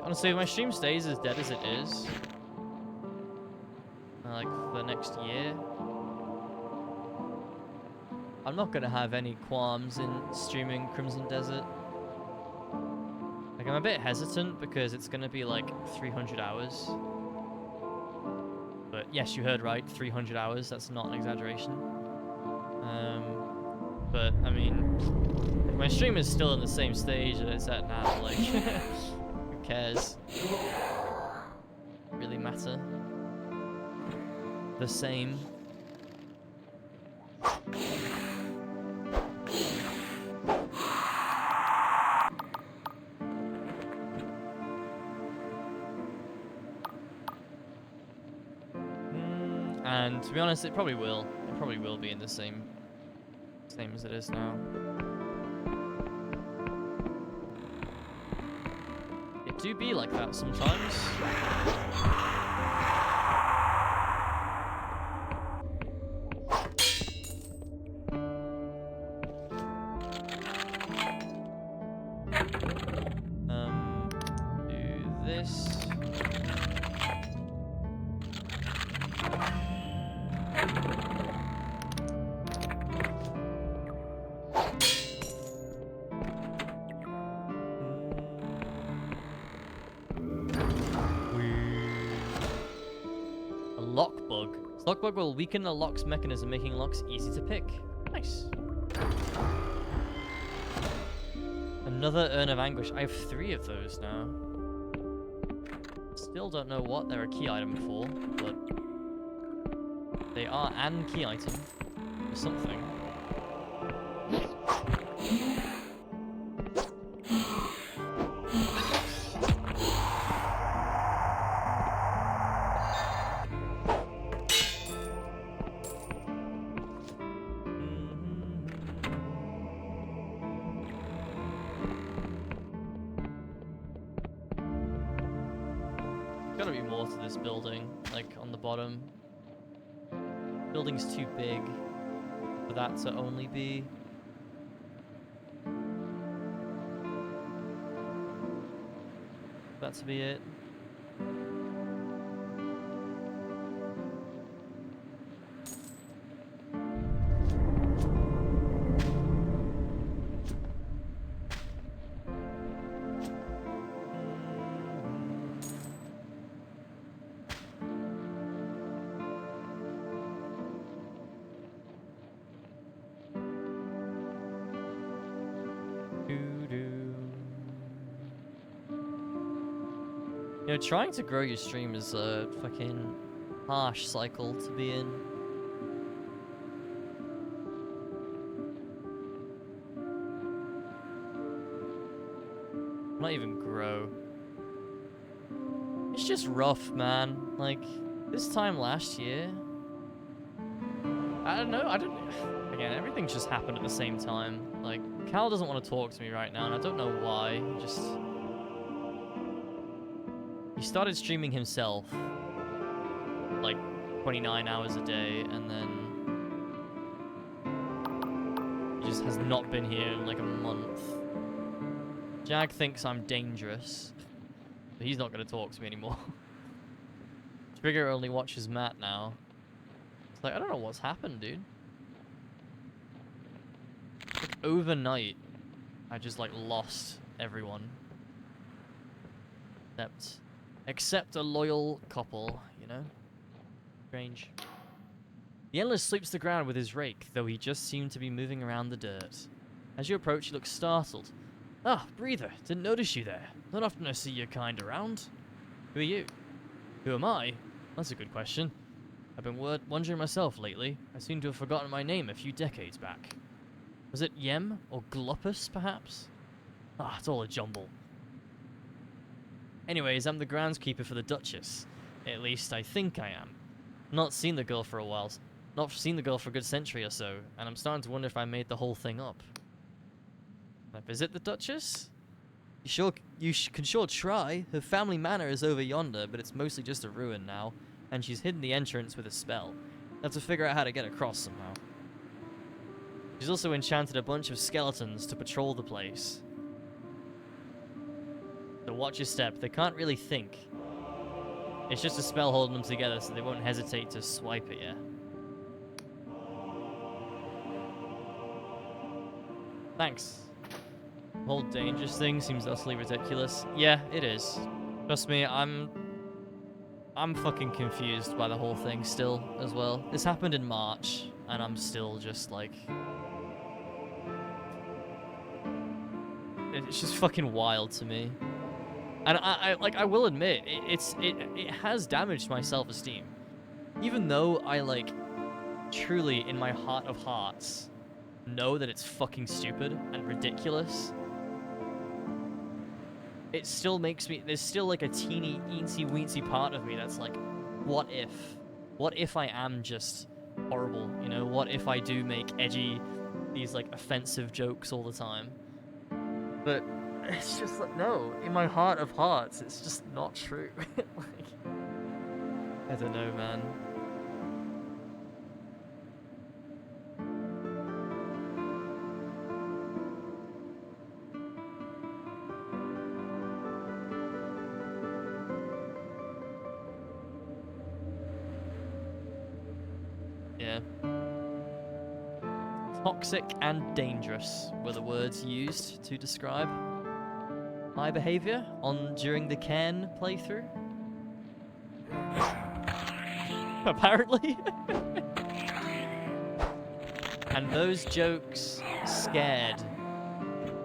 Honestly, if my stream stays as dead as it is, like for the next year, I'm not gonna have any qualms in streaming Crimson Desert. Like, I'm a bit hesitant because it's gonna be like 300 hours. But yes, you heard right, 300 hours, that's not an exaggeration. But I mean, if my stream is still in the same stage that it's at now, like, who cares? Really matter? The same. And to be honest, it probably will. It probably will be in the same as it is now. It do be like that sometimes. Do this. Lock bug will weaken the lock's mechanism, making locks easy to pick. Nice. Another Urn of Anguish. I have 3 of those now. Still don't know what they're a key item for, but they are an key item for something. gotta be more to this building, like on the bottom. Building's too big for that to only be. That to be it. You know, trying to grow your stream is a fucking harsh cycle to be in. Not even grow. It's just rough, man. Like, this time last year... I don't know, Again, everything just happened at the same time. Like, Cal doesn't want to talk to me right now, and I don't know why. He started streaming himself, like, 29 hours a day, and then he just has not been here in, like, a month. Jag thinks I'm dangerous, but he's not going to talk to me anymore. Trigger only watches Matt now. It's like, I don't know what's happened, dude. Like, overnight, I just, like, lost everyone. Except a loyal couple, you know? Strange. The Endless sweeps the ground with his rake, though he just seemed to be moving around the dirt. As you approach, he looks startled. Ah, Breather, didn't notice you there. Not often I see your kind around. Who are you? Who am I? That's a good question. I've been wondering myself lately. I seem to have forgotten my name a few decades back. Was it Yem or Glupus, perhaps? Ah, it's all a jumble. Anyways, I'm the groundskeeper for the Duchess. At least I think I am. Not seen the girl for a while. Not seen the girl for a good century or so, and I'm starting to wonder if I made the whole thing up. Can I visit the Duchess? You can sure try. Her family manor is over yonder, but it's mostly just a ruin now, and she's hidden the entrance with a spell. I have to figure out how to get across somehow. She's also enchanted a bunch of skeletons to patrol the place. So watch your step. They can't really think. It's just a spell holding them together, so they won't hesitate to swipe at you. Thanks. The whole dangerous thing seems utterly ridiculous. Yeah, it is. Trust me, I'm fucking confused by the whole thing still, as well. This happened in March, and I'm still just like... It's just fucking wild to me. And I will admit, it has damaged my self-esteem. Even though I, like, truly, in my heart of hearts, know that it's fucking stupid and ridiculous, it still makes me... There's still, like, a teeny, eensy-weensy part of me that's like, what if? What if I am just horrible, you know? What if I do make edgy, these, like, offensive jokes all the time? But... it's just like, no, in my heart of hearts, it's just not true. Like, I don't know, man. Yeah. Toxic and dangerous were the words used to describe my behavior during the Cairn playthrough. Apparently. And those jokes scared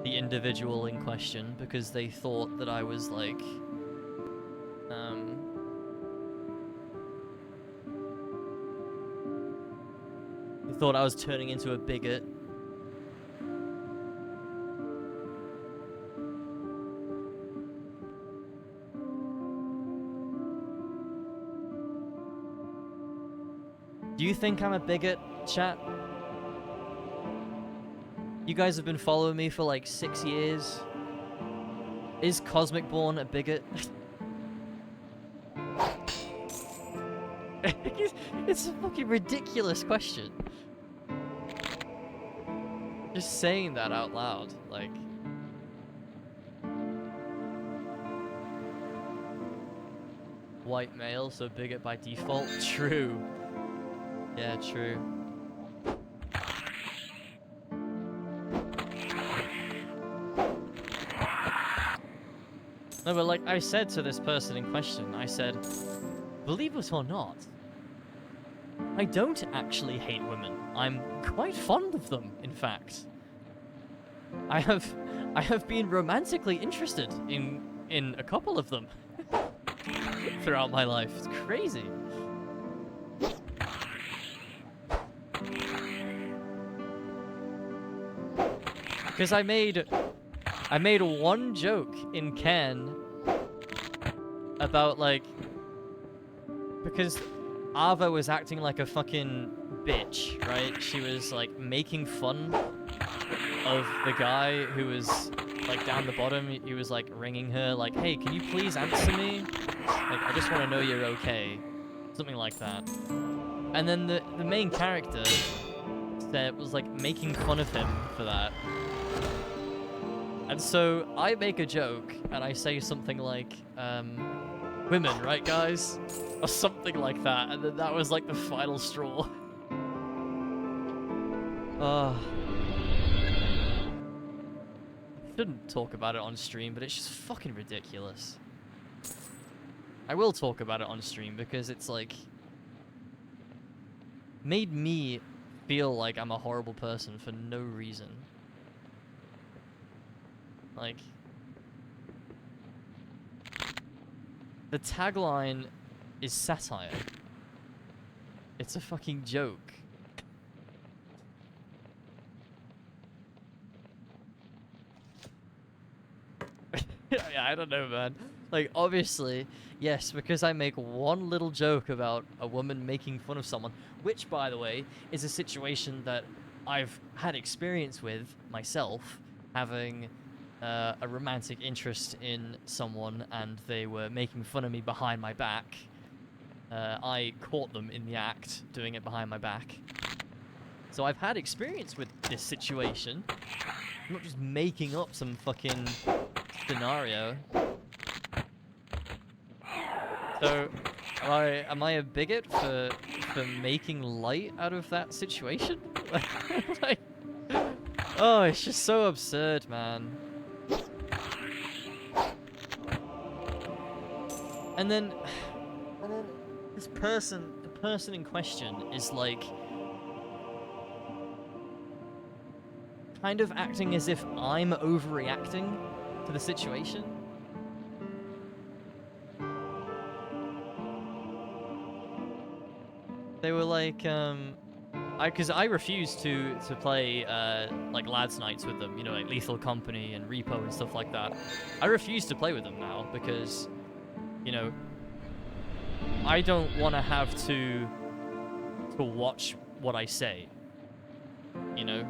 the individual in question because they thought that I was like, they thought I was turning into a bigot. Do you think I'm a bigot, chat? You guys have been following me for like 6 years. Is Cosmicborne a bigot? It's a fucking ridiculous question. Just saying that out loud, like... White male, so bigot by default? True. Yeah, true. No, but like I said to this person in question, I said, believe it or not, I don't actually hate women. I'm quite fond of them, in fact. I have been romantically interested in a couple of them throughout my life. It's crazy. Because I made one joke in Ken about, like, because Ava was acting like a fucking bitch, right? She was, like, making fun of the guy who was, like, down the bottom. He was, like, ringing her, like, hey, can you please answer me? Like, I just want to know you're okay. Something like that. And then the main character was, like, making fun of him for that. And so I make a joke, and I say something like, women, right, guys? Or something like that, and then that was, like, the final straw. Shouldn't talk about it on stream, but it's just fucking ridiculous. I will talk about it on stream, because it's, like, made me feel like I'm a horrible person for no reason. Like, the tagline is satire. It's a fucking joke. Yeah, I don't know, man. Like, obviously, yes, because I make one little joke about a woman making fun of someone, which, by the way, is a situation that I've had experience with myself, having a romantic interest in someone and they were making fun of me behind my back. I caught them in the act doing it behind my back. So I've had experience with this situation. I'm not just making up some fucking scenario. So am I a bigot for making light out of that situation? Like, oh, it's just so absurd, man. And then this person, the person in question, is like kind of acting as if I'm overreacting to the situation. They were like, because I refused to play like lads nights with them, you know, like Lethal Company and Repo and stuff like that. I refuse to play with them now because, you know, I don't want to have to watch what I say, you know,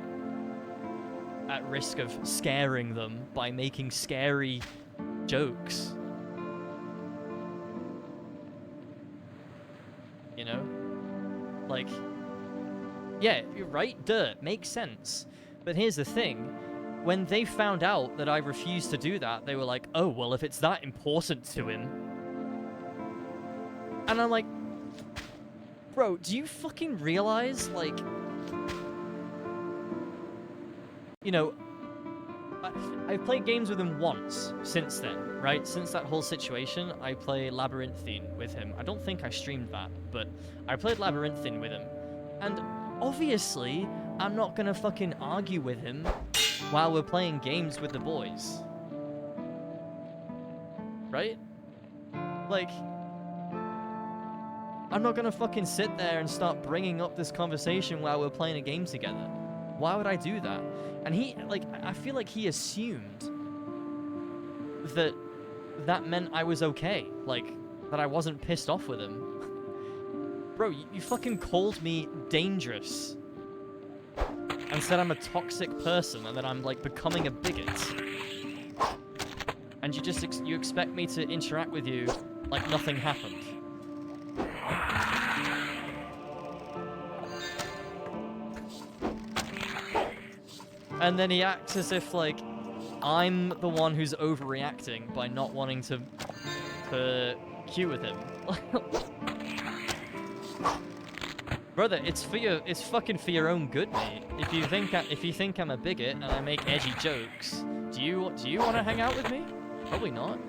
at risk of scaring them by making scary jokes, you know, like, yeah, you're right, makes sense. But here's the thing, when they found out that I refused to do that, they were like, oh, well, if it's that important to him. And I'm like, bro, do you fucking realize, like, you know, I've played games with him once since then, right? Since that whole situation, I played Labyrinthine with him. I don't think I streamed that, but I played Labyrinthine with him. And obviously, I'm not gonna fucking argue with him while we're playing games with the boys. Right? Like, I'm not gonna fucking sit there and start bringing up this conversation while we're playing a game together. Why would I do that? And he, like, I feel like he assumed that that meant I was okay. Like, that I wasn't pissed off with him. Bro, you fucking called me dangerous. And said I'm a toxic person and that I'm, like, becoming a bigot. And you just, you expect me to interact with you like nothing happened. And then he acts as if, like, I'm the one who's overreacting by not wanting to queue with him. Brother, it's fucking for your own good, mate. If you think I'm a bigot and I make edgy jokes, do you want to hang out with me? Probably not.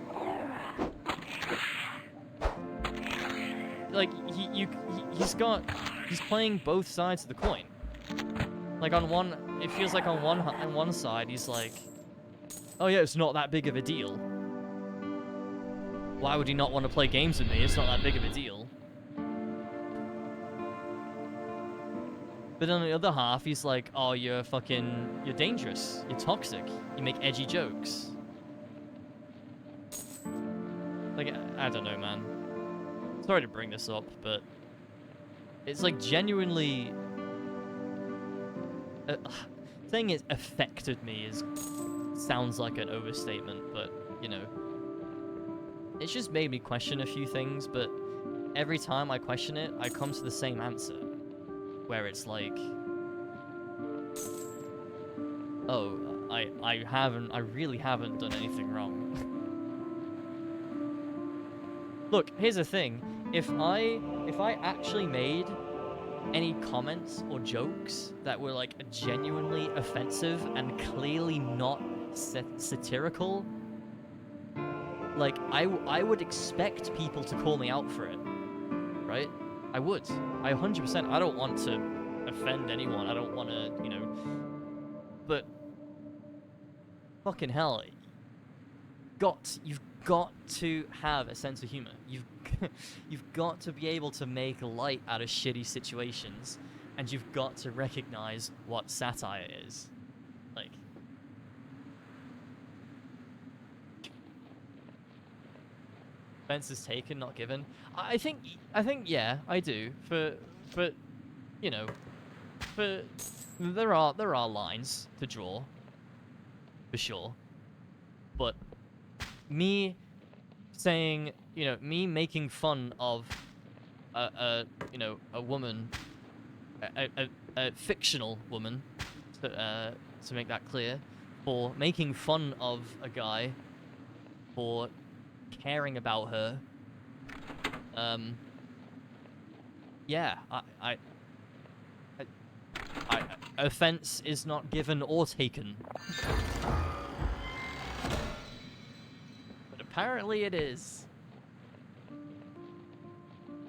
Like he's playing both sides of the coin. Like it feels like on one side he's like, oh yeah, it's not that big of a deal. Why would he not want to play games with me? It's not that big of a deal. But on the other half, he's like, oh, you're dangerous. You're toxic. You make edgy jokes. Like, I don't know, man. Sorry to bring this up, but it's like genuinely... saying it affected me sounds like an overstatement, but, you know. It's just made me question a few things, but every time I question it, I come to the same answer. Where it's like, oh, I really haven't done anything wrong. Look, here's the thing. If I actually made any comments or jokes that were like genuinely offensive and clearly not satirical, like I would expect people to call me out for it, right? I would. I 100%. I don't want to offend anyone. I don't want to, you know. But fucking hell, you've got to have a sense of humor. You've got to be able to make light out of shitty situations, and you've got to recognize what satire is. Like, offense is taken, not given. I think yeah, I do. But you know, there are lines to draw, for sure. But me saying, you know, me making fun of a woman, a fictional woman, to make that clear, for making fun of a guy, for caring about her. Yeah, I offense is not given or taken. But apparently it is.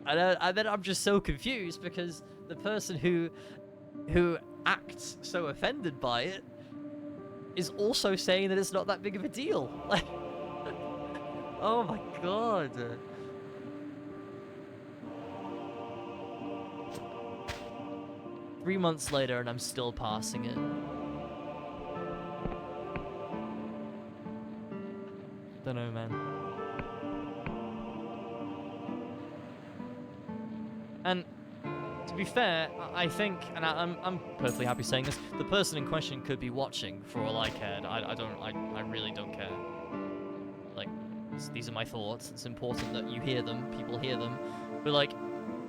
And then I'm just so confused because the person who acts so offended by it is also saying that it's not that big of a deal. Like, oh my god. 3 months later and I'm still passing it. Don't know, man. And to be fair, I think, and I'm perfectly happy saying this, the person in question could be watching for all I cared. I really don't care. Like, these are my thoughts. It's important that you hear them, people hear them. But like,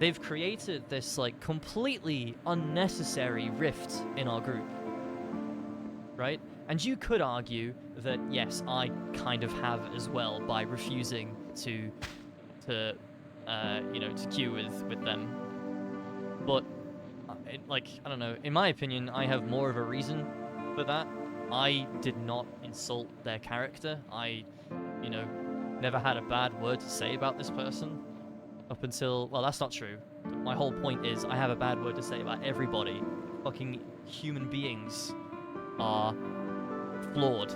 they've created this like completely unnecessary rift in our group. Right? And you could argue that yes, I kind of have as well by refusing to queue with them. But like, I don't know, in my opinion, I have more of a reason for that. I did not insult their character. I, never had a bad word to say about this person up until, well, that's not true. My whole point is I have a bad word to say about everybody. Fucking human beings are flawed.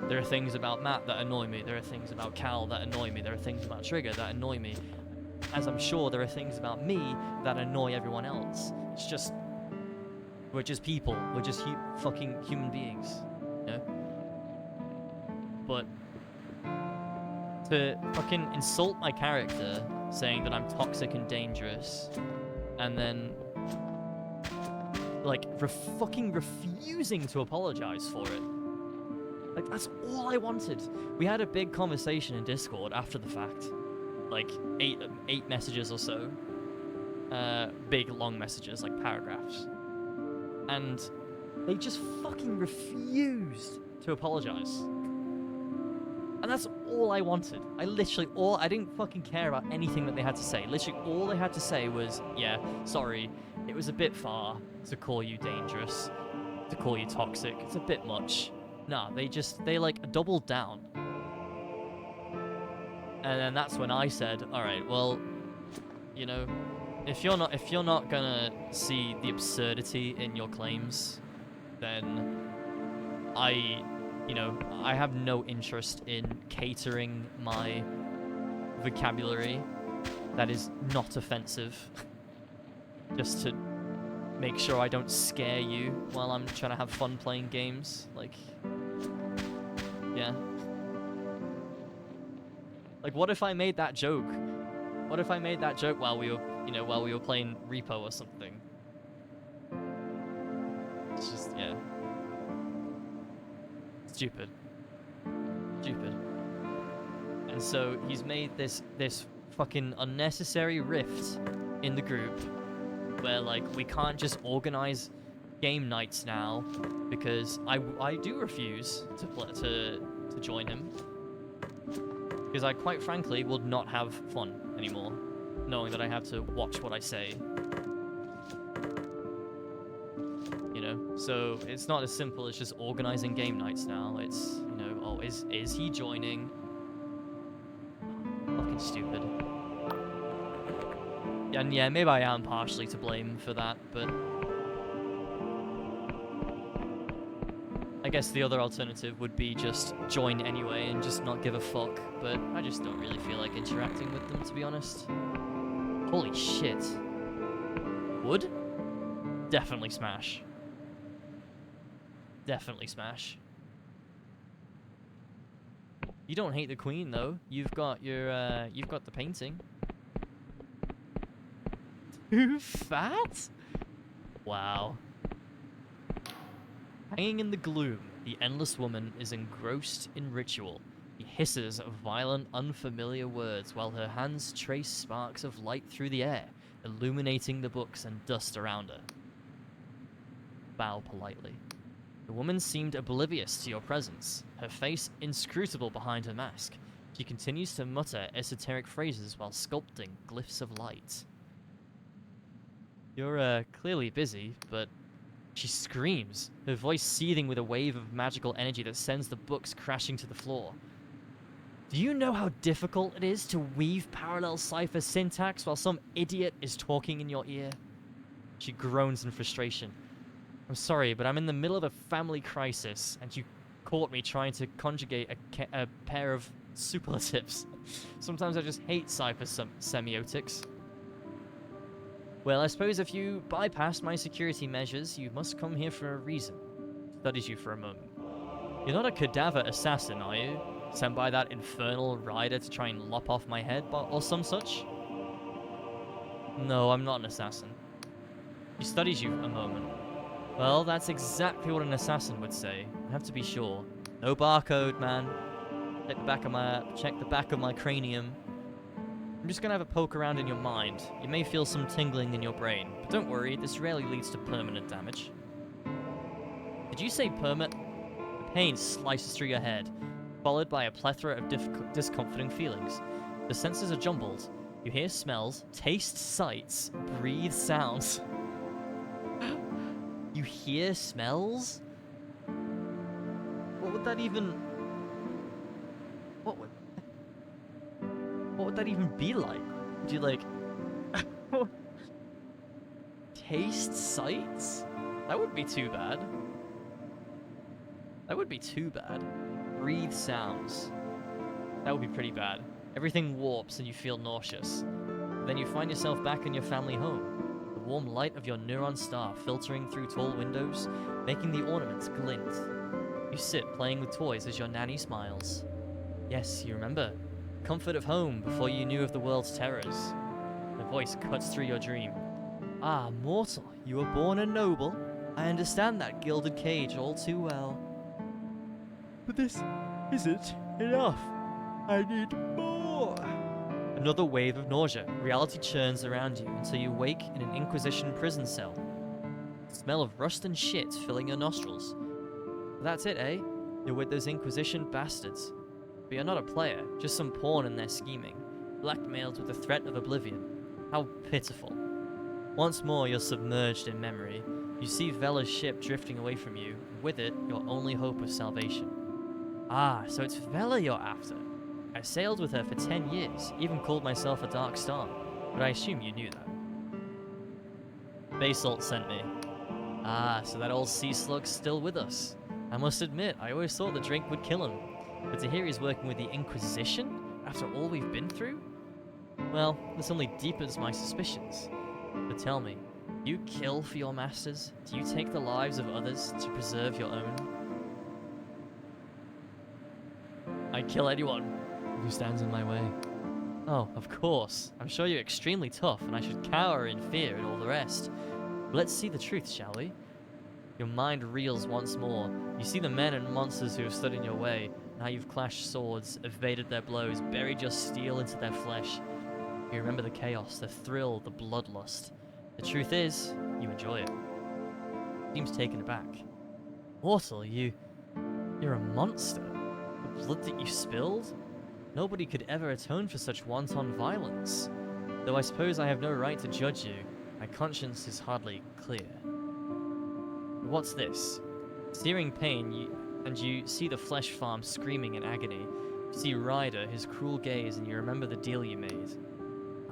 There are things about Matt that annoy me. There are things about Cal that annoy me. There are things about Trigger that annoy me. As I'm sure there are things about me that annoy everyone else. It's just, we're just people. We're just fucking human beings. But to fucking insult my character, saying that I'm toxic and dangerous, and then like fucking refusing to apologize for it. Like, that's all I wanted. We had a big conversation in Discord after the fact. Like, eight messages or so. Big, long messages, like paragraphs. And They just fucking refused to apologize. And that's all I wanted. I didn't fucking care about anything that they had to say. Literally all they had to say was, yeah, sorry, it was a bit far to call you dangerous, to call you toxic. It's a bit much. Nah, they like doubled down. And then that's when I said, all right, well, you know, if you're not gonna see the absurdity in your claims, then I have no interest in catering my vocabulary that is not offensive just to make sure I don't scare you while I'm trying to have fun playing games. Like, yeah. Like, what if I made that joke? What if I made that joke while we were playing Repo or something? It's just, yeah. Stupid. And so he's made this fucking unnecessary rift in the group where, like, we can't just organize game nights now because I do refuse to join him. Because I quite frankly would not have fun anymore, knowing that I have to watch what I say. You know? So it's not as simple as just organizing game nights now. It's, you know, oh, is he joining? Fucking stupid. And yeah, maybe I am partially to blame for that, but I guess the other alternative would be just join anyway and just not give a fuck, but I just don't really feel like interacting with them, to be honest. Holy shit. Would? Definitely smash. Definitely smash. You don't hate the queen, though. You've got the painting. Too fat? Wow. Hanging in the gloom, the endless woman is engrossed in ritual. She hisses violent, unfamiliar words while her hands trace sparks of light through the air, illuminating the books and dust around her. Bow politely. The woman seemed oblivious to your presence, her face inscrutable behind her mask. She continues to mutter esoteric phrases while sculpting glyphs of light. You're, clearly busy, but she screams, her voice seething with a wave of magical energy that sends the books crashing to the floor. Do you know how difficult it is to weave parallel cipher syntax while some idiot is talking in your ear? She groans in frustration. I'm sorry, but I'm in the middle of a family crisis, and you caught me trying to conjugate a pair of superlatives. Sometimes I just hate cipher semiotics. Well, I suppose if you bypassed my security measures, you must come here for a reason. Studies you for a moment. You're not a cadaver assassin, are you? Sent by that infernal rider to try and lop off my head, or some such? No, I'm not an assassin. She studies you a moment. Well, that's exactly what an assassin would say. I have to be sure. No barcode, man. Check the back of my cranium. I'm just gonna have a poke around in your mind. You may feel some tingling in your brain, but don't worry, this rarely leads to permanent damage. Did you say permit? The pain slices through your head, followed by a plethora of discomforting feelings. The senses are jumbled. You hear smells, taste sights, breathe sounds. You hear smells? What would that even... What would that even be like? Would you, like... taste sights? That wouldn't be too bad. That would be too bad. Breathe sounds. That would be pretty bad. Everything warps and you feel nauseous. Then you find yourself back in your family home. The warm light of your neuron star filtering through tall windows, making the ornaments glint. You sit playing with toys as your nanny smiles. Yes, you remember. Comfort of home before you knew of the world's terrors. The voice cuts through your dream. Ah, mortal, you were born a noble. I understand that gilded cage all too well. But this isn't enough. I need more. Another wave of nausea. Reality churns around you until you wake in an Inquisition prison cell. Smell of rust and shit filling your nostrils. That's it, eh? You're with those Inquisition bastards. But you're not a player, just some pawn in their scheming, blackmailed with the threat of oblivion. How pitiful. Once more, you're submerged in memory. You see Vela's ship drifting away from you, and with it, your only hope of salvation. Ah, so it's Vela you're after. I sailed with her for 10 years, even called myself a Dark Star, but I assume you knew that. Basalt sent me. Ah, so that old sea slug's still with us. I must admit, I always thought the drink would kill him. But to hear he's working with the Inquisition, after all we've been through? Well, this only deepens my suspicions. But tell me, do you kill for your masters? Do you take the lives of others to preserve your own? I kill anyone who stands in my way. Oh, of course. I'm sure you're extremely tough, and I should cower in fear and all the rest. But let's see the truth, shall we? Your mind reels once more. You see the men and monsters who have stood in your way, and how you've clashed swords, evaded their blows, buried your steel into their flesh. You remember the chaos, the thrill, the bloodlust. The truth is, you enjoy it. Seems taken aback. Mortal, you're a monster. The blood that you spilled? Nobody could ever atone for such wanton violence. Though I suppose I have no right to judge you, my conscience is hardly clear. But what's this? Searing pain, you see the flesh farm screaming in agony. You see Ryder, his cruel gaze, and you remember the deal you made.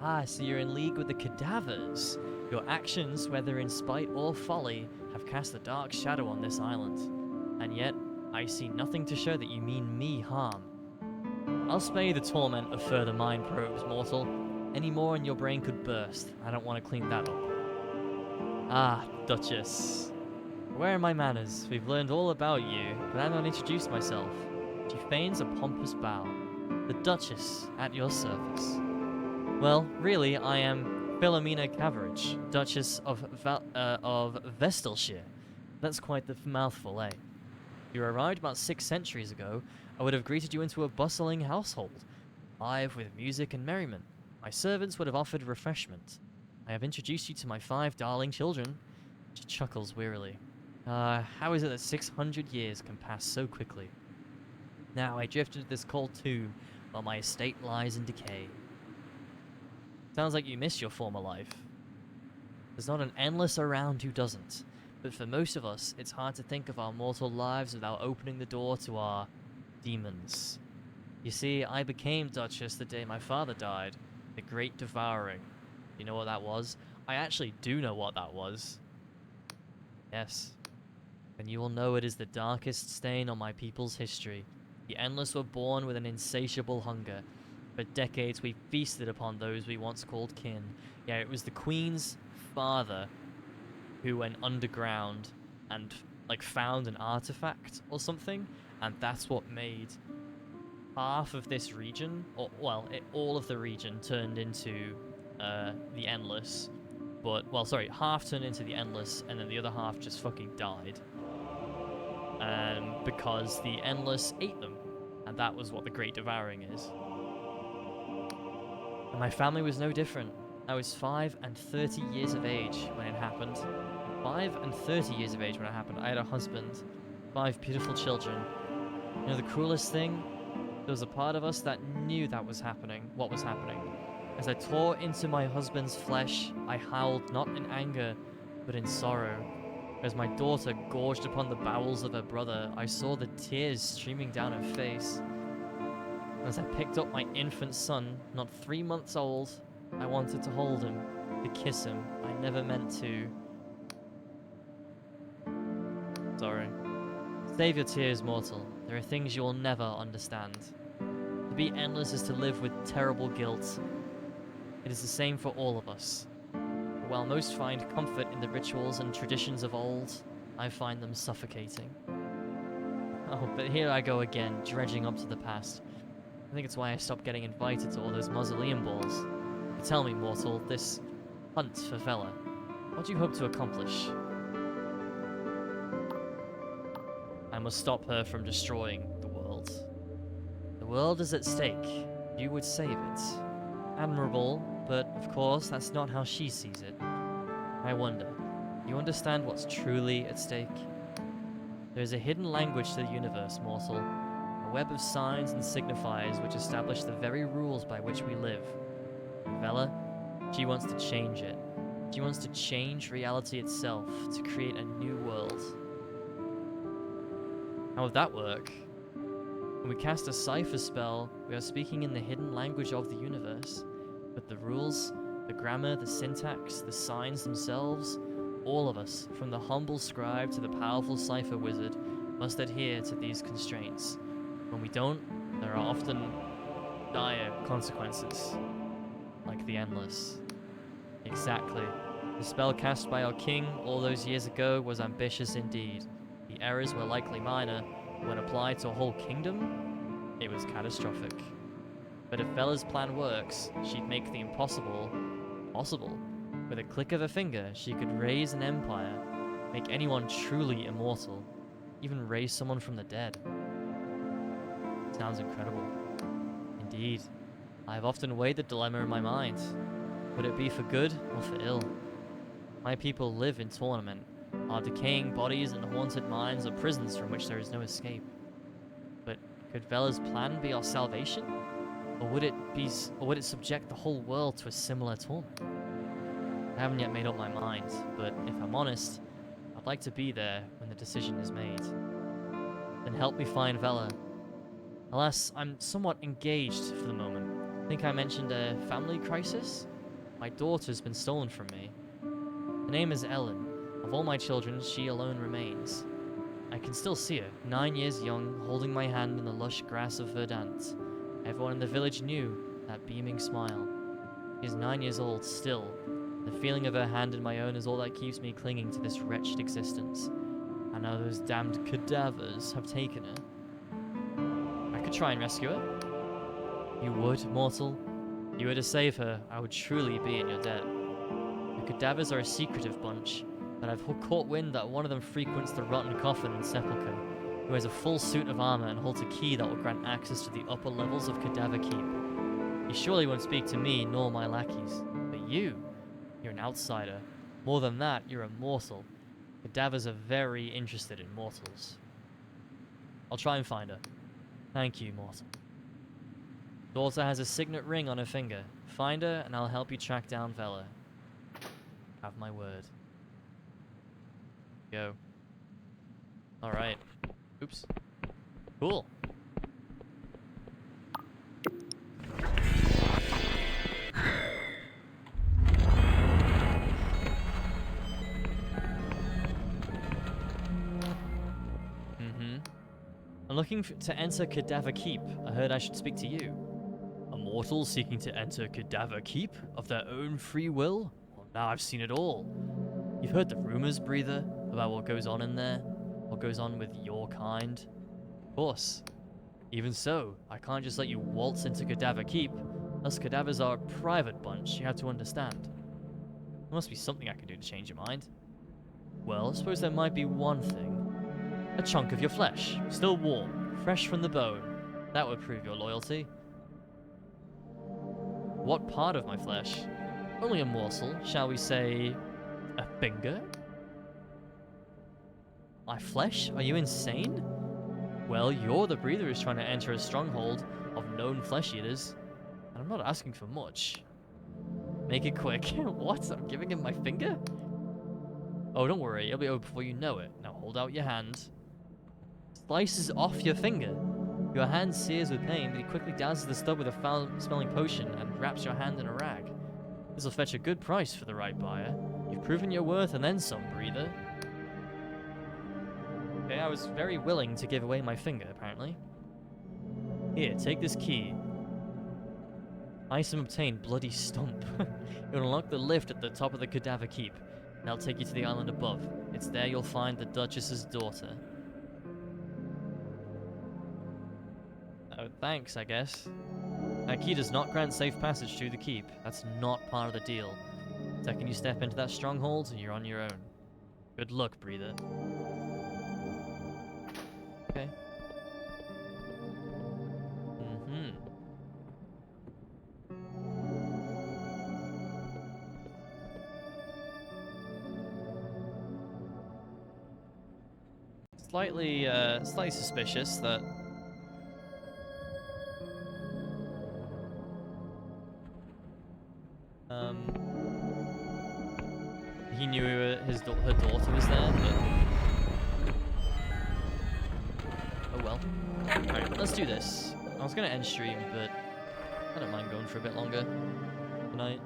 Ah, so you're in league with the cadavers. Your actions, whether in spite or folly, have cast a dark shadow on this island. And yet, I see nothing to show that you mean me harm. I'll spare you the torment of further mind probes, mortal. Any more and your brain could burst. I don't want to clean that up. Ah, Duchess. Where are my manners? We've learned all about you, but I've not introduced myself. She feigns a pompous bow. The Duchess, at your service. Well, really, I am Philomena Cavarage, Duchess of Vestalshire. That's quite the mouthful, eh? You arrived about 6 centuries ago. I would have greeted you into a bustling household, alive with music and merriment. My servants would have offered refreshment. I have introduced you to my 5 darling children. She chuckles wearily. How is it that 600 years can pass so quickly? Now I drift into this cold tomb while my estate lies in decay. Sounds like you miss your former life. There's not an endless around who doesn't, but for most of us, it's hard to think of our mortal lives without opening the door to our demons. You see, I became Duchess the day my father died, the Great Devouring. You know what that was? I actually do know what that was. Yes. Then you will know it is the darkest stain on my people's history. The Endless were born with an insatiable hunger. For decades we feasted upon those we once called kin. Yeah, it was the Queen's father who went underground and found an artifact or something, and that's what made half of this region, or all of the region turned into the Endless. Half turned into the Endless, and then the other half just fucking died. Because the Endless ate them, and that was what the Great Devouring is. And my family was no different. I was 5 and 30 years of age when it happened. 5 and 30 years of age when it happened. I had a husband, 5 beautiful children. You know the cruelest thing? There was a part of us that knew that was happening, what was happening. As I tore into my husband's flesh, I howled not in anger, but in sorrow. As my daughter gorged upon the bowels of her brother, I saw the tears streaming down her face. As I picked up my infant son, not 3 months old, I wanted to hold him, to kiss him. I never meant to. Sorry. Save your tears, mortal. There are things you will never understand. To be endless is to live with terrible guilt. It is the same for all of us. But while most find comfort in the rituals and traditions of old, I find them suffocating. Oh, but here I go again, dredging up to the past. I think it's why I stopped getting invited to all those mausoleum balls. But tell me, mortal, this hunt for Vela, what do you hope to accomplish? I must stop her from destroying the world. The world is at stake. You would save it. Admirable, but of course that's not how she sees it. I wonder, You understand what's truly at stake? There is a hidden language to the universe, mortal. A web of signs and signifiers which establish the very rules by which we live. And Vela, she wants to change it. She wants to change reality itself to create a new world. How would that work? When we cast a cipher spell, we are speaking in the hidden language of the universe. But the rules, the grammar, the syntax, the signs themselves, all of us, from the humble scribe to the powerful cipher wizard, must adhere to these constraints. When we don't, there are often dire consequences, like the Endless. Exactly. The spell cast by our king all those years ago was ambitious indeed. The errors were likely minor, but when applied to a whole kingdom, it was catastrophic. But if Vela's plan works, she'd make the impossible possible. With a click of a finger, she could raise an empire, make anyone truly immortal, even raise someone from the dead. Sounds incredible. Indeed. I have often weighed the dilemma in my mind. Would it be for good or for ill? My people live in torment. Our decaying bodies and haunted minds are prisons from which there is no escape. But could Vela's plan be our salvation? Or would it subject the whole world to a similar torment? I haven't yet made up my mind, but if I'm honest, I'd like to be there when the decision is made. Then help me find Vela. Alas, I'm somewhat engaged for the moment. I think I mentioned a family crisis? My daughter's been stolen from me. Her name is Ellen. Of all my children, she alone remains. I can still see her, 9 years young, holding my hand in the lush grass of Verdant. Everyone in the village knew that beaming smile. She is 9 years old still. The feeling of her hand in my own is all that keeps me clinging to this wretched existence. And now those damned cadavers have taken her. I could try and rescue her. You would, mortal? If you were to save her, I would truly be in your debt. The cadavers are a secretive bunch, but I've caught wind that one of them frequents the rotten coffin in Sepulchre, who has a full suit of armor and holds a key that will grant access to the upper levels of Cadaver Keep. He surely won't speak to me nor my lackeys, but you're an outsider. More than that, you're a mortal. Cadavers are very interested in mortals. I'll try and find her. Thank you, mortal. Daughter has a signet ring on her finger. Find her, and I'll help you track down Vela. Have my word. Go. Alright. Oops. Cool. I'm looking to enter Cadaver Keep. I heard I should speak to you. A mortal seeking to enter Cadaver Keep of their own free will? Well, now I've seen it all. You've heard the rumors, Breather, about what goes on in there? What goes on with your kind? Of course. Even so, I can't just let you waltz into Cadaver Keep. Us cadavers are a private bunch, you have to understand. There must be something I can do to change your mind. Well, I suppose there might be one thing. A chunk of your flesh, still warm, fresh from the bone. That would prove your loyalty. What part of my flesh? Only a morsel, shall we say, a finger? My flesh? Are you insane? Well, you're the breather who's trying to enter a stronghold of known flesh eaters, and I'm not asking for much. Make it quick. What? I'm giving him my finger? Oh, don't worry, it'll be over before you know it. Now hold out your hand. Slices off your finger. Your hand sears with pain, but he quickly dances the stub with a foul-smelling potion and wraps your hand in a rag. This'll fetch a good price for the right buyer. You've proven your worth and then some, breather. Okay, I was very willing to give away my finger, apparently. Here, take this key. Item obtained, bloody stump. You'll unlock the lift at the top of the Cadaver Keep. That'll take you to the island above. It's there you'll find the Duchess's daughter. Oh, thanks, I guess. That key does not grant safe passage through the keep. That's not part of the deal. The second you step into that stronghold, you're on your own. Good luck, breather. Okay. slightly suspicious that he knew her daughter was there, but oh well. Alright, let's do this. I was gonna end stream, but I don't mind going for a bit longer tonight.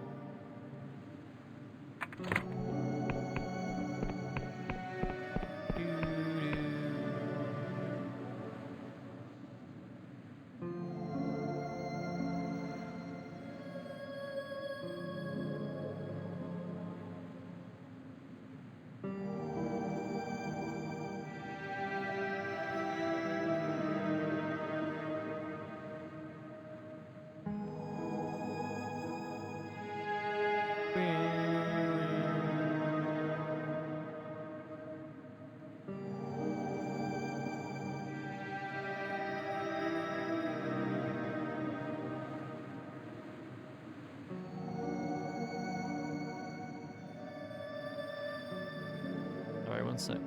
Alright, one sec.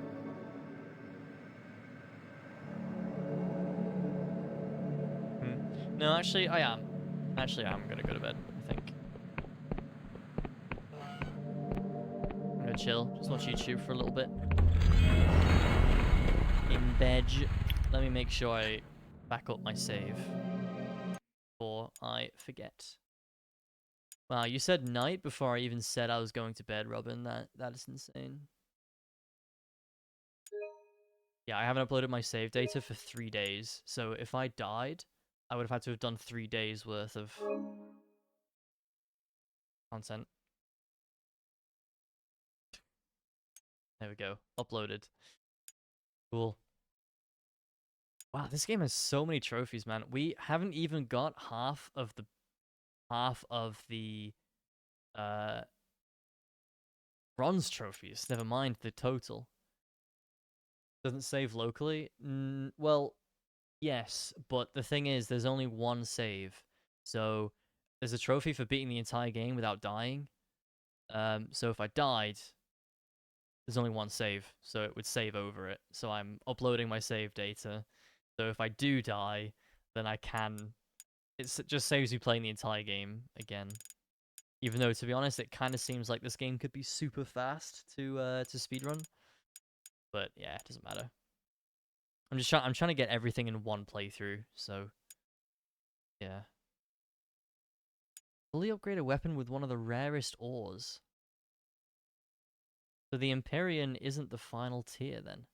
No, actually, I am. Actually, I'm gonna go to bed, I think. I'm gonna chill, just watch YouTube for a little bit. In bed. Let me make sure I back up my save before I forget. Wow, you said night before I even said I was going to bed, Robin. That is insane. Yeah, I haven't uploaded my save data for 3 days, so if I died, I would have had to have done 3 days worth of content. There we go. Uploaded. Cool. Wow, this game has so many trophies, man. We haven't even got half of the bronze trophies. Never mind the total. Doesn't save locally? Well, yes, but the thing is, there's only one save. So there's a trophy for beating the entire game without dying. So if I died, there's only one save, so it would save over it. So I'm uploading my save data. So if I do die, then I can. It just saves me playing the entire game again. Even though, to be honest, it kind of seems like this game could be super fast to speedrun. But yeah, it doesn't matter. I'm trying to get everything in one playthrough, so yeah. Fully upgraded weapon with one of the rarest ores. So the Empyrean isn't the final tier then.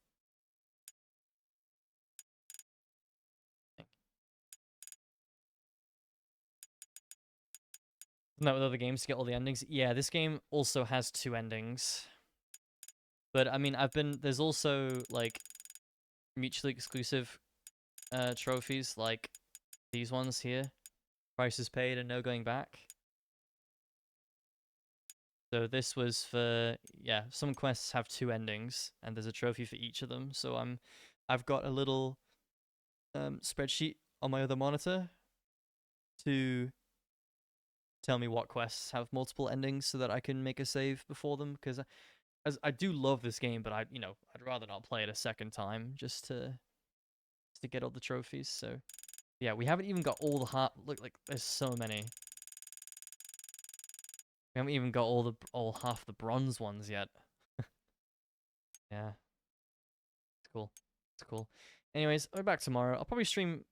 Isn't that with other games to get all the endings? Yeah, this game also has 2 endings. But I mean, there's also like mutually exclusive trophies like these ones here. Price is paid and no going back. So this was for, yeah, some quests have 2 endings and there's a trophy for each of them. So I've got a little spreadsheet on my other monitor to tell me what quests have multiple endings so that I can make a save before them, because as I do love this game, but I'd rather not play it a second time just to get all the trophies. So yeah, we haven't even got all the look, like there's so many. We haven't even got all half the bronze ones yet. Yeah. It's cool. It's cool. Anyways, I'll be back tomorrow. I'll probably stream